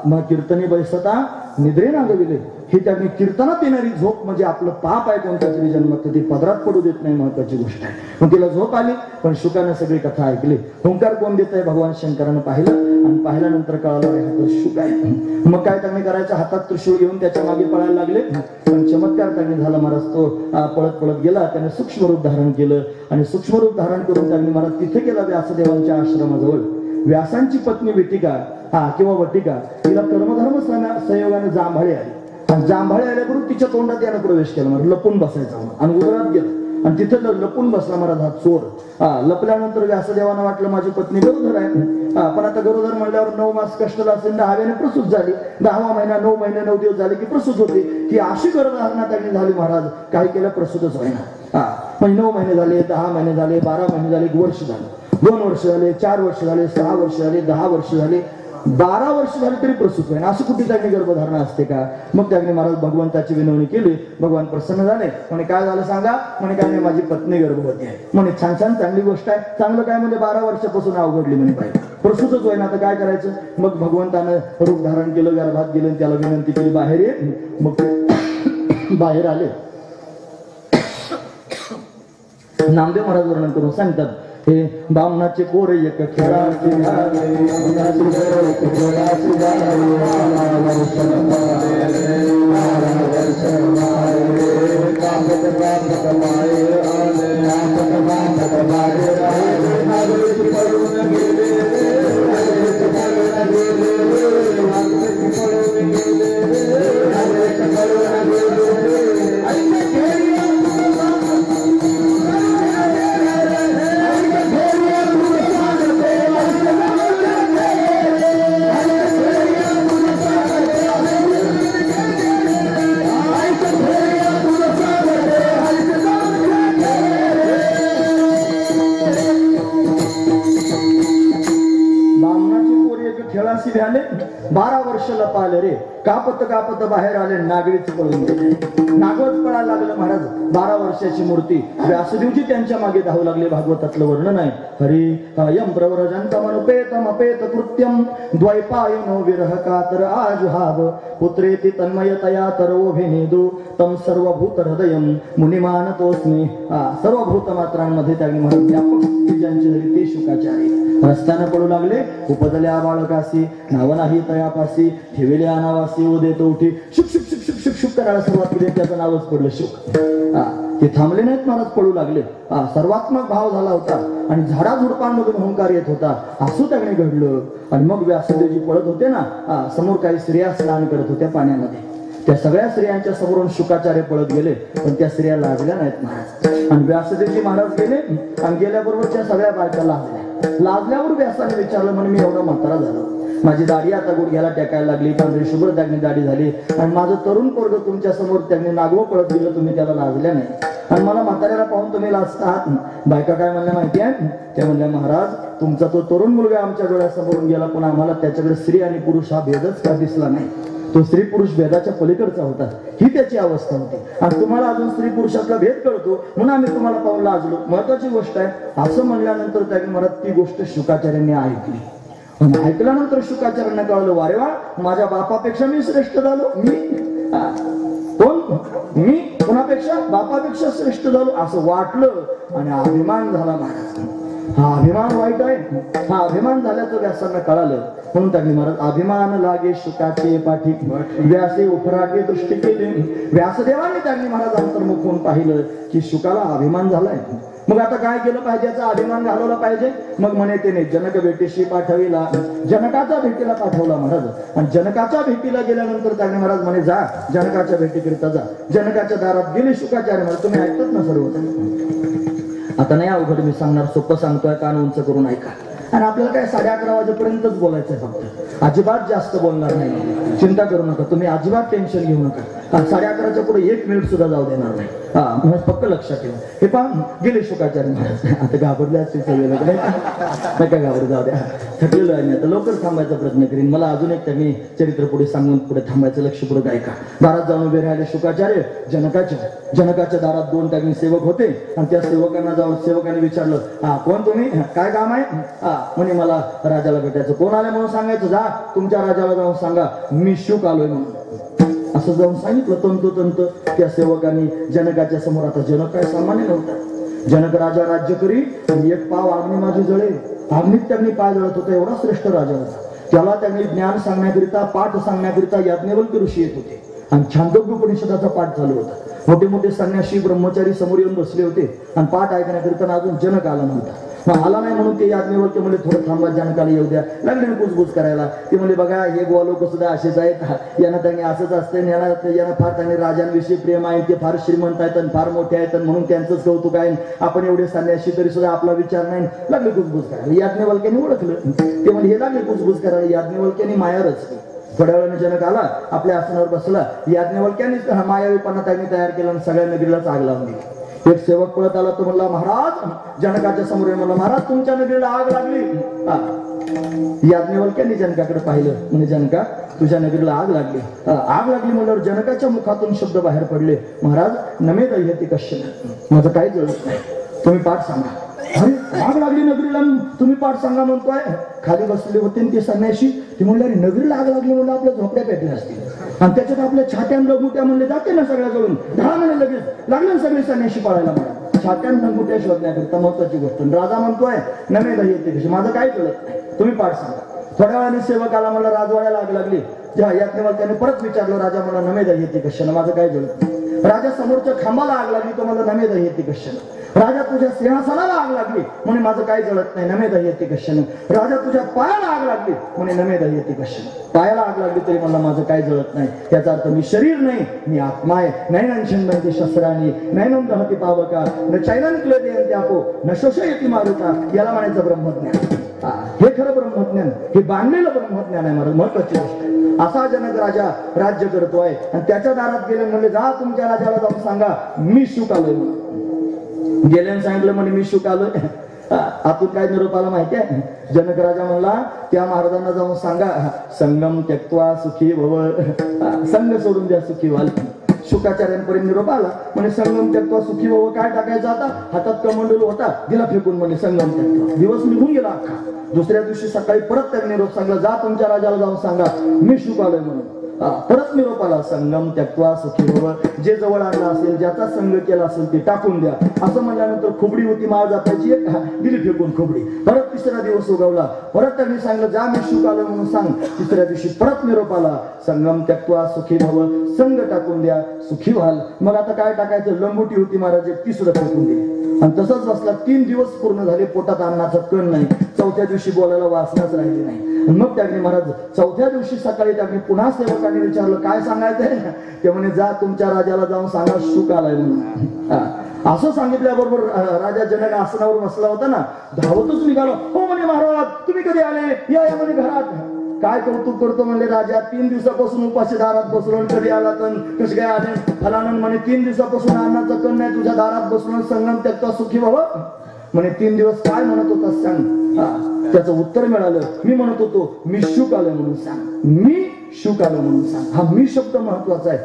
मग कीर्तनी बैसता निद्रे नागविले, ही त्यांनी कीर्तनात येणारी झोप म्हणजे आपलं पाप आहे कोणत्या तरी जन्मात, ती पदरात पडू देत नाही, महत्वाची गोष्ट आहे. मग तिला झोप आली, पण शुकानं सगळी कथा ऐकली. ओंकार कोण देत आहे? भगवान शंकरानं पाहिलं आणि पाहिल्यानंतर कळालं हा तर शुक आहे. मग काय त्यांनी करायचं, हातात त्रिशूळ घेऊन त्याच्या मागे पळायला लागले. पण चमत्कार त्यांनी झाला महाराज, तो पळत पळत गेला. त्याने सूक्ष्म रूप धारण केलं आणि सूक्ष्म रूप धारण करून त्यांनी महाराज तिथे गेला व्यासदेवांच्या आश्रमाजवळ. व्यासांची पत्नी वेटिका किंवा वटिका, तिला कर्मधर्म संयोगाने जांभाळे आली आणि जांभाळे आल्याबरोबर तिच्या तोंडात यानं प्रवेश केला. म्हणजे लपून बसायचा आणि उदरात गेला आणि तिथे लपून बसला महाराज हा चोर. लपल्यानंतर व्यासदेवानं वाटलं माझी पत्नी गरोदर आहे. पण आता गरोदर म्हणल्यावर 9 मास कष्टला असेल, 10व्याने प्रसूत झाली. 10वा महिना 9 महिने 9 दिवस झाले की प्रसूत होते. ही अशी गर्भधारणा त्यांनी झाली महाराज, काही केलं प्रसूतच होईना. म्हणजे 9 महिने झाले, 10 महिने झाले, 12 महिने झाले, 1 वर्ष झालं, 2 वर्ष झाले, 4 वर्ष झाले, 6 वर्ष झाले, 10 वर्ष झाले, 12 वर्ष झाली तरी प्रसूत होईल. असं कुठे त्यांनी गर्भधारणा असते का? मग त्यांनी महाराज भगवंताची विनवणी केली. भगवान प्रसन्न झाले. म्हणे काय झालं सांगा? म्हणे काय नाही, माझी पत्नी गर्भवती आहे. म्हणे छान छान, चांगली गोष्ट आहे. चांगलं काय म्हणजे 12 वर्षापासून अवघडली म्हणे पाहिजे, प्रसूतच होईना, आता काय करायचं? मग भगवंतानं रूप धारण केलं, गर्भात गेलं, त्याला विनंती केली बाहेर ये. मग बाहेर आले. नामदेव महाराज वर्णन करून सांगतात, हे बामणाचे पोर एक खेळाचे व्यासी भ्याले 12 वर्ष लपाले रे, कापत कापत बाहेर आले, नागरीच पळून गेले. नागवत पळायला लागलं महाराज. 12 वर्षाची मूर्ती. व्यासदेवजी त्यांच्या मागे धावू लागले. भागवतातलं वर्णन आहे. हरी यम प्रव्रजंतमनुपेतम अपेत कृत्यम द्वैपायनो विरह कातर आजुहाव पुत्रेति तन्मयतया तरोभिनेदु तम सर्वभूत हृदयम मुनिमानतोस्मी. सर्वभूत मात्रांमध्ये त्यांनी महाराज व्यापक ज्यांचे झाले ते शुकाचार्य. रस्त्यानं पडू लागले. उपजल्या बाळकासी नाव नाही तयापासी, ठेविल्या नावासी उदेत उठी. शुक शुक शुक शुक शुक शुक करायला सुरुवात केली. त्याचं नावच पडलं शुक. ते थांबले नाहीत महाराज, पडू लागले. सर्वात्मक भाव झाला होता आणि झाडाझुडपांमधून ओंकार येत होता. असू त्याने घडलं. आणि मग व्यासदेवजी पळत होते ना, समोर काही स्त्रिया स्नान करत होत्या पाण्यामध्ये. त्या सगळ्या स्त्रियांच्या समोरून शुकाचार्य पळत गेले, पण त्या स्त्रिया लाजल्या नाहीत महाराज. आणि व्यासदेवजी महाराज गेले आणि गेल्याबरोबर त्या सगळ्या बायका लाजल्या. लाजल्यावर व्यासाने विचारलं, म्हणे मी एवढा म्हातारा झालो, माझी दाढी आता गुडघ्याला टेकायला लागली, पांढरी शुभ्र त्यांनी दाढी झाली, आणि माझं तरुण पोरग तुमच्या समोर त्यांनी नागवं पळत गेलं, तुम्ही त्याला लाजल्या नाही, आणि मला म्हाताऱ्याला पाहून तुम्ही लाजतात. बायका काय म्हणल्या माहिती आहे? त्या म्हणल्या, महाराज तुमचा तो तरुण मुलगा आमच्या डोळ्यासमोरून गेला, पण आम्हाला त्याच्याकडे स्त्री आणि पुरुष हा भेदच का दिसला नाही. तो स्त्री पुरुष भेदाच्या पलीकडचा होता. ही त्याची अवस्था होती. आणि तुम्हाला अजून स्त्री पुरुषातला भेद कळतो म्हणून आम्ही तुम्हाला पाहून लाजलो. महत्वाची गोष्ट आहे. असं म्हणल्यानंतर त्यांनी मला ती गोष्ट शुकाचार्यांनी ऐकली. ऐकल्यानंतर शुकाचार्यांना कळलं, वारे वा, माझ्या बापापेक्षा मी श्रेष्ठ झालो. कोण? मी कोणापेक्षा? बापापेक्षा श्रेष्ठ झालो असं वाटलं आणि अभिमान झाला महाराज. हा अभिमान वाईट आहे. हा अभिमान झाल्याचं व्यासांना कळालं. म्हणून त्यांनी महाराज, अभिमान लागे शुकाचे पाठी, व्यासे उपरागे दृष्टी केली. व्यासदेवांनी त्यांनी महाराज अंतर्मुख होऊन पाहिलं की शुकाला अभिमान झालाय. मग आता काय केलं पाहिजे? याचा अभिमान घालवला पाहिजे. मग म्हणे त्याने जनक भेटीशी पाठविला. जनकाच्या भेटीला पाठवला महाराज. आणि जनकाच्या भेटीला गेल्यानंतर त्याने महाराज म्हणे, जा जनकाच्या भेटीकरिता जा. जनकाच्या दारात गेले शुकाचार्य. महाराज तुम्ही ऐकतात ना सर्व? आता नाही अवघड मी सांगणार, सोपं सांगतोय, कान उंच करून ऐका. आणि आपल्याला काय 11:30 वाजेपर्यंतच बोलायचं आहे फक्त. अजिबात जास्त बोलणार नाही. चिंता करू नका तुम्ही, अजिबात टेन्शन घेऊ नका. 11:30च्या पुढे 1 मिनिट सुद्धा जाऊ देणार नाही. फक्त लक्षात ठेवा. हे पहा, गेले शुकाचार्य महाराज. आता घाबरले असते सगळे लोक, नका घाबरू, जाऊ द्या, थकलेलो आहे मी, आता लवकर थांबायचा प्रयत्न करीन. मला अजून एक त्यांनी चरित्र पुढे सांगून पुढे थांबायचं. लक्षपूर्वक ऐका. दारात जाऊन उभे राहिले शुकाचार्य. जनकाच्या दारात 2 त्यांनी सेवक होते. आणि त्या सेवकांना जाऊन सेवकांनी विचारलं, कोण तुम्ही, काय काम आहे? म्हणे मला राजाला भेटायचं. कोण आले म्हणून सांगायचं. जा तुमच्या राजाला जाऊन सांगा मी शुक आलोय म्हणून. असं जाऊन सांगितलं तंतोतंत त्या सेवकांनी जनकाच्या समोर. आता जनक काय सामान्य नव्हता. जनक राजा राज्य करी आणि एक पाव अग्नी माझी जळे. अग्नीत त्यांनी पाय जळत होता. एवढा श्रेष्ठ राजा होता. त्याला त्यांनी ज्ञान सांगण्याकरिता, पाठ सांगण्याकरिता याज्ञवल्क्य ऋषी येत होते. आणि छांदोग्य उपनिषदाचा पाठ चालू होता. मोठे मोठे संन्यासी ब्रह्मचारी समोर येऊन बसले होते. आणि पाठ ऐकण्याकरिता अजून जनक आला नव्हता. आला नाही म्हणून ते याज्ञवल्क्य म्हणले, थोडं थांबा, जनकाला येऊ द्या. लागले कुजबुज करायला. ते म्हणले, बघा हे गोवा लोक सुद्धा असेच आहेत. यांना त्यांनी असंच असतं. यांना फार त्यांनी राजांविषयी प्रेम आहे. ते फार श्रीमंत आहेत आणि फार मोठे आहेत म्हणून त्यांचंच कौतुक आहे. आपण एवढे संन्यासी तरी सुद्धा आपला विचार नाही. लागले कुजबुज करायला. याज्ञवल्क्यांनी ओळखलं. ते म्हणजे हे लागले कुजबुज करायला. याज्ञवल्क्यांनी माया रचली. थोड्या वेळाने जनक आला, आपल्या आसनावर बसला. याज्ञवल्क्यांनीच हा मायावीपणा त्यांनी तयार केला आणि सगळ्या नगरीलाच आग लावून दिली. एक सेवक पळत आला. तो म्हणला, महाराज, जनकाच्या समोर म्हणला, महाराज तुमच्या नगरीला आग लागली. याज्ञवल्क्यांनी जनकाकडे पाहिलं. म्हणजे जनका, तुझ्या नगरीला आग लागली. आग लागली म्हणल्यावर जनकाच्या मुखातून शब्द बाहेर पडले, महाराज नमे दह्यते कश्चन, माझं काही जळत नाही, तुम्ही पाठ सांगा. अरे आग लागली नगरीला, तुम्ही पाठ सांगा म्हणतोय. खाली बसलेले होते ते संन्यासी. ते म्हणले, अरे नगरीला आग लागली म्हणलं आपल्या झोपड्या पेटल्या असतील आणि त्याच्यात आपल्या छाट्यान लघुट्या म्हणले जाते ना सगळ्या जळून. 10 महिने लगेच लागले सगळे संन्यासी पाळायला. मला छाट्यान लघुट्या शोधण्याकरिता महत्वाची गोष्ट. राजा म्हणतोय नमे दह्यते कशी, माझं काय कळत नाही, तुम्ही पाठ सांगा. थोड्या वेळाने सेवक आला. मला राजवाड्याला आग लागली. याज्ञवल्क्याने परत विचारलं, राजा मला नमे दह्यते कशानं, माझं काय जळत नाही. राजा समोरच्या खांबाला आग लागली. तो मला नमे दह्यते कशानं. राजा तुझ्या सिंहासनाला आग लागली. म्हणे माझं काही जळत नाही, नमे दह्यते कशानं. राजा तुझ्या पायाला आग लागली. म्हणे नमे दह्यते कशानं. पायाला आग लागली तरी मला माझं काय जळत नाही. याचा अर्थ मी शरीर नाही, मी आत्मा आहे. नैनं छिंदन्ति शस्त्राणि नैनं दहति पावका न चैनं क्लेदयन्ति आपो न शोषयति मारुता. याला म्हणायचं ब्रह्मज्ञान. हे खरं ब्रह्मज्ञान, हे बांधलेलं ब्रह्मज्ञान आहे महाराज. महत्वाची गोष्ट आहे. असा जनक राजा राज्य करतोय आणि त्याच्या दारात गेले. म्हणजे जा तुमच्या राजाला जाऊन सांगा मी शुक आलोय. गेल्याने सांगितलं म्हणे मी शुक आलोय. आतून काय निरोप आला माहिती आहे? जनक राजा म्हणला त्या महाराजांना जाऊन सांगा संगम त्यक्त्वा सुखी भव, संग सोडून द्या सुखी व्हाल. शुकाचार्यांपर्यंत निरोप आला म्हणजे संगम त्यक्त्वा सुखी भव. काय टाकायचं आता? हातात कमंडलू होता, दिला फेकून म्हणजे संगम त्यक्त्वा. दिवस निघून गेला अख्खा. दुसऱ्या दिवशी सकाळी परत त्याने निरोप सांगला, जा तुमच्या राजाला जाऊन सांगा मी शुक आलोय म्हणून. परत निरोप आला संगम त्यक्त्वा सुखी भव. जे जवळ आणला असेल, ज्याचा संग केला असेल ते टाकून द्या. असं म्हणल्यानंतर खोबडी होती माळ जाताची, एक दिली फेकून खोबडी. परत तिसरा दिवस उगवला, परत त्यांनी सांगितलं जा मी शुक आलो म्हणून सांग. तिसऱ्या दिवशी परत निरोप आला संगम त्यक्त्वा सुखी भव, संग टाकून द्या सुखी व्हाल. मग आता काय टाकायचं? लंगोटी होती महाराज, ती सुद्धा फेकून दिली. आणि तसंच बसला. 3 दिवस पूर्ण झाले, पोटात अन्नाचा कण नाही. चौथ्या दिवशी बोलायला वासनाच राहिली नाही. मग त्याने महाराज चौथ्या दिवशी सकाळी त्यांनी पुन्हा सेवकांनी विचारलं काय सांगायचंय? ते म्हणे जा तुमच्या राजाला जाऊन सांगा शुक आलाय म्हणून. असं सांगितल्याबरोबर राजा जनक आसनावर बसला होता ना, धावतच निघालो. हो म्हणे महाराज तुम्ही कधी आले? या म्हणे घरात. काय कौतुक करतो म्हणले राजा, 3 दिवसापासून उपाशी दारात बसलो, कधी आला तर कसे काय आले? फलानंद म्हणे 3 दिवसापासून अन्नाचं कण नाही, तुझ्या दारात बसलो, संगम त्यक्त्वा सुखी व्हावं म्हणे. 3 दिवस काय म्हणत होता सांग? त्याचं उत्तर मिळालं, मी म्हणत होतो मी शुक आलो म्हणून सांग, मी शुक आलो म्हणून सांग. हा मी शब्द महत्वाचा आहे.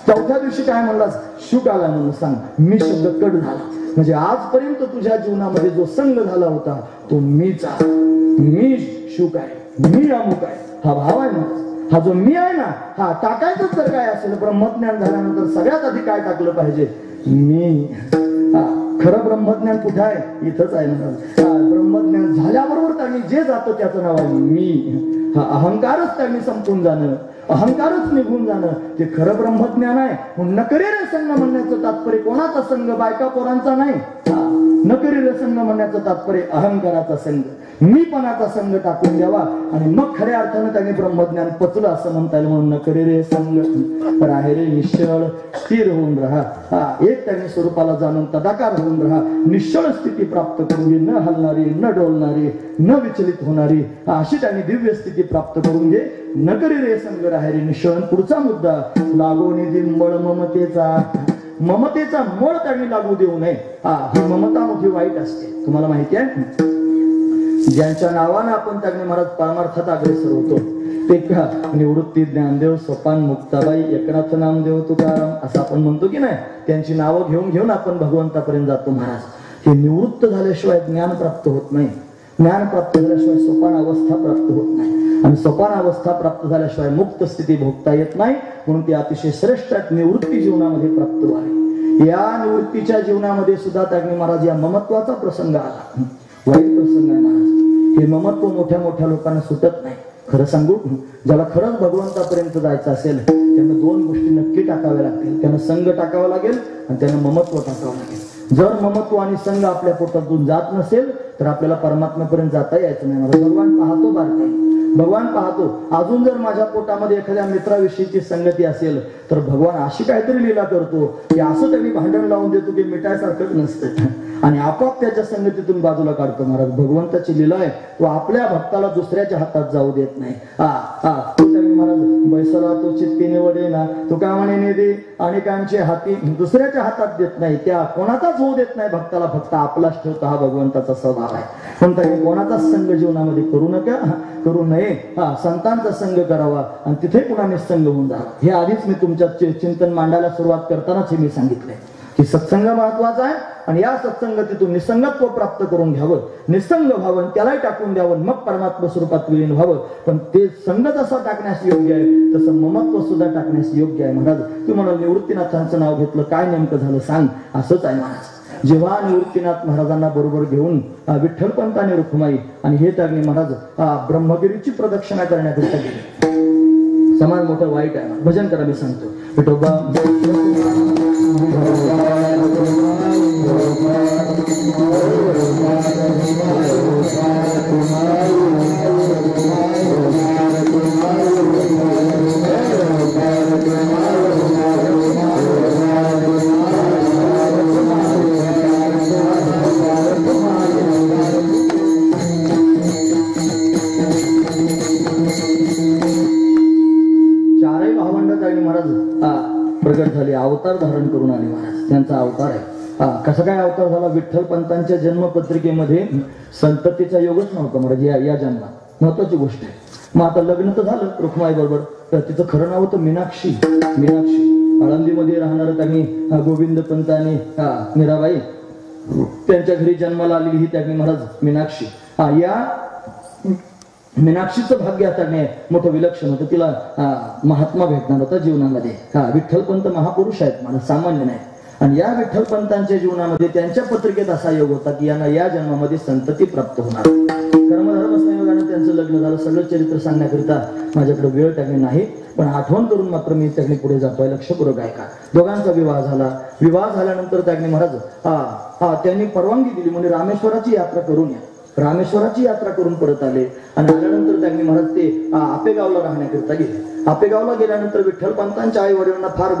चौथ्या दिवशी काय म्हणलास? शुक आला म्हणून सांग. मी शब्द कट झाला म्हणजे आजपर्यंत तुझ्या जीवनामध्ये जो संग झाला होता तो मीच आहे. मी शुक आहे, मी अमुक आहे, हा भाव आहे माझा. हा जो मी आहे ना, हा टाकायचं तर काय असेल? ब्रह्मज्ञान झाल्यानंतर सगळ्यात आधी काय टाकलं पाहिजे? मी. खरं ब्रह्मज्ञान कुठं आहे? इथंच आहे ना. ब्रह्मज्ञान झाल्याबरोबर त्यांनी जे जातं त्याचं नाव आहे मी. हा अहंकारच त्यांनी संपून जाणं, अहंकारच निघून जाणं ते खरं ब्रह्मज्ञान आहे. न करे रे संग म्हणण्याचं तात्पर्य कोणाचा संग? बायका पोरांचा नाही. न करे रे संग म्हणण्याचं तात्पर्य अहंकाराचा संग, मीपणाचा संग टाकून द्यावा आणि मग खऱ्या अर्थानं त्यांनी ब्रह्मज्ञान पचलं असं म्हणता येईल. म्हणून न करे रे संग, राहे रे निश्चळ, स्थिर होऊन राहा. एक त्यांनी स्वरूपाला जाणून तदाकार होऊन राहा. निश्चळ स्थिती प्राप्त करून घे, न हलणारी, न डोलणारी, न विचलित होणारी अशी त्यांनी दिव्य स्थिती प्राप्त करून घे. न करे रे संग, राहे रे निश्चळ. पुढचा मुद्दा लागो निधी मळ ममतेचा. ममतेचा मळ त्यांनी लागू देऊ नये. ही ममता मोठी वाईट असते. तुम्हाला माहिती आहे ज्यांच्या नावानं आपण त्यांनी महाराज परमार्थात अग्रेसर होतो ते का निवृत्ती ज्ञानदेव, सोपान मुक्ताबाई, एकनाथ नामदेव, तुकाराम असं आपण म्हणतो की नाही. त्यांची नावं घेऊन घेऊन आपण भगवंतापर्यंत जातो. महाराज हे निवृत्त झाल्याशिवाय ज्ञान प्राप्त होत नाही. ज्ञान प्राप्त झाल्याशिवाय सोपान अवस्था प्राप्त होत नाही आणि सोपान अवस्था प्राप्त झाल्याशिवाय मुक्त स्थिती भोगता येत नाही. म्हणून ती अतिशय श्रेष्ठ निवृत्ती जीवनामध्ये प्राप्त व्हावी. या निवृत्तीच्या जीवनामध्ये सुद्धा त्यांनी महाराज या ममत्वाचा प्रसंग आला. वाईट प्रसंग आहे महाराज. हे ममत्व मोठ्या मोठ्या लोकांना सुटत नाही. खरं सांगू, ज्याला खरंच भगवंतापर्यंत जायचं असेल त्यांना 2 गोष्टी नक्की टाकाव्या लागतील. त्यांना संग टाकावा लागेल आणि त्यांना ममत्व टाकावं लागेल. जर ममत्व आणि संग आपल्या पोटातून जात नसेल तर आपल्याला परमात्म्यापर्यंत जाता यायचं नाही. मला भगवान पाहतो बारकाई, भगवान पाहतो. अजून जर माझ्या पोटामध्ये एखाद्या मित्राविषयीची संगती असेल तर भगवान अशी काहीतरी लीला करतो की असं त्यांनी भांडण लावून देतो की मिठासारखंच नसतं आणि आपोआप त्याच्या संगतीतून बाजूला काढतो. महाराज भगवंताची लीला आहे. तो आपल्या भक्ताला दुसऱ्याच्या हातात जाऊ देत नाही. महाराज बैसला तो चित्तीने वडे ना, तो का म्हणे नेदे अनेकांचे हाती, दुसऱ्याच्या हातात देत नाही. त्या कोणाचाच होऊ देत नाही भक्ताला, फक्त आपलाच ठेवतो. हा भगवंताचा स्वभाव आहे. पण त्यांनी कोणाचाच संग जीवनामध्ये करू नका, करू नये. संतांचा संग करावा आणि तिथे पुन्हा निसंग होऊन जा. हे आधीच मी तुमच्या चिंतन मांडायला सुरुवात करतानाच हे मी सांगितलंय की सत्संग महत्वाचा आहे आणि या सत्संगतीतून निसंगत्व प्राप्त करून घ्यावं, निसंग व्हावं, त्यालाही टाकून द्यावं, मग परमात्मा स्वरूपात विलीन व्हावं. पण ते संग जसा टाकण्यास योग्य आहे तसं ममत्व सुद्धा टाकण्यास योग्य आहे. महाराज तू म्हणाल निवृत्तीनाथांचं नाव घेतलं, काय नेमकं झालं सांग? असंच आहे महाराज. जेव्हा निवृत्तीनाथ महाराजांना बरोबर घेऊन विठ्ठलपंत आणि रुक्माई आणि हे त्यागणे महाराज ब्रह्मगिरीची प्रदक्षिणा करण्याकरिता गेले. समाज मोठं वाईट आहे. भजन करा, मी सांगतो. विठोबा प्रगट झाले, अवतार धारण करून आले महाराज. त्यांचा अवतार आहे. कसा काय अवतार झाला? विठ्ठल पंतांच्या जन्मपत्रिकेमध्ये संततीचा योगच नव्हता म्हणजे या जन्मात. महत्वाची गोष्ट आहे. मग आता लग्न तर झालं रुक्माई बरोबर, तर तिचं खरं नाव होतं मीनाक्षी. आळंदीमध्ये राहणारं त्यांनी गोविंद पंत आणि मीराबाई त्यांच्या घरी जन्माला आलेली ही त्यांनी महाराज मीनाक्षी. या मीनाक्षीचं भाग्य त्याने मोठं विलक्षण होतं. तिला महात्मा भेटणार होता जीवनामध्ये. विठ्ठलपंत महापुरुष आहेत, मला सामान्य नाही. आणि या विठ्ठलपंतांच्या जीवनामध्ये त्यांच्या पत्रिकेत असा योग होता की यांना या जन्मामध्ये संतती प्राप्त होणार. कर्मधर्म संयोगाने त्यांचं लग्न झालं. सगळं चरित्र सांगण्याकरिता माझ्याकडे वेळ त्याने नाही, पण आठवण करून मात्र मी त्याने पुढे जातोय. लक्षपूर्वक ऐका. दोघांचा विवाह झाला. विवाह झाल्यानंतर त्याने महाराज त्यांनी परवानगी दिली म्हणजे रामेश्वराची यात्रा करून या. रामेश्वराची यात्रा करून परत आले आणि आल्यानंतर त्यांनी महाराज ते आपेगावला राहण्याकरिता गेले. आपेगावला गेल्यानंतर विठ्ठलपंतांच्या आई वडिलांना फार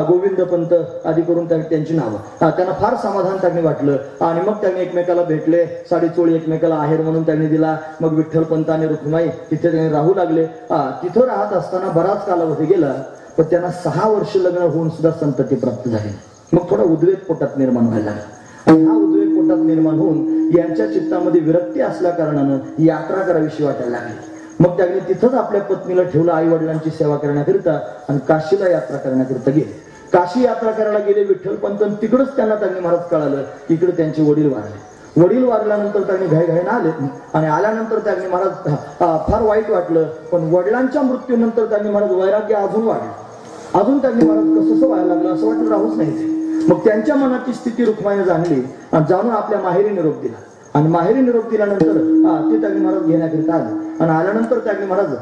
गोविंद पंत आदी करून त्यांची नावं त्यांना फार समाधान त्यांनी वाटलं. आणि मग त्यांनी एकमेकाला भेटले. साडीचोळी एकमेकाला आहेर म्हणून त्यांनी दिला. मग विठ्ठलपंत आणि रुक्माई तिथे त्यांनी राहू लागले. तिथं राहत असताना बराच कालावधी गेला, पण त्यांना 6 वर्ष लग्न होऊन सुद्धा संतती प्राप्त झाली. मग थोडा उद्वेग पोटात निर्माण व्हायला लागला. आणि हा उद्वेग पोटात निर्माण होऊन यांच्या चित्तामध्ये विरक्ती असल्या कारणानं यात्रा करावीशी वाटायला लागली. मग त्यांनी तिथंच आपल्या पत्नीला ठेवलं आई वडिलांची सेवा करण्याकरिता आणि काशीला यात्रा करण्याकरिता गेले. काशी यात्रा करायला गेले विठ्ठलपंत. तिकडच त्यांना महाराज कळालं इकडे त्यांचे वडील वारले. वडील वारल्यानंतर त्यांनी घाईघाईने आले आणि आल्यानंतर त्यांनी महाराज फार वाईट वाटलं. पण वडिलांच्या मृत्यूनंतर त्यांनी महाराज वैराग्य अजून वाढलं. अजून त्यांनी महाराज कसं व्हायला लागलं असं वाटलं राहूच नाही. मग त्यांच्या मनाची स्थिती रुक्माईने जाणली आणि जाणून आपल्या माहेरी निरोप दिला. आणि माहेरी निरोप दिल्यानंतर ते त्यांनी महाराज घेण्याकरिता आले. आणि आल्यानंतर त्यांनी महाराज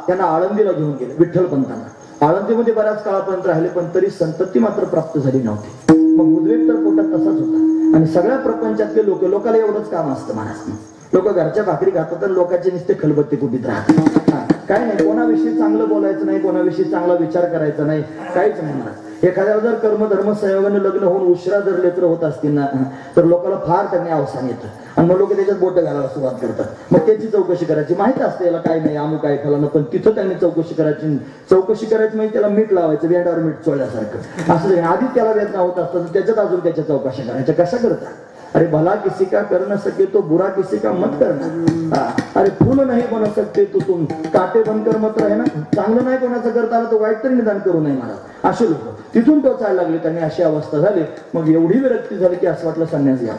त्यांना आळंदीला घेऊन गेले विठ्ठलपंतांना. आळंदीमध्ये बऱ्याच काळापर्यंत राहिले, पण तरी संतती मात्र प्राप्त झाली नव्हती. मग उद्वेग तर पोटात तसाच होता. आणि सगळ्या प्रपंचातले लोकांना एवढंच काम असतं महाराज. लोक घरच्या भाकरी खातात तर लोकांचे नुसते खलबत्ते कुठीत राहतात. काय नाही, कोणाविषयी चांगलं बोलायचं नाही, कोणाविषयी चांगला विचार करायचा नाही, काहीच नाही महाराज. एखाद्याला जर कर्मधर्म संयोगाने लग्न होऊन उशिरा जर लेकर होत असतील ना, तर लोकांना फार त्यांनी अवसान येतं आणि मग लोक त्याच्यात बोट घालायला सुरुवात करतात. मग त्याची चौकशी करायची. माहित असते याला काय नाही, अमुक काय खाला, पण तिथं त्यांनी चौकशी करायची म्हणजे त्याला मीठ लावायचं, वेंडावर मीठ चोळल्यासारखं असं. आधी त्याला वेदना होत असतात, त्याच्यात अजून त्याच्या चौकशा करायच्या. कशा करतात? अरे भला किसी का कर न सके तो बुरा किसी का मत करना. अरे फूल नाही बन सकते तो तुम काटे बनकर मत आहे ना. चांगलं नाही कोणाचं करता आलं तर वाईट तरी निदान करू नये महाराज. असे लोक तिथून टोचायला लागले. त्यांनी अशी अवस्था झाली. मग एवढी विरक्ती झाली की असं वाटलं संन्यास घ्या.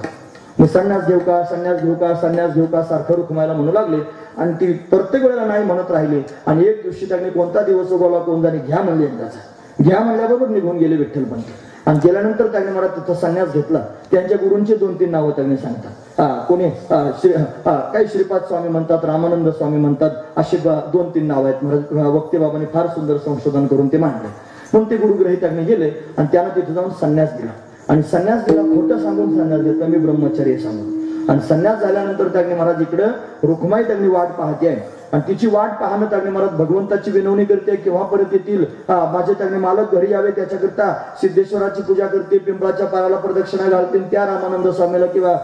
मग संन्यास घेऊ का, संन्यास घेऊ का, संन्यास घेऊ का सारखं रुक्माईला म्हणू लागले. आणि ती प्रत्येक वेळेला नाही म्हणत राहिली. आणि एक दिवशी त्यांनी कोणता दिवस उगवला, कोण जाणे घ्या म्हणले. एकदाचा घ्या म्हणल्याबरोबर निघून गेले विठ्ठलपंत. आणि गेल्यानंतर त्यांनी मला तिथं संन्यास घेतला. त्यांच्या गुरूंची 2-3 नावं त्यांनी सांगतात. कोणी काही श्रीपाद स्वामी म्हणतात, रामानंद स्वामी म्हणतात, अशी 2-3 नावं आहेत. वक्ते बाबांनी फार सुंदर संशोधन करून ते मांडले. पण ते गुरुग्रही त्यांनी गेले आणि त्यांना तिथे जाऊन संन्यास दिला. आणि संन्यास दिला, खोटं सांगून संन्यास देतो मी ब्रह्मचर्य सांगून. आणि संन्यास झाल्यानंतर त्यांनी महाराज इकडं रुक्माई त्यांनी वाट पाहते आहे. आणि तिची वाट पाहणं त्यांनी महाराज भगवंताची विनवणी करते, केव्हा परत येतील माझे त्यांनी मालक घरी यावे, त्याच्याकरता सिद्धेश्वराची पूजा करते, पिंपळाच्या पायाला प्रदक्षिणा घालतील. त्या रामानंद स्वामीला किंवा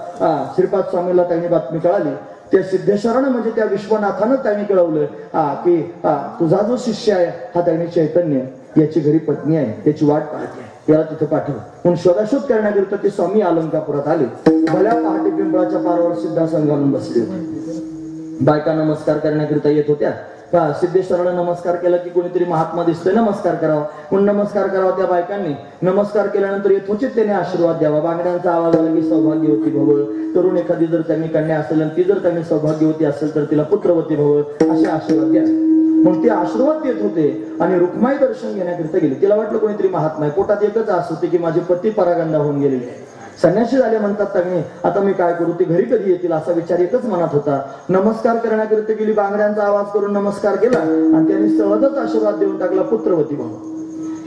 श्रीपाद स्वामीला त्यांनी बातमी कळाली. त्या सिद्धेश्वरानं म्हणजे त्या विश्वनाथानं त्यांनी कळवलं की तुझा जो शिष्य आहे हा त्यांनी चैतन्य, याची घरी पत्नी आहे, त्याची वाट पाहते, याला तिथे पाठव. म्हणून शोधाशोध करण्याकरिता ते स्वामी अलंकापुरात आले. भल्या पहाटे पिंपळाच्या पारावर सिद्धासन घालून बसले होते. बायका नमस्कार करण्याकरिता येत होत्या. सिद्धेश्वराला नमस्कार केला की कोणीतरी महात्मा दिसतोय, नमस्कार करावा म्हणून नमस्कार करावा. त्या बायकांनी नमस्कार केल्यानंतर यथोचित त्याने आशीर्वाद द्यावा. बांगड्यांचा आवाज आला की सौभाग्यवती भव. तरुण एखादी जर त्यांनी कन्या असेल आणि ती जर त्यांनी सौभाग्यवती असेल तर तिला पुत्रवती भव असे आशीर्वाद द्या. म्हणून ते आशीर्वाद देत होते. आणि रुक्माई दर्शन घेण्याकरिता गेले. तिला वाटलं कोणीतरी महात्मा आहे. पोटात एकच आस होते की माझे पती परागंदा होऊन गेलेले आहे. संन्यासी झाले म्हणतात त्यांनी, आता मी काय करू, ते घरी कधी येतील असा विचार एकच मनात होता. नमस्कार करण्याकरिता गेली, बांगड्यांचा आवाज करून नमस्कार केला आणि त्यांनी सहजच आशीर्वाद देऊन टाकला, पुत्रवती भाऊ.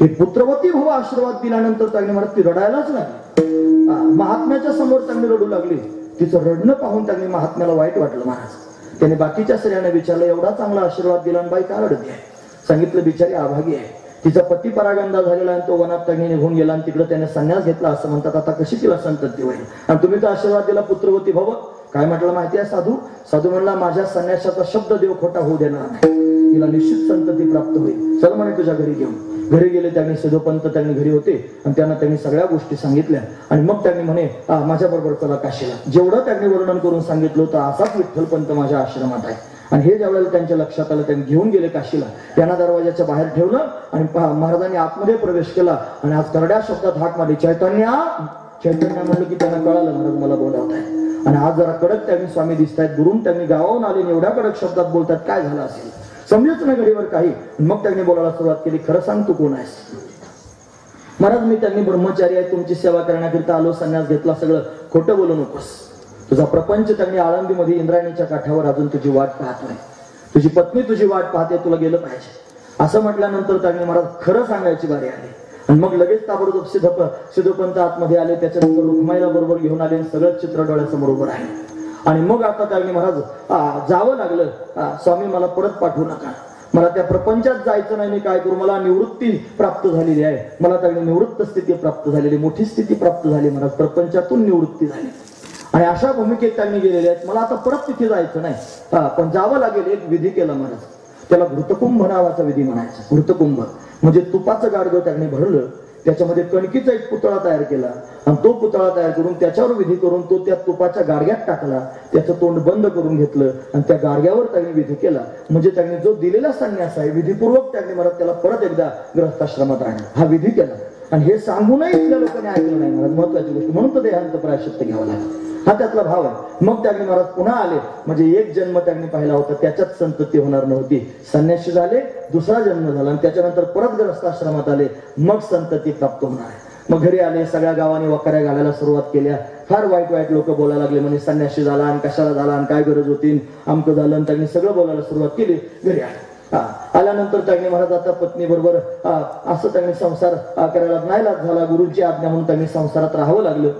हे पुत्रवती भाऊ आशीर्वाद दिल्यानंतर त्यांनी म्हणत ती रडायलाच लागली. महात्म्याच्या समोर त्यांनी रडू लागली. तिचं रडणं पाहून त्यांनी महात्म्याला वाईट वाटलं महाराज. त्याने बाकीच्या स्त्रियांना विचारलं, एवढा चांगला आशीर्वाद दिला आणि बाई का रडते आहे? सांगितलं बिचारी अभागी आहे, तिचा पती परागंदा झालेला आणि तो वनात त्यांनी निघून गेला आणि तिकडे त्याने संन्यास घेतला असं म्हणतात. आता कशी तिला संतती होईल? आणि तुम्ही तर आशीर्वाद दिला पुत्रवती भव. काय म्हटलं माहिती आहे साधू? साधू म्हणला, माझ्या संन्यासाचा शब्द देव खोटा होऊ देणार नाही, तिला निश्चित संतती प्राप्त होईल. चल म्हणे तुझ्या घरी घेऊन. घरी गेले त्यांनी. सिद्धोपंत त्यांनी घरी होते आणि त्यांनी सगळ्या गोष्टी सांगितल्या आणि मग त्यांनी म्हणे माझ्या बरोबर चला काशीला. जेवढं त्यांनी वर्णन करून सांगितलं होतं असाच विठ्ठलपंत माझ्या आश्रमात आहे. आणि हे ज्यावेळेला त्यांच्या लक्षात आलं त्यांनी घेऊन गेले काशीला. त्यांना दरवाजाच्या बाहेर ठेवलं आणि महाराजांनी आतमध्ये प्रवेश केला आणि आज करड्या शब्दात हाक मारली, चैतन्य. चैतन्य म्हणलं की त्यांना कळालं महाराज मला बोलावत आहे. आणि आज जरा कडक त्यांनी स्वामी दिसत आहेत. दुरून त्यांनी गावाहून आले एवढ्या कडक शब्दात बोलतात, काय झालं असेल समजत नाही घडीवर काही. मग त्यांनी बोलायला सुरुवात केली, खरं सांग तू कोण आहेस? महाराज मी त्यांनी ब्रह्मचारी आहे, तुमची सेवा करण्याकरिता आलो, संन्यास घेतला, सगळं खोटं बोलू नकोस. तुझा प्रपंच त्यांनी आळंदीमध्ये इंद्रायणीच्या काठावर अजून तुझी वाट पाहतोय, तुझी पत्नी तुझी वाट पाहते, तुला गेलं पाहिजे. असं म्हटल्यानंतर त्यांनी महाराज खरं सांगायची बारी आली. आणि मग लगेच ताबडतोब सिद्धोपंत आतमध्ये आले. त्याच्यानंतर रुक्माईला बरोबर घेऊन आले. सगळं चित्र डोळ्यासमोर उभं राहिले. आणि मग आता त्यांनी महाराज जावं लागलं. स्वामी मला परत पाठवू नका, मला त्या प्रपंचात जायचं नाही, मी काय करू? मला निवृत्ती प्राप्त झालेली आहे, मला त्यांनी निवृत्त स्थिती प्राप्त झालेली, मोठी स्थिती प्राप्त झाली महाराज, प्रपंचातून निवृत्ती झाली. आणि अशा भूमिकेत त्यांनी गेलेले आहेत. मला आता परत तिथे जायचं नाही, पण जावं लागेल. एक विधी केला महाराज, त्याला घृतकुंभ नावाचा विधी म्हणायचा. घृतकुंभ म्हणजे तुपाचं गाडगं त्यांनी भरलं, त्याच्यामध्ये कणकीचा एक पुतळा तयार केला आणि तो पुतळा तयार करून त्याच्यावर विधी करून तो त्या तुपाच्या गाडग्यात टाकला, त्याचं तोंड बंद करून घेतलं आणि त्या गाडग्यावर त्यांनी विधी केला. म्हणजे त्यांनी जो दिलेला संन्यास आहे विधीपूर्वक त्यांनी महाराज त्याला परत एकदा गृहस्थाश्रमात आणला, हा विधी केला. आणि हे सांगूनही इथल्या लोकांनी ऐकलं नाही महाराज, महत्वाची गोष्ट. म्हणून तर देहांत प्रायश्चित्त घ्यावं लागलं, हा त्यातला भाव आहे. मग त्यांनी महाराज पुन्हा आले. म्हणजे एक जन्म त्यांनी पाहिला होता, त्याच्यात संतती होणार नव्हती. संन्यासी झाले, दुसरा जन्म झाला आणि त्याच्यानंतर परत ग्रस्ताश्रमात आले, मग संतती प्राप्त होणार आहे. मग घरी आले, सगळ्या गावाने वकाऱ्या घालायला सुरुवात केल्या. फार वाईट वाईट लोक बोलायला लागले, म्हणजे संन्यासी झाला आणि कशाला झाला आणि काय गरज होती, आमकं झालं. आणि त्यांनी सगळं बोलायला सुरुवात केली. घरी आले. आल्यानंतर त्यांनी महाराज आता पत्नी बरोबर असं त्यांनी संसार करायला नाईलाज झाला. गुरुची आज्ञा म्हणून त्यांनी संसारात राहावं लागलं.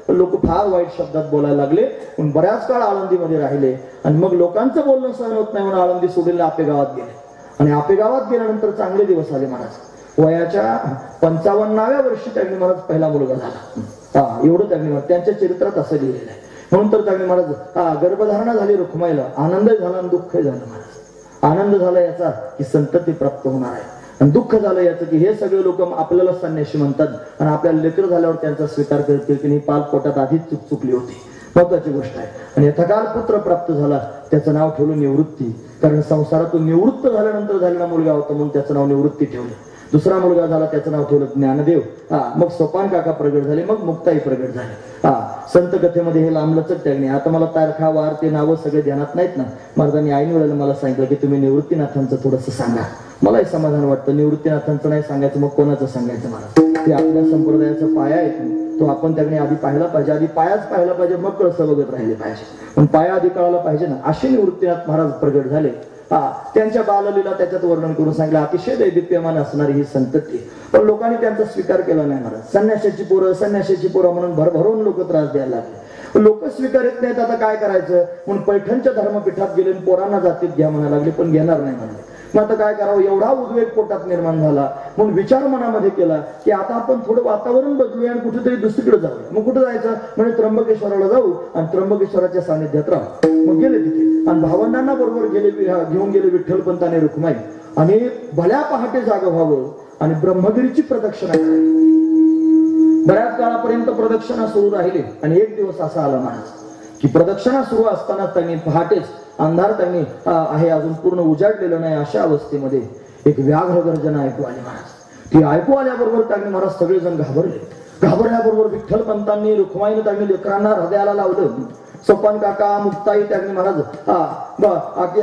लोक फार वाईट शब्दात बोलायला लागले. पण बऱ्याच काळ आळंदीमध्ये राहिले आणि मग लोकांचं बोलणं सहन होत नाही म्हणून आळंदी सोडलेलं आपेगावात गेले. आणि आपेगावात गेल्यानंतर चांगले दिवस आले महाराज. वयाच्या 55व्या वर्षी त्यांनी महाराज पहिला मुलगा झाला. एवढं त्यांनी त्यांच्या चरित्रात असं लिहिलेलं आहे. म्हणून तर त्यांनी महाराज गर्भधारणा झाली रुक्माईला. आनंद झाला आणि दुःख झालं महाराज. आनंद झाला याचा की संतती प्राप्त होणार आहे, आणि दुःख झालं याचं की हे सगळे लोक आपल्याला संन्यासी म्हणतात आणि आपल्याला लेकर झाल्यावर त्यांचा स्वीकार करतील की पाल पोटात आधीच चुकली होती. महत्वाची गोष्ट आहे. आणि यथाकाल पुत्र प्राप्त झाला, त्याचं नाव ठेवलं निवृत्ती. कारण संसारातून निवृत्त झाल्यानंतर झालेला मुलगा होता म्हणून त्याचं नाव निवृत्ती ठेवलं. दुसरा मुलगा झाला, त्याचं नाव ठेवलं ज्ञानदेव. मग सोपान काका प्रगट झाले, मग मुक्ताई प्रगट झाले. संत कथेमध्ये हे लांबलचक त्यागणे. आता मला तारखा वार ते नावं सगळे ध्यानात नाहीत ना. महाराजांनी ऐन वेळेला मला सांगितलं की तुम्ही निवृत्तीनाथांचं थोडंसं सांगा. मलाही समाधान वाटतं. निवृत्तीनाथांचं नाही सांगायचं, मग कोणाचं सांगायचं? मला ते आपल्या संप्रदायाचा पाया आहे, तो आपण त्याकडे आधी पाहायला पाहिजे. आधी पायाच पाहायला पाहिजे, मग कळसं बघत राहिले पाहिजे. पण पाया आधी कळायला पाहिजे ना. असे निवृत्तीनाथ महाराज प्रगट झाले. त्यांच्या बाललीला त्याच्यात वर्णन करून सांगितलं. अतिशय दैदिप्यमान असणारी ही संतती. पण लोकांनी त्यांचा स्वीकार केला नाही महाराज. संन्याशाची पोरं म्हणून भरभरून लोक त्रास द्यायला लागले. लोक स्वीकारत नाहीत. आता काय करायचं म्हणून पैठणच्या धर्मपीठात गेले, पोरांना जातीत घ्या म्हणायला लागले, पण घेणार नाही म्हणाले. मग आता काय करावं? एवढा उद्वेग पोटात निर्माण झाला. म्हणून विचार मनामध्ये केला की आता आपण थोडं वातावरण बदलूया आणि कुठेतरी दुसरीकडे जाऊया. मग कुठे जायचं? म्हणजे त्र्यंबकेश्वराला जाऊ आणि त्र्यंबकेश्वराच्या सानिध्यात राहू. मग गेले तिथे आणि भावंडांना बरोबर घेऊन गेले विठ्ठलपंताने रुक्माई. आणि भल्या पहाटे जागा व्हावं आणि ब्रह्मगिरीची प्रदक्षिणा करावी. बऱ्याच काळापर्यंत प्रदक्षिणा सुरू राहिली. आणि एक दिवस असा आला महाराज की प्रदक्षिणा सुरू असताना त्यांनी पहाटेच अंधार त्यांनी आहे, अजून पूर्ण उजाडलेलं नाही, अशा अवस्थेमध्ये एक व्याघ्र गर्जना ऐकू आली महाराज. ती ऐकू आल्याबरोबर त्यांनी महाराज सगळेजण घाबरले. घाबरल्याबरोबर विठ्ठलपंतांनी रुक्माईने त्यांनी लेकरांना हृदयाला लावलं. सोपान काका मुक्ताई त्यांनी महाराज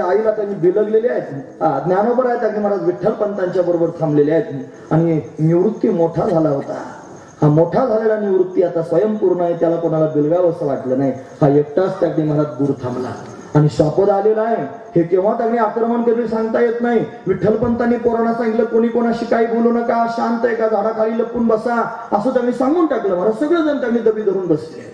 आईला त्यांनी बिलगलेले आहेत. ज्ञानोबर आहे त्यांनी महाराज विठ्ठलपंतांच्या बरोबर थांबलेले आहेत. आणि निवृत्ती मोठा झाला होता. हा मोठा झालेला निवृत्ती आता स्वयंपूर्ण आहे, त्याला कोणाला बिलगावं असं वाटलं नाही. हा एकटाच त्यांनी महाराज दूर थांबला. आणि शापद आलेला आहे. हे केव्हा त्यांनी आक्रमण केले सांगता येत नाही. विठ्ठलपंतांनी पोरांना सांगितलं कोणी कोणाशी काही बोलू नका, शांत आहे का, झाडाखाली लपून बसा, असं त्यांनी सांगून टाकलं. महाराज सगळेजण त्यांनी दबी धरून बसले.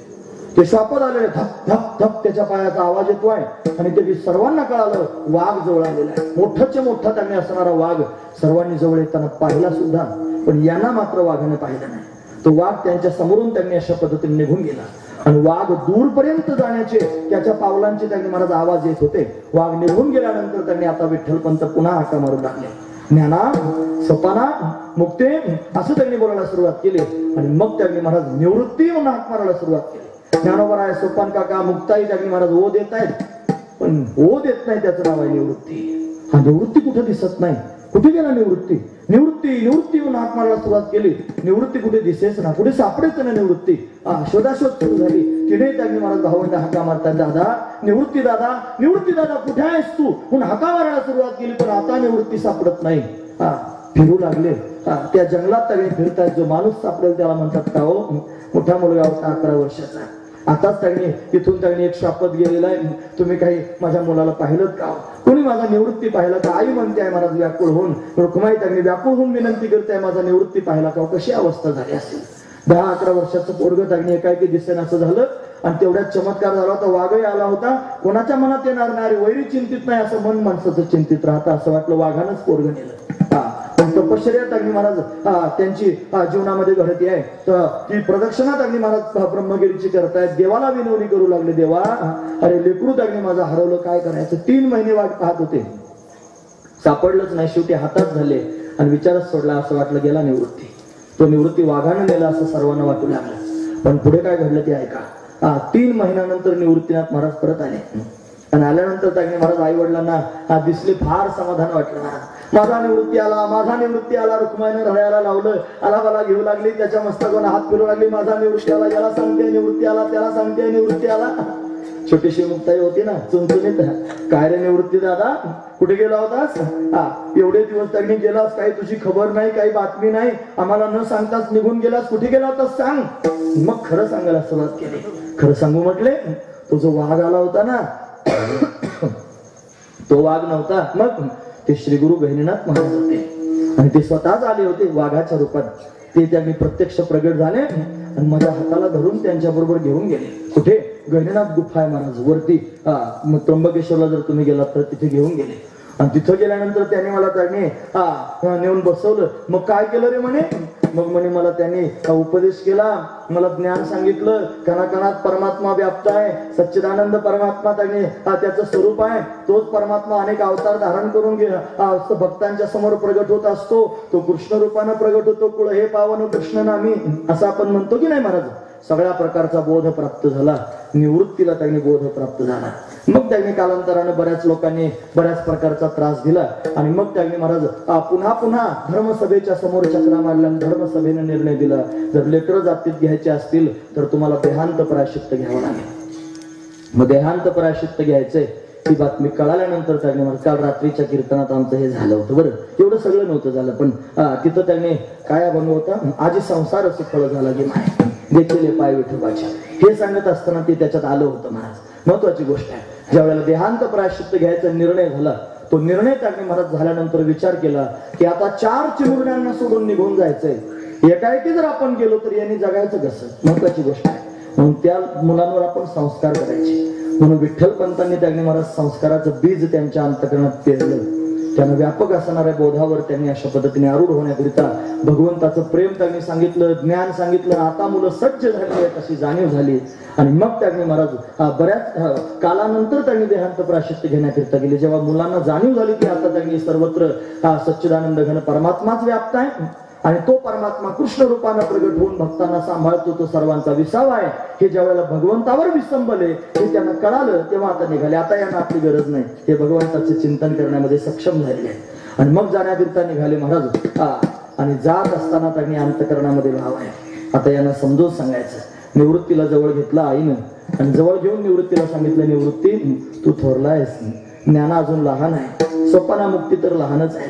ते शापद आलेले. धप धप धप त्याच्या पायाचा आवाज येतोय. आणि ते सर्वांना कळालं वाघ जवळ आलेला आहे. मोठाच्या मोठा त्यांनी असणारा वाघ सर्वांनी जवळ येताना पाहिला सुद्धा, पण यांना मात्र वाघाने पाहिलं नाही. तो वाघ त्यांच्या समोरून त्यांनी अशा पद्धतीने निघून गेला. आणि वाघ दूरपर्यंत जाण्याचे त्याच्या पावलांचे त्यांनी महाराज आवाज येत होते. वाघ निघून गेल्यानंतर त्यांनी आता विठ्ठलपंत पुन्हा हाका मारू लागले. ज्ञाना, सोपाना, मुक्ते असं त्यांनी बोलायला सुरुवात केली. आणि मग त्यांनी महाराज निवृत्ती म्हणून हाक मारायला सुरुवात केली. ज्ञानोबा आहे, सोपान काका, मुक्ताई त्यांनी महाराज ओ देत आहेत, पण ओ देत नाही त्याचं नाव आहे निवृत्ती. हा निवृत्ती कुठे दिसत नाही. कुठे गेला निवृत्ती? निवृत्ती निवृत्ती म्हणून हाक मारायला सुरुवात केली. निवृत्ती कुठे दिसेच ना, कुठे सापडेच ना निवृत्ती. शोधाशोध सुरू झाली. तिने त्यांनी महाराज भावंड हाका मारतात, दादा निवृत्ती, दादा निवृत्ती, दादा कुठे आहेस तू म्हणून हाका मारायला सुरुवात केली. पण आता निवृत्ती सापडत नाही. फिरू लागले. त्या जंगलात त्यांनी फिरतात. जो माणूस सापडेल त्याला म्हणतात का हो, मोठा मुलगा होता 11 वर्षाचा. आताच त्यांनी तिथून त्यांनी एक शापत गेलेला आहे, तुम्ही काही माझ्या मुलाला पाहिलं का? कोणी माझा निवृत्ती पाहिला का? आई म्हणते आहे महाराज व्याकुळ होऊन. रुक्माई त्यांनी व्याकुळ होऊन विनंती करते, माझा निवृत्ती पाहिला का? कशी अवस्था झाली असेल. 10-11 वर्षाचं पोरग त्यांनी एकाएकी दिसेन असं झालं. आणि तेवढ्यात चमत्कार झाला होता. वाघही आला होता. कोणाच्या मनात येणार नाही, वैरी चिंतित नाही असं मन माणसाचं चिंतित राहतं. असं वाटलं वाघानंच पोरग नेलं. तपश्चर्या त्यांनी महाराज त्यांची जीवनामध्ये घडती आहे. तर ती प्रदक्षिणा त्यांनी महाराज ब्रह्मगिरीची करतायत. देवाला विनवणी करू लागले, देवा अरे लेकरू त्यांनी माझं हरवलं, काय करायचं? 3 महिने वाट पाहत होते, सापडलंच नाही. शेवटी हातात झाले आणि विचारच सोडला. असं वाटलं गेला निवृत्ती. तो निवृत्ती वाघानं नेला असं सर्वांना वाटू लागलं. पण पुढे काय घडलं ते ऐका. 3 महिन्यानंतर निवृत्तीनाथ महाराज परत आले. आणि आल्यानंतर त्यांनी महाराज आई वडिलांना दिसले. फार समाधान वाटलं. महाराज माझा निवृत्ती आला, माझा निवृत्ती आला. रुक्माईनं रडायला लावलं. आला मला घेऊ लागली. त्याच्या मस्तकावर हात फिरू लागली. माझा निवृत्ती आला, याला सांगते निवृत्ती आला, त्याला सांगते निवृत्ती आला. छोटीशी मुक्ताई होती ना, चुनचुनीत. काय रे निवृत्ती दादा, कुठे गेला होतास? एवढे दिवस त्यांनी गेलास, काही तुझी खबर नाही, काही बातमी नाही, आम्हाला न सांगताच निघून गेलास, कुठे गेला होतास सांग. मग खरं सांगायला सुरुवात केली. खरं सांगू म्हटले, तो जो वाघ आला होता ना, तो वाघ नव्हता. मग ते श्री गुरु गहिनीनाथ महाराज होते. आणि ते स्वतःच आले होते वाघाच्या रूपात. ते त्यांनी प्रत्यक्ष प्रगट झाले आणि माझ्या हाताला धरून त्यांच्या बरोबर घेऊन गेले. कुठे? गहिनीनाथ गुफा आहे महाराज वरती. त्र्यंबकेश्वरला जर तुम्ही गेलात तर तिथे घेऊन गेले. आणि तिथं गेल्यानंतर त्यांनी मला नेऊन बसवलं. मग काय केलं रे म्हणे? मग म्हणे मला त्यांनी उपदेश केला, मला ज्ञान सांगितलं. कणाकणात परमात्मा व्याप्त आहे. सच्चिदानंद परमात्मा त्यांनी त्याचं स्वरूप आहे. तोच परमात्मा अनेक अवतार धारण करून भक्तांच्या समोर प्रगट होत असतो. तो कृष्ण रूपानं प्रगट होतो. कुळ हे पावन कृष्ण नामी असं आपण म्हणतो की नाही महाराज. सगळ्या प्रकारचा बोध प्राप्त झाला. निवृत्तीला त्यांनी बोध प्राप्त झाला. मग त्यांनी कालांतरानं बऱ्याच लोकांनी बऱ्याच प्रकारचा त्रास दिला. आणि मग त्यांनी महाराज पुन्हा पुन्हा धर्मसभेच्या समोर चक्रा मारल्या. धर्मसभेने निर्णय दिला, जर लेकरं जातीत घ्यायचे असतील तर तुम्हाला देहांत प्रायश्चित्त घ्यावं लागेल. मग देहांत प्रायश्चित्त घ्यायचंय ही बातमी कळाल्यानंतर त्यांनी काल रात्रीच्या कीर्तनात आमचं हे झालं होतं. बरं एवढं सगळं नव्हतं झालं, पण तिथं त्यांनी काय अभंग होता, आजी संसार सुफळ झाला की माय देखील पाय विठोबाचे, हे सांगत असताना ते त्याच्यात आलं होतं महाराज. महत्वाची गोष्ट आहे, ज्या वेळेला देहांत प्रायश्चित्त घ्यायचा निर्णय झाला, तो निर्णय त्यांनी महाराज झाल्यानंतर विचार केला की आता 4 चिमुरड्यांना सोडून निघून जायचंय. एकाएकी जर आपण गेलो तर यांनी जगायचं कसं? महत्वाची गोष्ट आहे. म्हणून त्या मुलांवर आपण संस्कार करायचे. म्हणून विठ्ठलपंतांनी त्यांनी महाराज संस्काराचं बीज त्यांच्या अंतःकरणात पेरलं. त्यांना व्यापक असणाऱ्या बोधावर त्यांनी अशा पद्धतीने आरूढ होण्याकरिता भगवंताचं प्रेम त्यांनी सांगितलं, ज्ञान सांगितलं. आता मुलं सज्ज झाली आहेत अशी जाणीव झाली. आणि मग त्यांनी महाराज बऱ्याच कालानंतर त्यांनी देहांत प्रायश्चित्त घेण्याकरिता गेले. जेव्हा मुलांना जाणीव झाली की आता त्यांनी सर्वत्र सच्चिदानंद घन परमात्माच व्याप्त आहे आणि तो परमात्मा कृष्ण रूपानं प्रगट होऊन भक्तांना सांभाळतो, तो सर्वांचा विसावा आहे, हे ज्या वेळेला भगवंतावर विसंबले हे त्यांना कळालं, तेव्हा आता निघाले. आता यांना आपली गरज नाही, हे भगवंताचे चिंतन करण्यामध्ये सक्षम झालेले आहे. आणि मग जाण्याकरिता निघाले महाराज. आणि जात असताना त्यांनी अंतःकरणामध्ये भाव आहे. आता यांना समजून सांगायचं. निवृत्तीला जवळ घेतला आईनं आणि जवळ घेऊन निवृत्तीला सांगितलं, निवृत्ती तू थोरला आहेस, ज्ञान अजून लहान आहे, सोपाना मुक्ती तर लहानच आहे.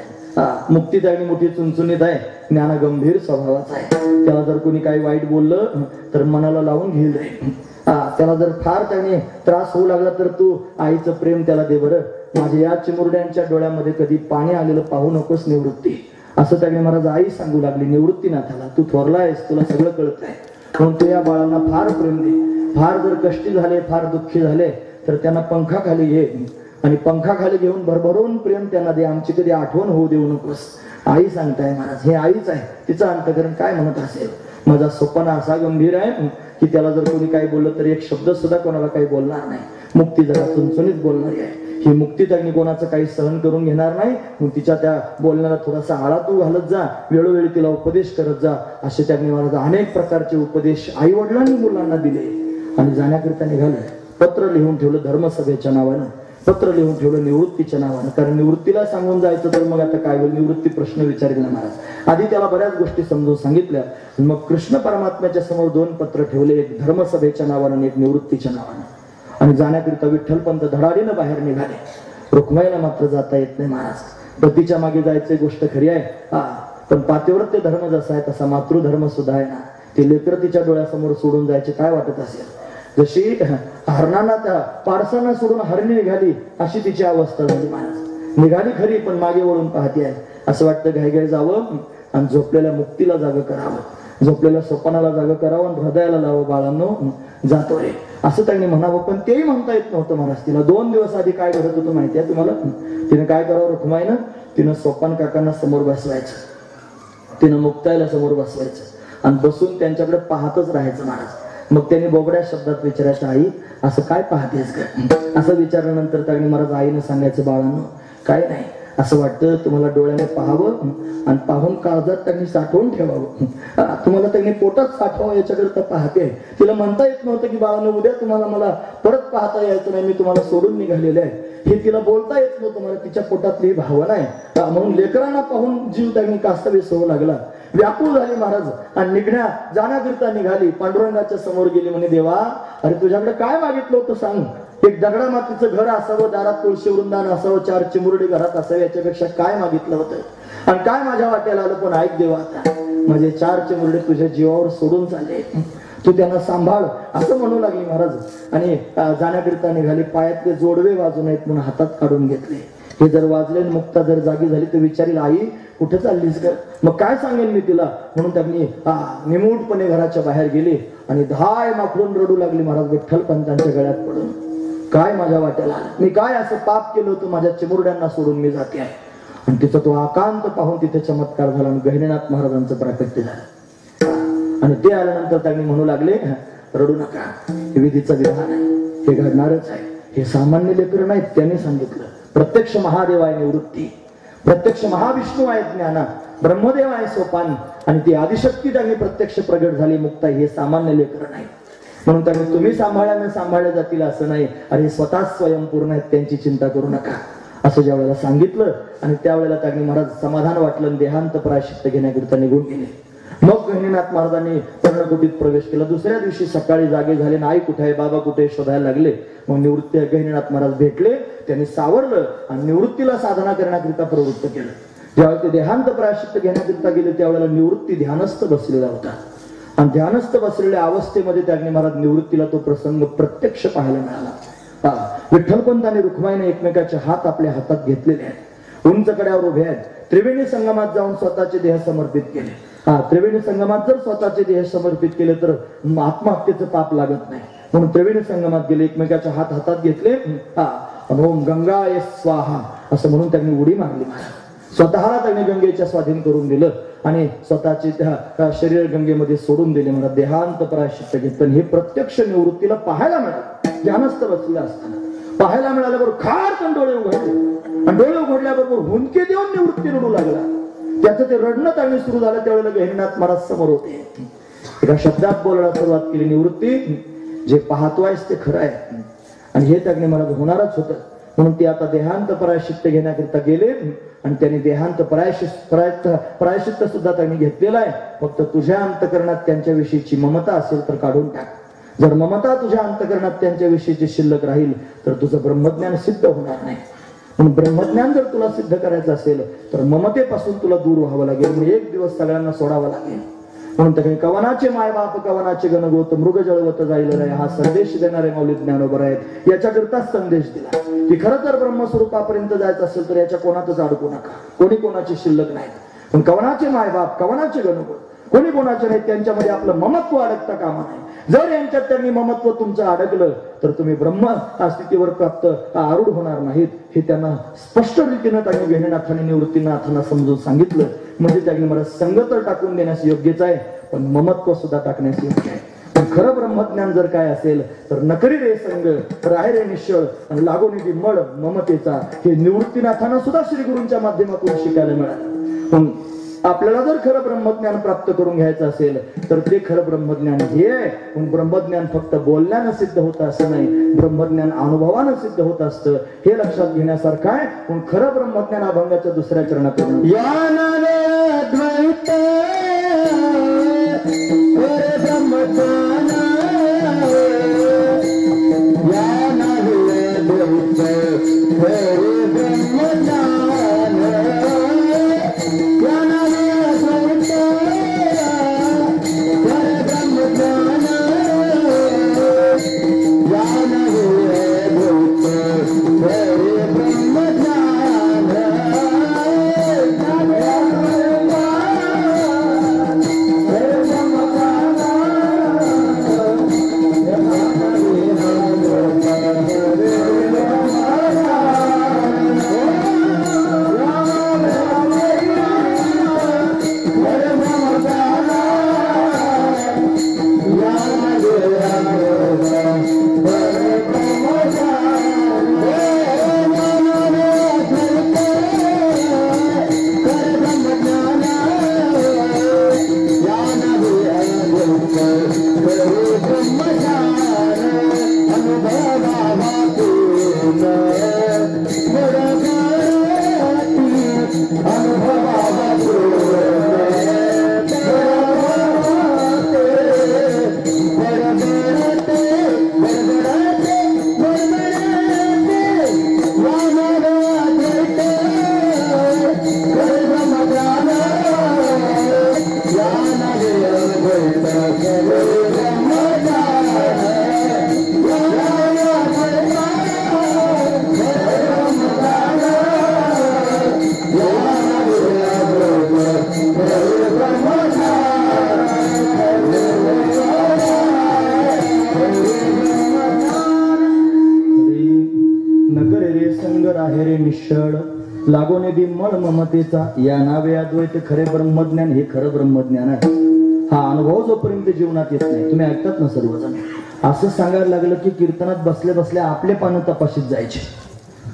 मुक्ती त्यांनी मोठी चुनचुनीत आहे, ज्ञान गंभीर स्वभावाचा आहे. त्याला जर कोणी काही वाईट बोललं तर मनाला लावून घेईल रे. त्याला जर फार त्याने त्रास होऊ लागला तर तू आईचं प्रेम त्याला दे बरं. माझ्या या चिमुरड्यांच्या डोळ्यामध्ये कधी पाणी आलेलं पाहू नकोस निवृत्ती, असं त्याने महाराज आई सांगू लागली. निवृत्तीनाथाला तू थोरला आहेस, तुला सगळं कळत आहे, म्हणून तू या बाळांना फार प्रेम दे. फार जर कष्टी झाले, फार दुःखी झाले तर त्यांना पंखाखाली घे आणि पंखाखाली घेऊन भरभरून प्रेम त्यांना दे. आमची कधी आठवण होऊ देऊ नकोस. आई सांगताय महाराज, हे आईच आहे, तिचं अंतःकरण काय म्हणत असेल. माझा स्वप्न असा गंभीर आहे की त्याला जर कोणी काही बोललं तर एक शब्द सुद्धा कोणाला काही बोलणार नाही. मुक्ती जरा चुनचुनीत बोलणारी आहे. ही मुक्ती त्यांनी कोणाचं काही सहन करून घेणार नाही. मग तिच्या त्या बोलण्याला थोडासा आळा तू घालत जा, वेळोवेळी तिला उपदेश करत जा. असे त्यांनी महाराज अनेक प्रकारचे उपदेश आई वडिलांनी मुलांना दिले. आणि जाण्याकरिता निघाले. पत्र लिहून ठेवलं धर्मसभेच्या नावानं, पत्र लिहून ठेवलं निवृत्तीच्या नावानं. कारण निवृत्तीला सांगून जायचं तर मग आता काय होईल, निवृत्ती प्रश्न विचारेल ना महाराज. आधी त्याला बऱ्याच गोष्टी समजून सांगितल्या. मग कृष्ण परमात्म्याच्या समोर 2 पत्र ठेवले, एक धर्मसभेच्या नावानं आणि एक निवृत्तीच्या नावानं. आणि जाण्याकरिता विठ्ठलपंत धडाडीनं बाहेर निघाले. रुक्माईला मात्र जाता येत नाही महाराज. पतीच्या मागे जायची गोष्ट खरी आहे, पण पातिव्रत्य धर्म जसा आहे तसा मातृधर्म सुद्धा आहे ना. ती लेकर तिच्या डोळ्यासमोर सोडून जायचे काय वाटत असेल. जशी हरणांना त्या पारसांना सोडून हरणी निघाली अशी तिची अवस्था झाली महाराज. निघाली खरी पण मागे वळून पाहते आहे. असं वाटतं घाईघाई जावं आणि झोपलेल्या मुक्तीला जागं करावं, झोपलेल्या स्वप्नाला जागं करावं आणि हृदयाला लावं, बाळांनो जातो रे असं त्यांनी म्हणावं. पण तेही म्हणता येत नव्हतं महाराज. तिला 2 दिवस आधी काय घडत होतं माहिती आहे तुम्हाला. तिने काय करावं रुक्माईनं, तिनं सोपान काकांना समोर बसवायचं, तिनं मुक्ताईला समोर बसवायचं आणि बसून त्यांच्याकडे पाहतच राहायचं महाराज. मग त्यांनी बोबड्या शब्दात विचारायचं, आई असं काय पाहतेस का. असं विचारल्यानंतर त्यांनी महाराज आईनं सांगायचं, बाळांनो काय नाही, असं वाटतं तुम्हाला डोळ्याने पाहावं आणि पाहून काळजात त्यांनी साठवून ठेवावं. तुम्हाला त्यांनी पोटात साठवावं याच्याकरता पाहते. तिला म्हणता येत नव्हतं की बाळांनो उद्या तुम्हाला मला परत पाहता यायचं नाही, मी तुम्हाला सोडून निघालेले आहे. हे तिला बोलता येत नव्हतं. मला तिच्या पोटातली भावना आहे. म्हणून लेकरांना पाहून जीव त्यांनी कास्तवीस होऊ लागला. व्याकुळ झाली महाराज आणि जाण्याकरिता निघाली. पांडुरंगाच्या समोर गेली. म्हणे देवा अरे तुझ्याकडे काय मागितलं होतं सांग. एक दगडा मातीचं घर असावं, दारात तुळशी वृंदान असावं, 4 चिमुरडी घरात असावं, याच्यापेक्षा काय मागितलं होतं आणि काय माझ्या वाट्याला आलं. पण ऐक देवा आता माझे 4 चिमुरडे तुझ्या जीवावर सोडून चालले, तू त्यांना सांभाळ असं म्हणू लागली महाराज. आणि जाण्याकरिता निघाली. पायातले जोडवे वाजू नयेत म्हणून हातात काढून घेतले. हे जर वाजले मुक्ता जर जागी झाली तर विचारील आई कुठे चाललीस का. मग काय सांगेल मी तिला. म्हणून त्यांनी निमूटपणे घराच्या बाहेर गेले आणि धाय माखडून रडू लागली महाराज विठ्ठलपंतांच्या गळ्यात पडून. काय माझ्या वाट्याला आलं, मी काय असं पाप केलं होतं, माझ्या चिमुरड्यांना सोडून मी जाते आहे. आणि तिचा तो आकांत पाहून तिथे चमत्कार झाला आणि गहिनीनाथ महाराजांचं प्राकट्य झालं. आणि ते आल्यानंतर त्यांनी म्हणू लागले, रडू नका, हे विधीचं विधान आहे, हे घडणारच आहे, हे सामान्य लेकर नाहीत. त्यांनी सांगितलं प्रत्यक्ष महादेव आहे निवृत्ती, प्रत्यक्ष महाविष्णू आहे ज्ञाना, ब्रह्मदेव आहे सोपान आणि ती आदिशक्ती त्यांनी प्रत्यक्ष प्रगट झाली मुक्ता. हे सामान्य लेकर नाही. म्हणून त्यांनी तुम्ही सांभाळल्याने सांभाळले जातील असं नाही, अरे स्वतः स्वयंपूर्ण आहेत, त्यांची चिंता करू नका असं ज्या वेळेला सांगितलं. आणि त्यावेळेला त्यांनी महाराज समाधान वाटलं. देहांत प्रायश्चित्त घेण्याकरिता निघून गेले. मग गहिनीनाथ महाराजांनी पर्णकुटीत प्रवेश केला. दुसऱ्या दिवशी सकाळी जागे झाले. आई कुठे आहे, बाबा कुठे, शोधायला लागले. मग निवृत्ती गहिनीनाथ महाराज भेटले. त्यांनी सावरलं आणि निवृत्तीला साधना करण्याकरिता प्रवृत्त केलं. ज्यावेळी ते देहांत प्रायश्चित्त घेण्याकरिता गेले त्यावेळेला निवृत्ती ध्यानस्थ बसलेला होता. आणि ध्यानस्थ बसलेल्या अवस्थेमध्ये त्यांनी महाराज निवृत्तीला तो प्रसंग प्रत्यक्ष पाहायला मिळाला. विठ्ठलपंत आणि रुक्माईने एकमेकाचे हात आपल्या हातात घेतलेले आहेत, उंच कड्यावर उभे आहेत. त्रिवेणी संगमात जाऊन स्वतःचे देह समर्पित केले. त्रिवेणी संगमात जर स्वतःचे देह समर्पित केले तर आत्महत्येचं पाप लागत नाही. म्हणून त्रिवेणी संगमात गेले, एकमेकाचे हात हातात घेतले. ओम गंगाय स्वाहा असं म्हणून त्यांनी उडी मारली. स्वतःला त्यांनी गंगेच्या स्वाधीन करून दिलं आणि स्वतःचे त्या शरीर गंगेमध्ये सोडून दिले. मला देहांत प्रायश्चित्त घेतलं. हे प्रत्यक्ष निवृत्तीला पाहायला मिळालं. ध्यानस्थ बसलेलं असताना पाहायला मिळाल्याबरोबर खार डोळे उघडले आणि डोळे उघडल्याबरोबर हुंदके देऊन निवृत्ती रडू लागला. त्याचं ते रडणं त्यांनी सुरू झालं. त्यावेळेला गहिनीनाथ महाराज समोर होते. एका शब्दात बोलायला सुरुवात केली, निवृत्ती जे पाहतोयस ते खरं आहे आणि हे त्यांनी मला होणारच होतं. म्हणून ते आता देहांत प्रायश्चित्त घेण्याकरिता गेले आणि त्यांनी देहांत प्रायश्चित्त सुद्धा त्यांनी घेतलेला आहे. फक्त तुझ्या अंतकरणात त्यांच्याविषयीची ममता असेल तर काढून टाक. जर ममता तुझ्या अंतकरणात त्यांच्याविषयीची शिल्लक राहील तर तुझं ब्रह्मज्ञान सिद्ध होणार नाही. म्हणून ब्रह्मज्ञान जर तुला सिद्ध करायचं असेल तर ममतेपासून तुला दूर व्हावं लागेल. म्हणजे एक दिवस सगळ्यांना सोडावं लागेल. म्हणून त्या कवनाचे मायबाप कवनाचे गणगोत मृग जळवत जाईल रे हा संदेश देणारे मौलिक ज्ञानोबर आहेत. याच्याकरताच संदेश दिला की खरं तर ब्रह्मस्वरूपापर्यंत जायचं असेल तर याच्या कोणातच अडकू नका. कोणी कोणाची शिल्लक नाही. पण कवनाचे मायबाप कवनाचे गणगोत कोणी कोणाचे नाही, त्यांच्यामध्ये आपलं ममत्व अडकता कामा नाही. जर यांच्यात त्यांनी ममत्व तुमचं अडकलं तर तुम्ही ब्रह्म स्थितीवर प्राप्त आरूढ होणार नाहीत. हे त्यांना स्पष्ट रीतीनं त्यांनी गहिनीनाथांनी निवृत्तीनाथांना समजून सांगितलं. म्हणजे त्यांनी मला संग तर टाकून देण्यास योग्यच आहे पण ममत्व सुद्धा टाकण्यास योग्य आहे. खरं ब्रह्मज्ञान जर काय असेल तर नकरी रे संग, राहे रे निश्चळ आणि लागून ती मळ ममतेचा, हे निवृत्तीनाथांना सुद्धा श्री गुरूंच्या माध्यमातून शिकायला मिळालं. पण आपल्याला जर खरं ब्रह्मज्ञान प्राप्त करून घ्यायचं असेल तर ते खरं ब्रह्मज्ञान हे आहे. पण ब्रह्मज्ञान फक्त बोलण्यानं सिद्ध होतं असं नाही, ब्रह्मज्ञान अनुभवानं सिद्ध होत असतं, हे लक्षात घेण्यासारखं आहे. पण खरं ब्रह्मज्ञान अभंगाच्या दुसऱ्या चरणातून या द्वैत ब्रह्मज्ञान या द्वैत लागोने दी मळ ममतेचा, या नावे अद्वैत खरे ब्रह्मज्ञान, हे खरं ब्रह्मज्ञान आहे. हा अनुभव जोपर्यंत जीवनात येत नाही, तुम्ही ऐकतात ना सर्वजण, असं सांगायला लागलं की कीर्तनात बसल्या बसल्या आपले पानं तपाशीत जायचे,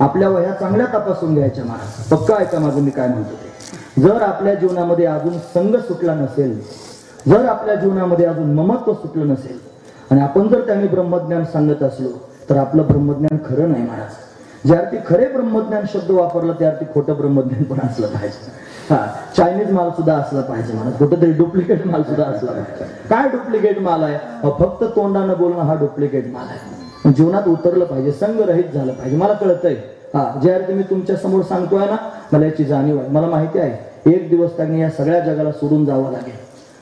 आपल्या वह्या चांगल्या तपासून घ्यायच्या. महाराज पक्का ऐका माझं मी काय म्हणतो ते. जर आपल्या जीवनामध्ये अजून संग सुटला नसेल, जर आपल्या जीवनामध्ये अजून ममत्व सुटलं नसेल आणि आपण जर त्यांनी ब्रह्मज्ञान सांगत असलो तर आपलं ब्रह्मज्ञान खरं नाही. महाराज ज्या अर्थी खरे ब्रह्मज्ञान शब्द वापरला त्या अर्थी खोटं ब्रह्मज्ञान पण असलं पाहिजे. हा, चायनीज माल सुद्धा असला पाहिजे. मला कुठेतरी डुप्लिकेट माल सुद्धा असला पाहिजे. काय डुप्लिकेट माल आहे? फक्त तोंडानं बोलणं हा डुप्लिकेट माल आहे. जीवनात उतरलं पाहिजे, संगरहित झालं पाहिजे. मला कळतंय, हा, ज्या अर्थी मी तुमच्या समोर सांगतोय ना, मला याची जाणीव आहे. मला माहिती आहे एक दिवस त्यांनी या सगळ्या जगाला सोडून जावं लागेल.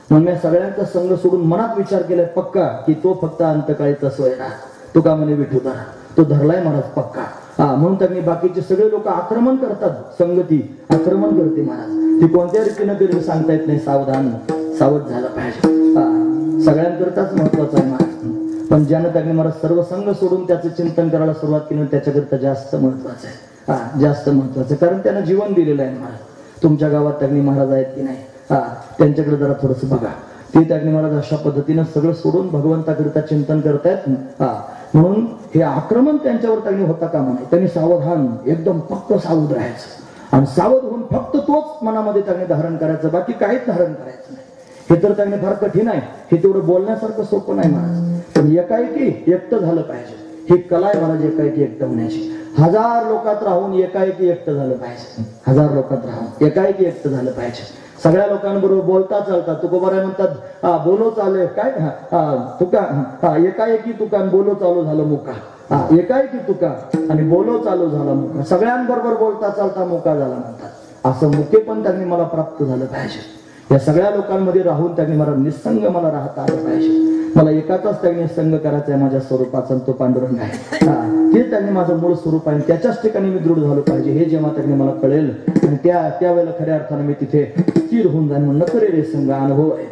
मग मी सगळ्यांचा संघ सोडून मनात विचार केलाय पक्का की तो फक्त अंतकाळीचा सोयरा, तो का म्हणे विठुदा, तो धरलाय महाराज पक्का. हा, म्हणून त्यांनी बाकीचे सगळे लोक आक्रमण करतात, संगती आक्रमण करते महाराज. ती कोणत्या रीतीनं तरी सांगता येत नाही. सावधान, सावध झालं पाहिजे. सगळ्यांकरताच महत्वाचं आहे महाराज. पण ज्यानं त्यांनी मला सर्व संघ सोडून त्याचं चिंतन करायला सुरुवात केली त्याच्याकरता जास्त महत्वाचं आहे. हा, जास्त महत्वाचं, कारण त्यानं जीवन दिलेलं आहे महाराज. तुमच्या गावात त्यांनी महाराज आहेत की नाही? हा, त्यांच्याकडे जरा थोडस बघा. ते त्यांनी महाराज अशा पद्धतीनं सगळं सोडून भगवंताकरिता चिंतन करतायत. हा, म्हणून हे आक्रमण त्यांच्यावर त्यांनी होता कामा नये. त्यांनी सावधान, एकदम पक्क सावध राहायचं आणि सावध होऊन फक्त तोच मनामध्ये त्यांनी धारण करायचं, बाकी काहीच धारण करायचं नाही. हे तर त्यांनी फार कठीण आहे. हे तेवढं बोलण्यासारखं सोपं नाही महाराज. पण एकाएकी एकटं झालं पाहिजे. ही कला आहे महाराज, एकाएकी एकटं होण्याची. 1000 लोकात राहून एकाएकी एकटं झालं पाहिजे. 1000 लोकात राहून एकाएकी एकटं झालं पाहिजे. सगळ्या लोकांबरोबर बोलता चालता. तुकोबाराय म्हणतात बोलो चालू काय तुका, एकाएकी तुका बोलो चालू झालं मुका. एकाएकी तुका आणि बोलो चालू झाला मुका. सगळ्यांबरोबर बोलता चालता मुका झाला म्हणतात. असं मुके पण त्यांनी मला प्राप्त झालं पाहिजे. या सगळ्या लोकांमध्ये राहून त्यांनी मला निसंग मला राहता आलं पाहिजे. मला एकाचाच त्यांनी संग करायचा आहे माझ्या स्वरूपाचा, तो पांडुरंग आहे. ते त्यांनी माझं मूळ स्वरूप आहे, त्याच्याच ठिकाणी मी दृढ झालो पाहिजे. हे जेव्हा त्यांनी मला कळेल आणि त्यावेळेला खऱ्या अर्थानं मी तिथे स्थिर होऊन जाईन. म्हणून करे रे संग अनुभव आहे.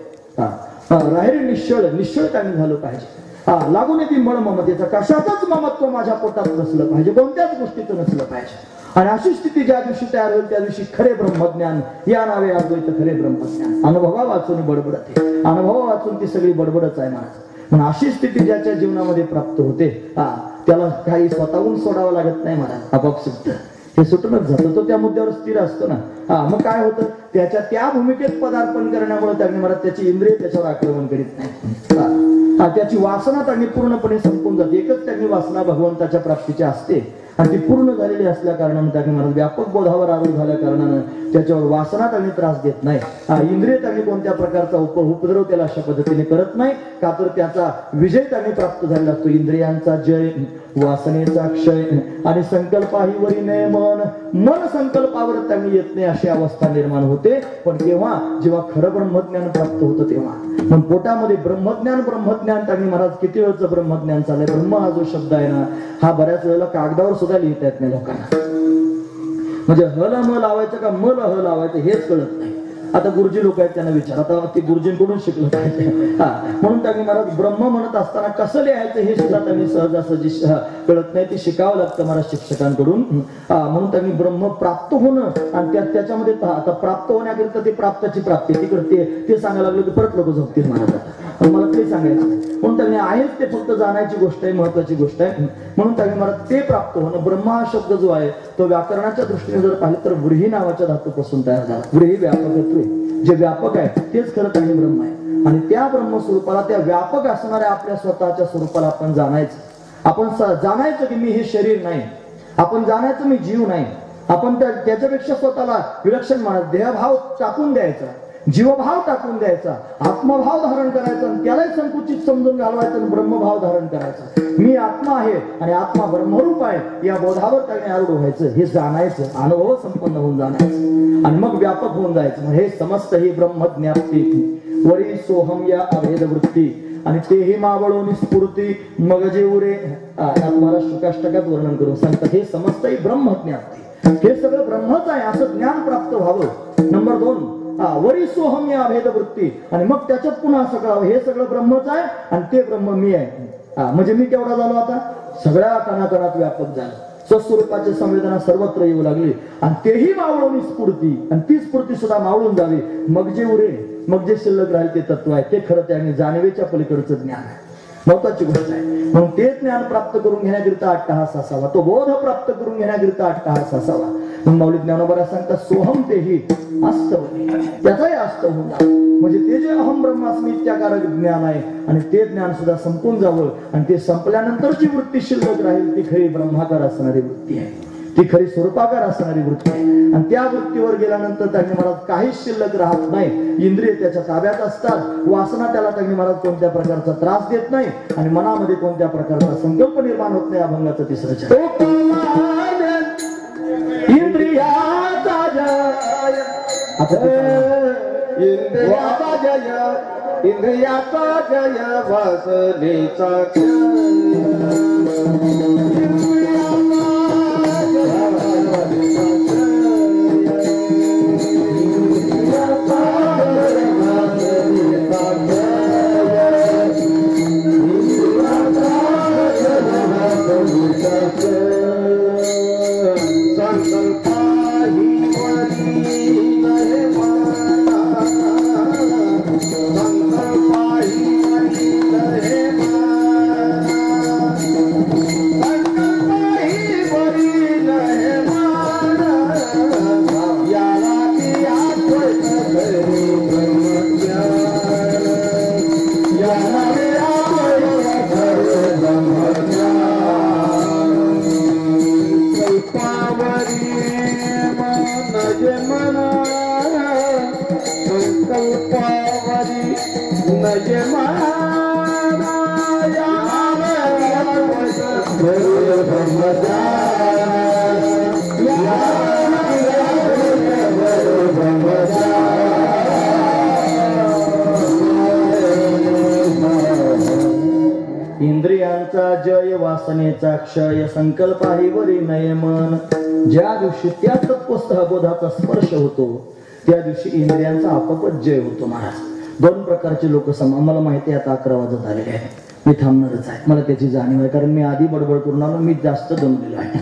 राहिरे निश्चळ, निश्चळ त्यांनी झालं पाहिजे. लागून ती मळ ममतेचा, कशातच ममत्व माझ्या पोटात नसलं पाहिजे, कोणत्याच गोष्टीचं नसलं पाहिजे. आणि अशी स्थिती ज्या दिवशी तयार होईल त्या दिवशी खरे ब्रह्मज्ञान, या नावे अद्वैत खरे ब्रह्मज्ञान. अनुभवा वाचून बडबडत आहे, अनुभवा वाचून ती सगळी बडबडच आहे महाराज. म्हणून अशी स्थिती ज्याच्या जीवनामध्ये प्राप्त होते त्याला काही स्वतःहून सोडावं लागत नाही मला, आपोआप सुटतं, हे सुटूनच जातं, तो त्या मुद्द्यावर स्थिर असतो ना. मग काय होतं, त्याच्या त्या भूमिकेत पदार्पण करण्यामुळे त्यांनी मला त्याची इंद्रिय त्याच्यावर आक्रमण करीत नाही. त्याची वासना त्यांनी पूर्णपणे संपून जाते. एकच त्यांनी वासना भगवंताच्या प्राप्तीची असते आणि ती पूर्ण झालेली असल्या कारणाने त्यांनी मला व्यापक बोधावर आरोप झाल्या कारणानं त्याच्यावर वासना त्यांनी त्रास देत नाही. इंद्रिय त्यांनी कोणत्या प्रकारचा उपद्रव त्याला अशा पद्धतीने करत नाही, का तर त्याचा विजय त्यांनी प्राप्त झालेला असतो. इंद्रियांचा जय, वासनेचा क्षय आणि संकल्पाहीवरी नयमन, मन संकल्पावर त्यांनी येत नाही अशी अवस्था निर्माण होते. पण केव्हा, जेव्हा खरं ब्रह्मज्ञान प्राप्त होतं तेव्हा. मग पोटामध्ये ब्रह्मज्ञान त्यांनी महाराज किती वेळचं ब्रह्मज्ञान चाललंय. ब्रह्म हा जो शब्द आहे ना, हा बऱ्याच वेळेला कागदावर सुद्धा लिहिता येत नाही लोकांना. म्हणजे ह ला म लावायचं का म ला ह लावायचं हेच कळत नाही. आता गुरुजी लोक आहेत, त्यांना विचार, आता ते गुरुजींकडून शिकलं पाहिजे. म्हणून त्यांनी महाराज ब्रह्म म्हणत असताना कसं लिहायचं हे सुद्धा त्यांनी सहजासहजी कळत नाही, ते शिकावं लागतं महाराज शिक्षकांकडून. म्हणून त्यांनी ब्रह्म प्राप्त होणं आणि त्याच्यामध्ये आता प्राप्त होण्याकरिता ते प्राप्ताची प्राप्ती ती करते ते सांगायला लागलं की परत लोक झोपतील महाराज. मला ते सांगायचं म्हणून त्यांनी आहेच ते फक्त जाणायची गोष्ट आहे, महत्वाची गोष्ट आहे. म्हणून त्यांनी मला ते प्राप्त होणं. ब्रह्म हा शब्द जो आहे तो व्याकरणाच्या दृष्टीने जर पाहिलं तर व्रीही नावाच्या धातूपासून तयार झाला. व्रीही व्यापकत्व, जे व्यापक आहे तेच खरं त्यांनी ब्रह्म आहे. आणि त्या ब्रह्म स्वरूपाला, त्या व्यापक असणाऱ्या आपल्या स्वतःच्या स्वरूपाला आपण जाणायचं. आपण जाणायचं की मी हे शरीर नाही, आपण जाणायचं मी जीव नाही. आपण त्याच्यापेक्षा स्वतःला विलक्षण मानत देहभाव टाकून द्यायचा, जीवभाव टाकून द्यायचा, आत्मभाव धारण करायचा आणि त्यालाही संकुचित समजून घालवायचं आणि ब्रह्मभाव धारण करायचा. मी आत्मा आहे आणि आत्मा ब्रह्मरूप आहे या बोधावर त्याने आरूढ व्हायचं, हे जाणायचं, अनुभव संपन्न होऊन जाणायचं आणि मग व्यापक होऊन जायचं. हे समस्त ही ब्रह्मज्ञाप्ती वरी सोहम या अभेद वृत्ती आणि तेही मावळून स्फूर्ती मग जे उरे. मला शुकाष्टकात वर्णन करून सांगतात हे समस्त ही ब्रह्मज्ञाप्ती, हे सगळं ब्रह्मच आहे असं ज्ञान प्राप्त व्हावं. नंबर 2 वरी सोहम या भेद वृत्ती आणि मग त्याच्यात पुन्हा असं कळावं हे सगळं ब्रह्मच आहे आणि ते ब्रह्म मी आहे. म्हणजे मी केवढा झालो आता, सगळ्या कणाकणात व्यापक झालो, स्वस्वरूपाची संवेदना सर्वत्र येऊ लागली आणि तेही मावळून स्फूर्ती आणि ती स्फूर्ती सुद्धा मावळून जावी. मग जे उरे, मग जे शिल्लक राहील ते तत्व आहे, ते खरं त्याने जाणीवेच्या पलीकडचं ज्ञान आहे, महत्वाची गोष्ट आहे. म्हणून ते ज्ञान प्राप्त करून घेण्याकरिता अट्टहास असावा, तो बोध प्राप्त करून घेण्याकरिता अट्टहास असावा. म्हणून माऊली ज्ञानोबा सांगतात सोहम तेही अस्तवनी, त्याचाही अस्त होऊन जावं. म्हणजे ते जे अहम ब्रह्मास्मी इत्याकारक ज्ञान आहे आणि ते ज्ञान सुद्धा संपून जावं आणि ते संपल्यानंतर जी वृत्ती शिल्लक राहील ती खरी ब्रह्माकार असणारी वृत्ती आहे, ती खरी स्वरूपाकार असणारी वृत्ती आहे. आणि त्या वृत्तीवर गेल्यानंतर त्यांनी महाराज काहीच शिल्लक राहत नाही. इंद्रिय त्याच्या ताब्यात असतात, वासना त्याला त्यांनी महाराज कोणत्या प्रकारचा त्रास देत नाही आणि मनामध्ये कोणत्या प्रकारचा संकल्प निर्माण होत नाही. अभंगाचं तिसरं इंद्रियाचा जय, इंद्रियाचा जय, इंद्रियाचा जय वासनेचा इंद्रियांचा जय वासनेचा क्षय संकल्पाही वरी नयमन. ज्या दिवशी त्या तत्वस्थ बोधाचा स्पर्श होतो त्या दिवशी इंद्रियांचा आपोआपच जय होतो. महाराज 2 प्रकारचे लोक मला माहिती आहे आता 11 वाजत आलेले आहे, मी थांबणारच आहे, मला त्याची जाणीव आहे, कारण मी आधी बडबड करून आलो, मी जास्त दमलेलो आहे.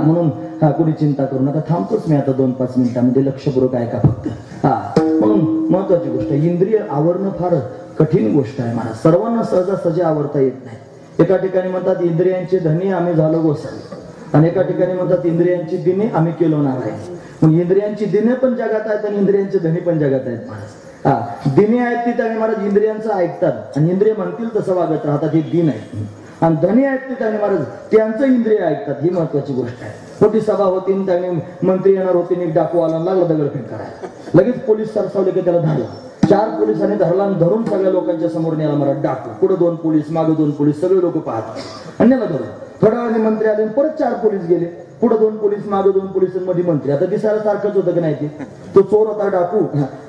म्हणून कोणी चिंता करू नका, थांबतोच मी आता 2-5 मिनिटांमध्ये, लक्षपूर्वक ऐका फक्त. म्हणून महत्वाची गोष्ट इंद्रिय आवरणं फार कठीण गोष्ट आहे महाराज. सर्वांना सहजासहजी आवडता येत नाही. एका ठिकाणी म्हणतात इंद्रियांचे धनी आम्ही झालो गोसावी, आणि एका ठिकाणी म्हणतात इंद्रियांची दिने आम्ही केलो नारायण. मग इंद्रियांची दिने पण जगात आहेत आणि इंद्रियांचे धनी पण जगात आहेत महाराज. दिने आहेत ती त्याने महाराज इंद्रियांचं ऐकतात आणि इंद्रिय म्हणतील तसं वागत राहतात, हे दिन आहे. आणि धनी आहेत ते त्याने महाराज त्यांचं इंद्रिय ऐकतात, ही महत्वाची गोष्ट आहे. मोठी सभा होती, त्याने मंत्री येणार होते, एक डाकू आला लागला दगडफेक करायला. लगेच पोलीस सरसावले की त्याला धरला. 4 पोलिसांनी धरला आणि धरून सगळ्या लोकांच्या समोर नेला महाराज डाकू. पुढे 2 पोलीस, मागे 2 पोलीस, सगळे लोक पाहतात आणि नेला धरून. थोड्या वेळाने मंत्री आले, परत 4 पोलीस गेले. पुढे 2 पोलीस, मागे 2 पोलीस, मध्ये मंत्री. आता दिसायला सारखंच होतं की नाही ते. तो चोर होता डाकू.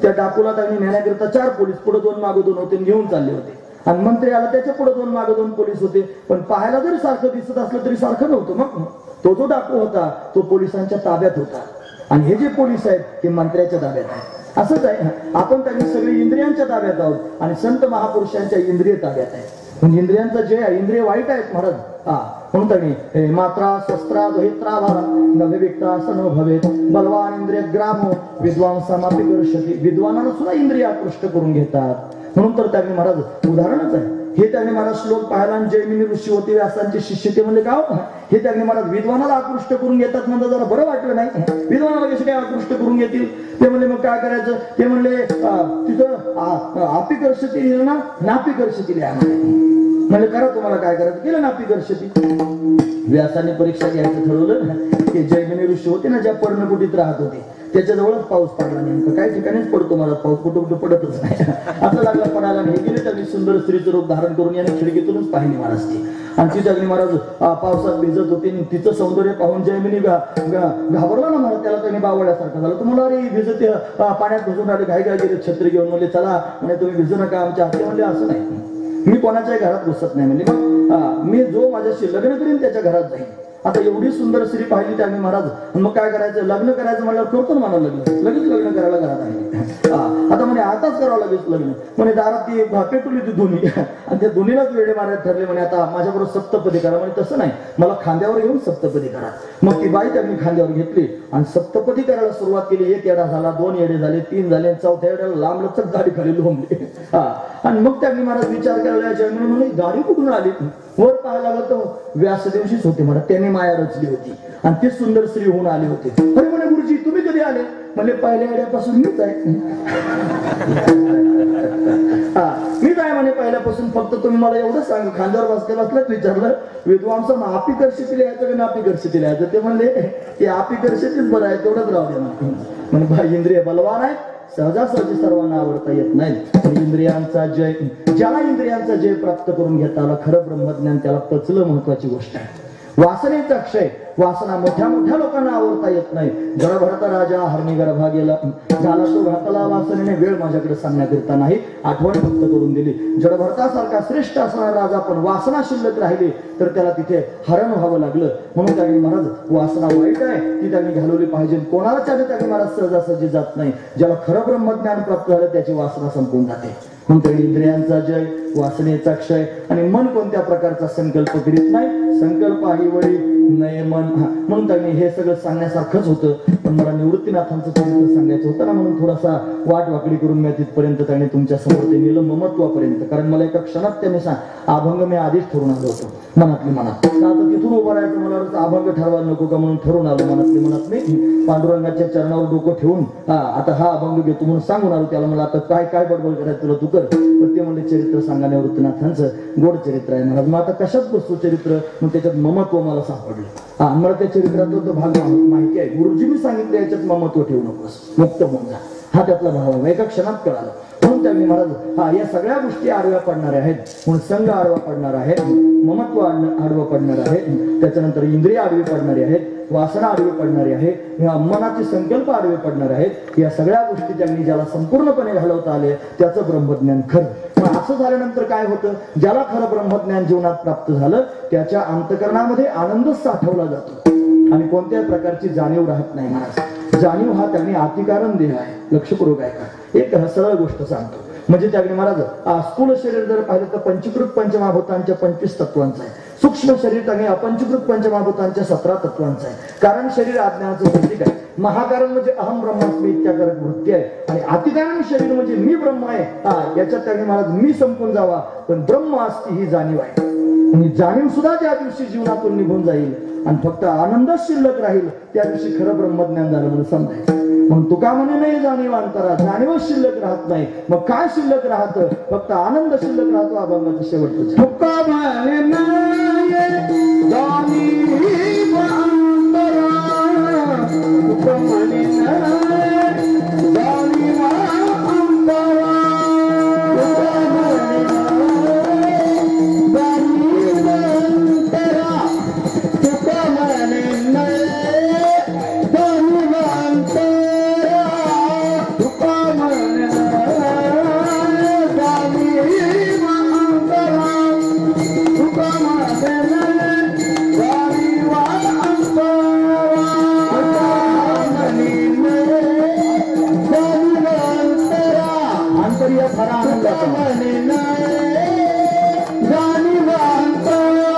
त्या डाकूला त्यांनी नेण्याकरिता 4 पोलीस, पुढे 2 मागे 2 होते, घेऊन चालले होते. आणि मंत्री आला, त्याच्या पुढे 2 मागे 2 पोलीस होते. पण पाहायला जरी सारखं दिसत असलं तरी सारखं नव्हतं. मग तो जो डाकू होता तो पोलिसांच्या ताब्यात होता, आणि हे जे पोलीस आहेत ते मंत्र्याच्या ताब्यात आहेत. असंच आहे, आपण त्यांनी सगळी इंद्रियांच्या ताब्यात आहोत आणि संत महापुरुषांच्या इंद्रिय ताब्यात आहे. म्हणजे इंद्रियांचं जे आहे, इंद्रिय वाईट आहेत महाराज. म्हणून त्यांनी मात्रा शस्त्रा द्वैत्रा नभविक्ता सन भवेत बलवान इंद्रिय ग्राम विद्वांसामापी कर्षती. विद्वानाला सुद्धा इंद्रिय आकृष्ट करून घेतात. म्हणून तर त्यांनी महाराज उदाहरणच आहे हे. त्यांनी महाराज श्लोक पाहिला आणि जैमिनी ऋषी होते, व्यासांचे शिष्य ते म्हणले का हे त्यांनी महाराज विद्वानाला आकृष्ट करून घेतात म्हणतात. जरा बरं वाटलं नाही. विद्वानाला कसे काय आकृष्ट करून घेतील? ते म्हणले मग काय करायचं? ते म्हणले तिथं आपी कर्षती लिहिलं ना, नापी कर्षती लिहा म्हणजे करा, तुम्हाला काय करायचं केलं नापी कर्षती. व्यासाने परीक्षा घ्यायचं ठरवलं की जैमिनी ऋषी होते ना, ज्या पर्णकुटीत राहत होते त्याच्याजवळच पाऊस पडला. नेमकं काही ठिकाणीच पडतो मला पाऊस, कुठं कुठं पडतच नाही. असं लागला पडायला. हे गेले त्यांनी सुंदर स्त्रीचं रूप धारण करून याने खिडकीतूनच पाहिली महाराज ती. आणि ती अग्नी महाराज पावसात भिजत होती. तिचं सौंदर्य पाहून जयमिनी घाबरला ना महाराज. त्याला त्यांनी बावळ्यासारखं झालं. तुम्हाला अरे भिजत पाण्यात भिजून आले, घाई घाई गेले, छत्री घेऊन म्हणले चला म्हणजे तुम्ही भिजू नका आमच्या हाती. म्हणले असं नाही, मी कोणाच्याही घरात घुसत नाही. म्हणजे मग मी जो माझ्याशी लग्न करीन त्याच्या घरात जाईल. आता एवढी सुंदर स्त्री पाहिली त्याने महाराज. मग काय करायचं? लग्न करायचं म्हणल्यावर करतो ना मला लग्न. लगेच लग्न करायला घरात आहे. आता म्हणे आताच करावं लगेच लग्न. म्हणे दारात ती पेटवली ती दोन्ही आणि त्या दोन्हीलाच वेडे मारायला ठरले. म्हणे आता माझ्याबरोबर सप्तपदी करा. म्हणजे तसं नाही, मला खांद्यावर घेऊन सप्तपदी करा. मग ती बाई त्यांनी खांद्यावर घेतली आणि सप्तपदी करायला सुरुवात केली. 1 येडा झाला, 2 येडे झाले, 3 झाले, 4थ्या येड्याला लांब लचक गाडी खाली लोंबली. आणि मग त्यांनी महाराज विचार करायला जन्म म्हणे गाडी कुठून आली? वर पाहायला लागलं तर व्यासदेवशीच होते म्हणा. त्याने माया रचली होती आणि ती सुंदर स्त्री होऊन आली होती. अरे म्हणे गुरुजी तुम्ही कधी आले? म्हणजे पहिल्या येड्यापासून मीच आहे. मीच आहे म्हणे पहिल्यापासून. फक्त तुम्ही मला एवढं सांग, खांद्यावर बसल्या बसल्याच विचारलं विद्वांस आपी कर्षती लिहायचं की नापी कर्षती लिहायचं? ते म्हणले की आपी कर्षतीच बरं आहे, तेवढंच राहू द्या. म्हणजे भाई इंद्रिय बलवान आहे, सहजासहजी सर्वांना आवडता येत नाही. इंद्रियांचा जय, ज्याला इंद्रियांचा जय प्राप्त करून घेता आला, खरं ब्रह्मज्ञान त्याला पचलं, महत्वाची गोष्ट आहे. वासनेचा क्षय, वासना मोठ्या मोठ्या लोकांना आवडता येत नाही. जडभरता राजा हरणी गर्भा गेला झाला, तो घातला वासनेने. वेळ माझ्याकडे सांगण्याकरिता नाही, आठवण फक्त करून दिली. जडभरतासारखा श्रेष्ठ असणारा राजा पण वासना शिल्लक राहिली तर त्याला तिथे हरण व्हावं लागलं. म्हणून त्यांनी महाराज वासना वाईट आहे ती त्यांनी घालवली पाहिजे. कोणाला त्यांनी महाराज सहजासहजी जात नाही. ज्याला खरं ब्रह्मज्ञान प्राप्त झालं त्याची वासना संपून जाते. म्हणून इंद्रियांचा जय, वासनेचा क्षय. आणि मन कोणत्या प्रकारचा संकल्प करीत नाही. संकल्प ही वळी नये मन. म्हणून त्यांनी हे सगळं सांगण्यासारखंच होतं, पण मला निवृत्तीनाथांचं चरित्र सांगायचं होतं ना, म्हणून थोडासा वाट वाकडी करून मी तिथपर्यंत त्यांनी तुमच्या समोर ते नेलं ममत्वापर्यंत. कारण मला एका क्षणात त्यांनी अभंग मी आधीच ठरवून आलो होतो मनातली मनात. आता तिथून उभं राहायचं मला अभंग ठरवायला नको का म्हणून ठरवून आलो मनातली मनात. मी पांडुरंगाच्या चरणावर डोकं ठेवून आता हा अभंग घेतो म्हणून सांगून आलो त्याला. मला आता काय काय बडबड करायचं तुला तू कर. पण ते म्हणजे चरित्र सांगा निवृत्तीनाथांचं गोड चरित्र आहे महाराज. मग आता कशात बसतो चरित्र? मग त्याच्यात ममत्व मला सापडलं. मला त्या चरित्राचा तो भाग माहिती आहे. गुरुजींनी सांगितलं याच्यात ममत्व ठेवू नकोस, मुक्त होऊन जा. हा त्यातला भाव आहे. एका क्षणात कळालं. म्हणून त्यांनी महाराज या सगळ्या गोष्टी आडव्या पडणाऱ्या आहेत. म्हणून संघ आडवा पडणार आहे, ममत्व आडवं पडणार आहे, त्याच्यानंतर इंद्रिय आडवी पडणारी आहेत, वासना आडवी पडणारी आहे, मनाचे संकल्प आडवे पडणारे आहेत. या सगळ्या गोष्टी त्यांनी ज्याला संपूर्णपणे घालवता आले त्याचं ब्रह्मज्ञान खरं. मग असं झाल्यानंतर काय होतं? ज्याला खरं ब्रह्मज्ञान जीवनात प्राप्त झालं त्याच्या अंतःकरणामध्ये आनंदच साठवला जातो आणि कोणत्याही प्रकारची जाणीव राहत नाही महाराज. जाणीव हा त्यांनी अतिकारण देह आहे. लक्षपूर्वक आहे का? एक सरळ गोष्ट सांगतो. म्हणजे त्याने महाराज स्थूल शरीर जर पाहिलं तर पंचीकृत पंचमहाभूतांच्या 25 तत्वांचं आहे. सूक्ष्म शरीर आणि अपंचीकृत पंचमहाभूतांच्या 17 तत्वांचं आहे. कारण शरीर अज्ञानाचं प्रतीक आहे. महाकारण म्हणजे अहम ब्रह्मास्मी इत्याकारक वृत्ती आहे. आणि अतिकारण शरीर म्हणजे मी ब्रह्म आहे. याच्यात त्याने महाराज मी संपून जावा, पण ब्रह्म असती ही जाणीव आहे. आणि जाणीव सुद्धा ज्या दिवशी जीवनातून निघून जाईल आणि फक्त आनंदच शिल्लक राहील, त्या दिवशी खरं ब्रह्मज्ञान झालं म्हणून समजायचं. मग तुका म्हणे नाही जाणीव अंतरा, जाणीवच शिल्लक राहत नाही. मग काय शिल्लक राहतं? फक्त आनंद शिल्लक राहतो. अभंगाचं शेवटचं तुका म्हणे नाही जाणीव अंतरा, तुका म्हणे नाही जाणीव अंतरा, तुका म्हणे नाही जाणीव अंतरा, तुका म्हणे नाही जाणीव अंतरा, तुका म्हणे नाही जाणीव अंतरा, तुका म्हणे नाही जाणीव अंतरा, अंतरिया खरा आनंदाचा म्हणे नाही जाणीव अंतरा,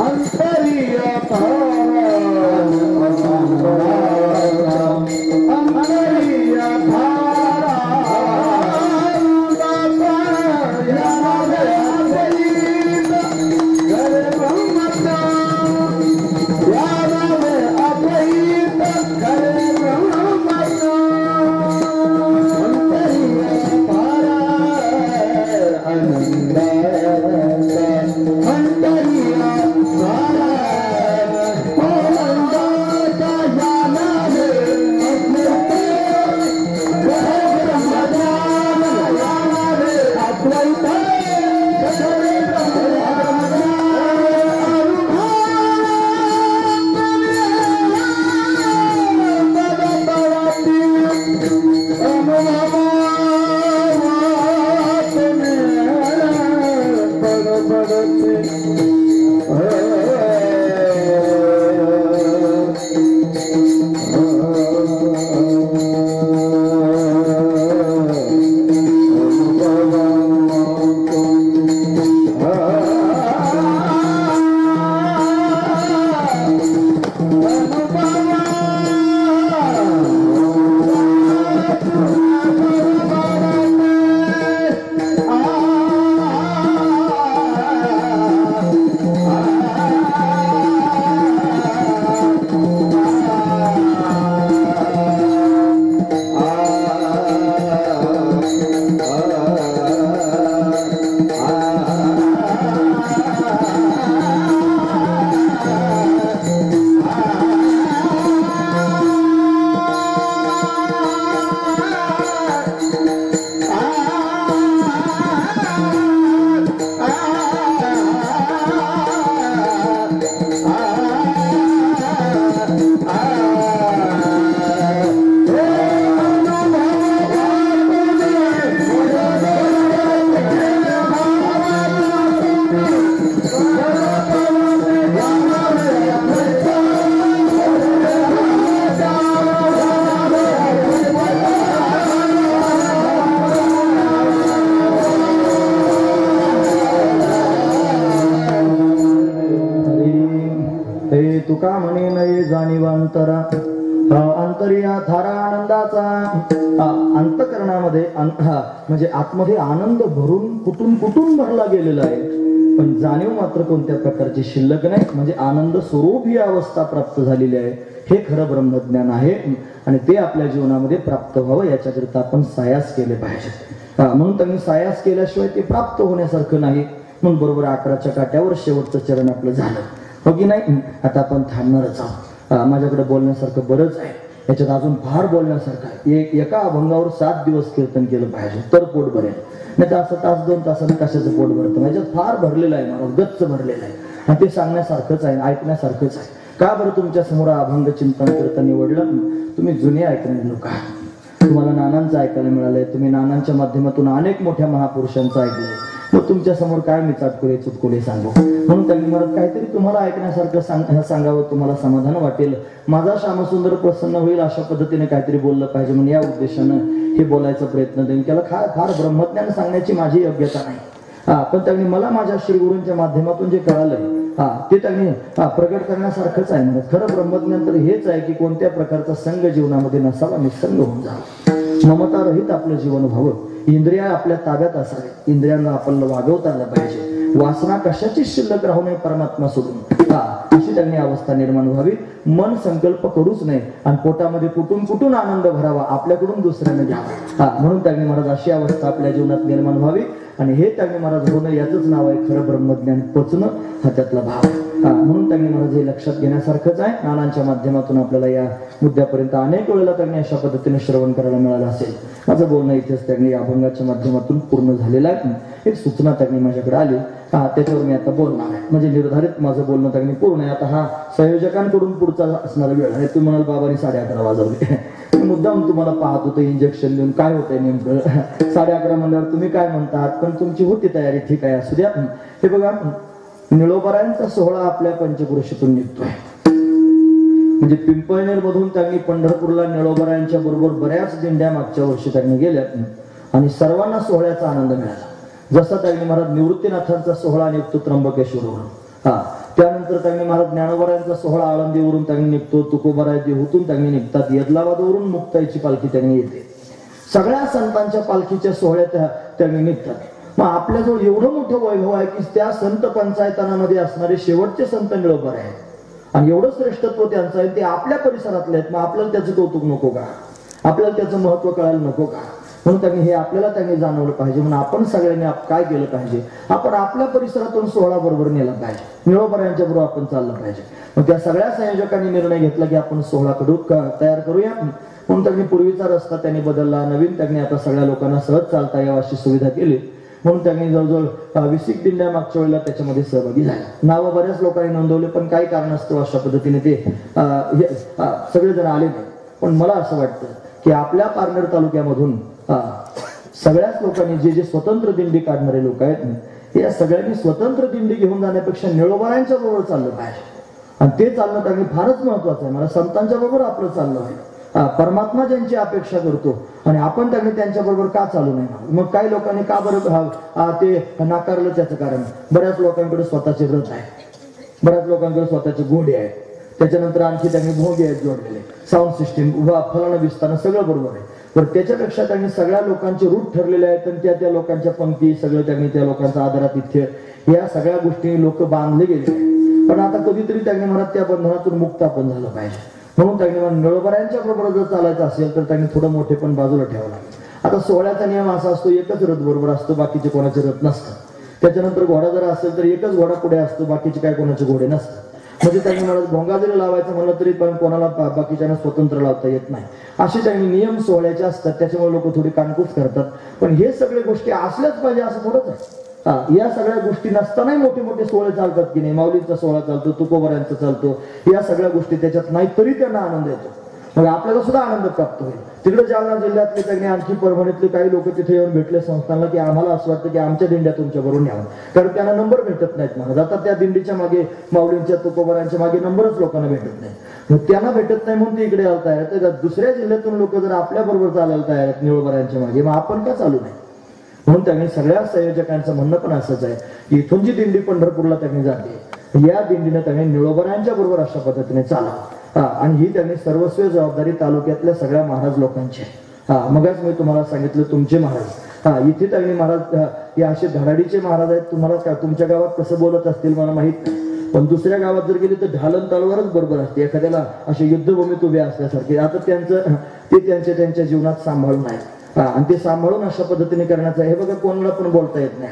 अंतरिया खरा अंतरिया खरा तुका म्हणे नये जाणीव अंतरा, अंतरिया धारा आनंदाचा. अंतकरणामध्ये म्हणजे आतमध्ये आनंद भरून कुठून कुठून भरला गेलेला आहे, पण जाणीव मात्र कोणत्या प्रकारची शिल्लक नाही. म्हणजे आनंद स्वरूप ही अवस्था प्राप्त झालेली आहे. हे खरं ब्रह्मज्ञान आहे आणि ते आपल्या जीवनामध्ये प्राप्त व्हावं याच्याकरिता आपण सायास केले पाहिजे. म्हणून त्यांनी सायास केल्याशिवाय ते प्राप्त होण्यासारखं नाही. म्हणून बरोबर 11च्या काट्यावर शेवटचं चरण आपलं झालं हो की नाही. आता आपण थांबणारच आहोत. माझ्याकडे बोलण्यासारखं बरंच आहे, याच्यात अजून फार बोलण्यासारखं आहे. एका अभंगावर 7 दिवस कीर्तन केलं पाहिजे तर पोट भरेल, नाही तर असं तास 2 तासाने कशाचं पोट भरतं. याच्यात फार भरलेलं आहे, मला गच्च भरलेलं आहे आणि ते सांगण्यासारखंच आहे, ऐकण्यासारखंच आहे. का बरं तुमच्या समोर अभंग चिंतन कीर्तन निवडलं? तुम्ही जुने ऐकणारे लोक आहात, तुम्हाला नानांचं ऐकायला मिळालंय, तुम्ही नानांच्या माध्यमातून अनेक मोठ्या महापुरुषांचं ऐकलंय. मग तुमच्या समोर काय मी चाटकुले चुटकुले सांगू? म्हणून त्यांनी म्हणत काहीतरी तुम्हाला ऐकण्यासारखं सांगावं, तुम्हाला समाधान वाटेल, माझा श्यामसुंदर प्रसन्न होईल अशा पद्धतीने काहीतरी बोललं पाहिजे म्हणून या उद्देशानं हे बोलायचा प्रयत्न देईन. त्याला फार ब्रह्मज्ञान सांगण्याची माझी योग्यता नाही. पण त्यांनी मला माझ्या श्री गुरूंच्या माध्यमातून जे कळालंय ते त्यांनी प्रगट करण्यासारखंच आहे. म्हणजे खरं ब्रह्मज्ञान तर हेच आहे की कोणत्या प्रकारचा संघ जीवनामध्ये नसावा, निसंग होऊन जावा, ममता रहित आपलं जीवन व्हावं, इंद्रिया आपल्या ताब्यात असावे, इंद्रियांना आपल्याला वागवता आलं पाहिजे, वासना कशाची शिल्लक राहू नये परमात्मा सोडून, अशी त्यांनी अवस्था निर्माण व्हावी. मन संकल्प करूच नये आणि पोटामध्ये कुठून कुठून आनंद भरावा, आपल्याकडून दुसऱ्याने घ्यावा. म्हणून त्यांनी महाराज अशी अवस्था आपल्या जीवनात निर्माण व्हावी. आणि हे त्यांनी महाराज होणं याचंच नाव आहे खरं ब्रह्मज्ञान पोचणं, हा त्यातला भाव. म्हणून त्यांनी महाराज हे लक्षात घेण्यासारखंच आहे. नानांच्या माध्यमातून आपल्याला या मुद्द्यापर्यंत अनेक वेळेला त्यांनी अशा पद्धतीने श्रवण करायला मिळालं असेल. माझं बोलणं इथेच त्यांनी अभंगाच्या माध्यमातून पूर्ण झालेलं आहे. एक सूचना त्यांनी माझ्याकडे आली, त्याच्यावर मी आता बोलणार आहे. म्हणजे निर्धारित माझं बोलणं त्यांनी पूर्ण आहे. आता हा संयोजकांकडून पुढचा असणारा वेळ आहे. तुम्ही म्हणाल बाबांनी 11:30 वाजवले, मुद्दाम तुम्हाला पाहत होतं इंजेक्शन देऊन, काय होतंय नेमकं 11:30 म्हणल्यावर तुम्ही काय म्हणतात, पण तुमची होती तयारी, ठीक आहे असू द्या. हे बघा, निळोबरायांचा सोहळा आपल्या पंचक्रोशीतून निघतोय. म्हणजे पिंपळनेर मधून त्यांनी पंढरपूरला निळोबरायांच्या बरोबर बऱ्याच दिंड्या मागच्या वर्षी त्यांनी गेल्या आणि सर्वांना सोहळ्याचा आनंद मिळाला. जसा त्यांनी महाराज निवृत्तीनाथांचा सोहळा निघतो त्र्यंबकेश्वरवरून, त्यानंतर त्यांनी महाराज ज्ञानोबरायांचा सोहळा आळंदीवरून त्यांनी निघतो, तुकोबराय देहूतून त्यांनी निघतात, यदलाबादवरून मुक्ताईची पालखी त्यांनी येते. सगळ्या संतांच्या पालखीच्या सोहळ्यात त्यांनी निघतात. मग आपल्याजवळ एवढं मोठं वैभव आहे की त्या संत पंचायतनामध्ये असणारे शेवटचे संत निळोबर आहेत आणि एवढं श्रेष्ठत्व त्यांचं आहे, ते आपल्या परिसरातले आहेत. मग आपल्याला त्याचं कौतुक नको का, आपल्याला त्याचं महत्व कळायला नको का? म्हणून त्यांनी हे आपल्याला त्यांनी जाणवलं पाहिजे. म्हणून आपण सगळ्यांनी काय केलं पाहिजे, आपण आपल्या परिसरातून सोहळा बरोबर नेला पाहिजे, निळोबरायांच्या बरोबर आपण चाललं पाहिजे. मग त्या सगळ्या संयोजकांनी निर्णय घेतला की आपण सोहळा तयार करूया. म्हणून त्यांनी पूर्वीचा रस्ता त्यांनी बदलला, नवीन त्यांनी आता सगळ्या लोकांना सहज चालता यावं अशी सुविधा केली. म्हणून त्यांनी जवळजवळ 20 दिंड्या मागच्या वेळेला त्याच्यामध्ये सहभागी झाल्या. नावं बऱ्याच लोकांनी नोंदवले, पण काही कारणास्तव अशा पद्धतीने ते सगळेजण आले नाही. पण मला असं वाटतं की आपल्या पारनेर तालुक्यामधून सगळ्याच लोकांनी जे स्वतंत्र दिंडी काढणारे लोक आहेत, या सगळ्यांनी स्वतंत्र दिंडी घेऊन जाण्यापेक्षा निळोबरायांच्या बरोबर चाललं पाहिजे. आणि ते चालणं त्यांनी फारच महत्वाचं आहे. मला संतांच्या बरोबर आपलं चाललं आहे. परमात्मा ज्यांची अपेक्षा करतो आणि आपण त्यांनी त्यांच्या बरोबर का चालू नाही. मग काही लोकांनी का बरं ते नाकारलं, त्याचं कारण बऱ्याच लोकांकडे स्वतःचे रथ आहे, बऱ्याच लोकांकडे स्वतःचे घोडे आहेत, त्याच्यानंतर आणखी त्यांनी भोगे आहेत जोडलेले, साऊंड सिस्टीम फलानं विस्तारणं सगळं बरोबर आहे. पण त्याच्यापेक्षा त्यांनी सगळ्या लोकांचे रूट ठरलेले आहेत आणि त्या लोकांच्या पंक्ती सगळं त्यांनी त्या लोकांचा आदरातिथ्य या सगळ्या गोष्टी लोक बांधले गेले. पण आता कधीतरी त्यांनी म्हणत त्या बंधनातून मुक्त आपण झालं पाहिजे. म्हणून त्यांनी निळोबरायांच्या बरोबर जर चालायचं असेल तर त्यांनी थोडं मोठे पण बाजूला ठेवावं लागेल. आता सोहळ्याचा नियम असा असतो, एकच रथ बरोबर असतो, बाकीचे कोणाचे रथ नसतात. त्याच्यानंतर घोडा जर असेल तर एकच घोडा पुढे असतो, बाकीचे काय कोणाचे घोडे नसतात. म्हणजे त्यांनी मला भोंगा जरी लावायचं म्हणलं तरी पण कोणाला बाकीच्यांना स्वतंत्र लावता येत नाही. असे त्यांनी नियम सोहळ्याचे असतात. त्याच्यामुळे लोक थोडी कानकूस करतात. पण हे सगळे गोष्टी असल्याच पाहिजे असं थोडंच आहे. या सगळ्या गोष्टी नसतानाही मोठे मोठे सोहळे चालतात की नाही. माऊलींचा सोहळा चालतो, तुकोबरायांचा चालतो, या सगळ्या गोष्टी त्याच्यात नाही तरी त्यांना आनंद येतो. मग आपल्याला सुद्धा आनंद प्राप्त होईल. तिकडे जालना जिल्ह्यातले त्यांनी आणखी परभणीतले काही लोक तिथे येऊन भेटले संस्थांना की आम्हाला असं वाटतं की आमच्या दिंड्या तुमच्या बरोबर न्यावं, कारण त्यांना नंबर भेटत नाहीत. महाराज आता त्या दिंडीच्या मागे, माऊलींच्या तुकोबरायांच्या मागे नंबरच लोकांना भेटत नाही. मग त्यांना भेटत नाही म्हणून ते इकडे यायला तयार आहेत. दुसऱ्या जिल्ह्यातून लोक जर आपल्या बरोबर चालायला तयार आहेत निळोबरायांच्या मागे, मग आपण का चालू नाही. म्हणून त्यांनी सगळ्या संयोजकांचं म्हणणं पण असंच आहे की इथून जी दिंडी पंढरपूरला त्यांनी जाते, या दिंडीनं त्यांनी निळोबरायांच्या बरोबर अशा पद्धतीने चालावं. आणि ही त्यांनी सर्वस्व जबाबदारी तालुक्यातल्या सगळ्या महाराज लोकांची आहे. मगच मी तुम्हाला सांगितलं तुमचे महाराज इथे त्यांनी महाराज हे असे धडाडीचे महाराज आहेत. तुम्हाला तुमच्या गावात कसं बोलत असतील मला माहित नाही, पण दुसऱ्या गावात जर गेले तर ढालन तलवारच बरोबर असते, एखाद्याला असे युद्धभूमीत उभे असल्यासारखे. आता ते त्यांच्या जीवनात सांभाळून आहे आणि ते सांभाळून अशा पद्धतीने करण्याचं. हे बघा, कोणाला पण बोलता येत नाही.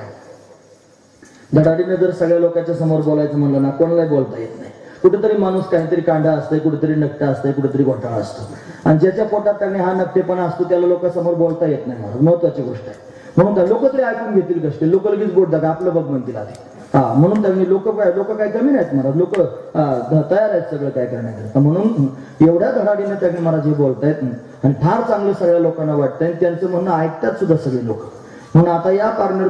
धडाडीने जर सगळ्या लोकांच्या समोर बोलायचं म्हणलं ना, कोणालाही बोलता येत नाही. कुठेतरी माणूस काहीतरी कांडा असतंय, कुठेतरी नकटा असतंय, कुठेतरी घोटाळा असतो. आणि ज्याच्या पोटात त्यांनी हा नकटेपणा असतो त्याला लोकांसमोर बोलता येत नाही. महत्वाची गोष्ट आहे. म्हणून लोक तरी ऐकून घेतील कष्ट, लोक लगेच बोट दाखवा आपलं बघ म्हणतील आधी. म्हणून त्यांनी लोक काय कमी नाहीत महाराज, लोक तयार आहेत सगळं काय करण्याकरता. म्हणून एवढ्या धडाडीने त्यांनी महाराज हे बोलतायत आणि फार चांगलं सगळ्या लोकांना वाटतंय. त्यांचं म्हणणं ऐकतात सुद्धा सगळे लोक. म्हणून आता या पारनेर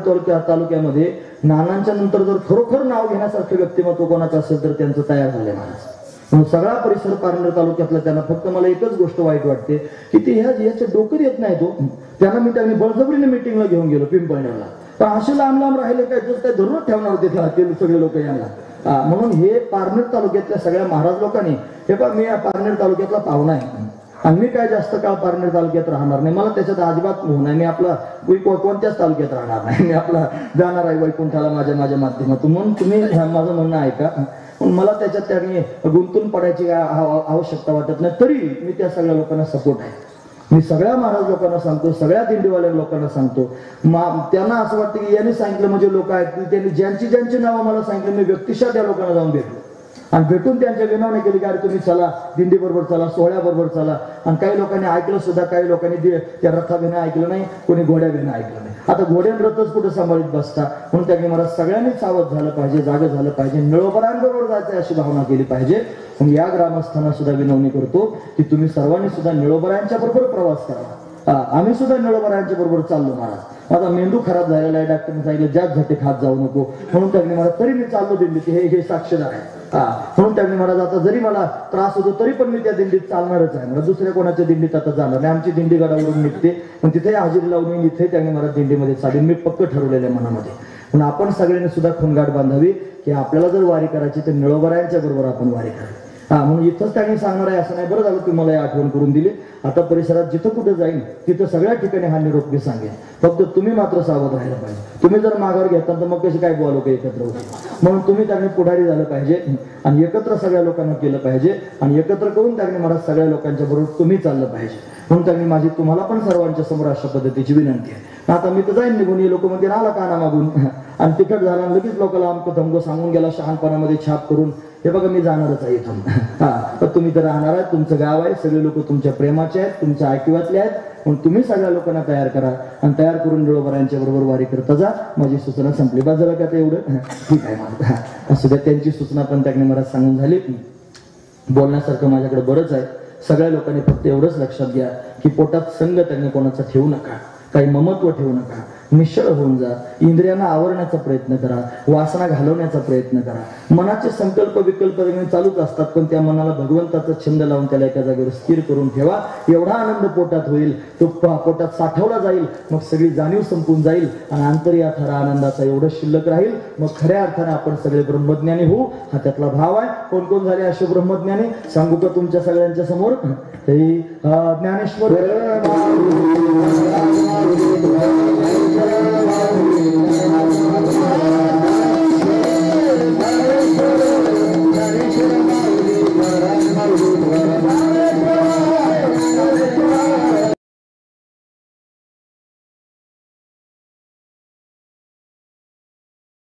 तालुक्यामध्ये नानांच्या नंतर जर खरोखर नाव घेण्यासारखं व्यक्तिमत्व कोणाचं असेल तर त्यांचं तयार झालंय महाराज. म्हणून सगळा परिसर पारनेर तालुक्यातला त्यांना फक्त मला एकच गोष्ट वाईट वाटते की ते याचं डोकं येत नाही. त्यांनी बळजबरीने मिटिंगला घेऊन गेलो पिंपळनेरला पण असे लांब लांब राहिले काय तर काय धरूनच ठेवणार होते ते सगळे लोक यांना. म्हणून हे पारनेर तालुक्यातल्या सगळ्या महाराज लोकांनी हे पहा, मी या पारनेर तालुक्यातला पाहुणा आहे आणि मी काय जास्त काळ पारनेर तालुक्यात राहणार नाही. मला त्याच्यात अजिबात मोह नाही. मी आपला कोणत्याच तालुक्यात राहणार नाही. मी आपला जाणार आहे वैकुंठाला माझ्या माध्यमातून. म्हणून तुम्ही माझं म्हणणं ऐका. पण मला त्याच्यात त्यांनी गुंतून पडायची आवश्यकता वाटत नाही. तरी मी त्या सगळ्या लोकांना सपोर्ट आहे. मी सगळ्या महाराज लोकांना सांगतो, सगळ्या दिंडीवाल्या लोकांना सांगतो. त्यांना असं वाटतं की यांनी सांगितलं म्हणजे लोक ऐकतील. त्यांनी ज्यांची नावं मला सांगितलं मी व्यक्तिशः त्या लोकांना जाऊन भेटलो आणि भेटून त्यांच्या विनवणी केली की अरे तुम्ही चला, दिंडी बरोबर चला, सोहळ्याबरोबर चला. आणि काही लोकांनी ऐकलं सुद्धा, काही लोकांनी त्या रथाभिनं ऐकलं नाही, कोणी घोड्याभिनं ऐकलं नाही. आता घोड्यान रथच कुठे सांभाळीत बसता. म्हणून त्यांनी मला सगळ्यांनीच सावध झालं पाहिजे, जागं झालं पाहिजे, निळोबरांबरोबर जायचं अशी भावना केली पाहिजे. मग या ग्रामस्थांना सुद्धा विनवणी करतो की तुम्ही सर्वांनी सुद्धा निळोबरांच्या बरोबर प्रवास करा. आम्ही सुद्धा निळोबरांच्या बरोबर चाललो महाराज. माझा मेंदू खराब झालेला आहे, डॉक्टरने सांगितलं जास्त झटे खात जाऊ नको. म्हणून त्यांनी मला तरी मी चाललो दिंडीत, हे साक्षीदार आहे. म्हणून त्यांनी मला आता जरी मला त्रास होतो तरी पण मी त्या दिंडीत चालणारच आहे. मला दुसऱ्या कोणाच्या दिंडीत आता जाणार नाही. आमची दिंडी गडावरून निघते पण तिथे हजेरी लावून मी इथे त्यांनी मला दिंडीमध्ये चालेल. मी पक्क ठरवलेल्या मनामध्ये. म्हणून आपण सगळ्यांनी सुद्धा खूनगाठ बांधावी की आपल्याला जर वारी करायची तर निळोबरायांच्या बरोबर आपण वारी करावी. म्हणून इथंच त्यांनी सांगणार आहे असं नाही. बरं झालं तुम्ही मला आठवण करून दिली. आता परिसरात जिथं कुठे जाईल तिथं सगळ्या ठिकाणी हा निरोप मी सांगेन. फक्त तुम्ही मात्र सावध राहायला पाहिजे. तुम्ही जर माघार घेता तर मग कशी काय बोला लोक एकत्र होते. म्हणून तुम्ही त्यांनी पुढारी झालं पाहिजे आणि एकत्र सगळ्या लोकांना केलं पाहिजे आणि एकत्र करून त्यांनी मला सगळ्या लोकांच्या बरोबर तुम्ही चाललं पाहिजे. म्हणून त्यांनी माझी तुम्हाला पण सर्वांच्या समोर अशा पद्धतीची विनंती आहे. आता मी तर जाईन निघून, हे लोक म्हणजे आला काना मागून आणि तिकट झाला लगेच लोकांना आमचं धमको सांगून गेला शहाणपणामध्ये छाप करून. हे बघा मी जाणारच आहे इथून. तर तुम्ही तर राहणार आहे, तुमचं गाव आहे, सगळे लोक तुमच्या प्रेमाचे आहेत, तुमच्या ऐकिवातले आहेत. म्हणून तुम्ही सगळ्या लोकांना तयार करा आणि तयार करून निळोबरांच्या बरोबर वारी करता जा. माझी सूचना संपली. बस झालं का ते एवढं? ठीक आहे माझं. असं त्यांची सूचना पण त्यांनी मला सांगून झाली. बोलण्यासारखं माझ्याकडे बरंच आहे. सगळ्या लोकांनी फक्त एवढंच लक्षात घ्या की पोटात संग त्यांनी कोणाचा ठेवू नका, काही ममत्व ठेवू नका, निश्चळ होऊन जा. इंद्रियांना आवरण्याचा प्रयत्न करा, वासना घालवण्याचा प्रयत्न करा. मनाचे संकल्प विकल्प चालूच असतात पण त्या मनाला भगवंताचा छंद लावून त्याला एका जागेवर स्थिर करून ठेवा. एवढा आनंद पोटात होईल, तो पोटात साठवला जाईल. मग सगळी जाणीव संपून जाईल आणि आंतर्याथारा आनंदाचा एवढं शिल्लक राहील. मग खऱ्या अर्थाने आपण सगळे ब्रह्मज्ञानी होऊ. हा त्यातला भाव आहे. कोण कोण झाले असे ब्रह्मज्ञानी सांगू का तुमच्या सगळ्यांच्या समोर? ज्ञानेश्वर Hare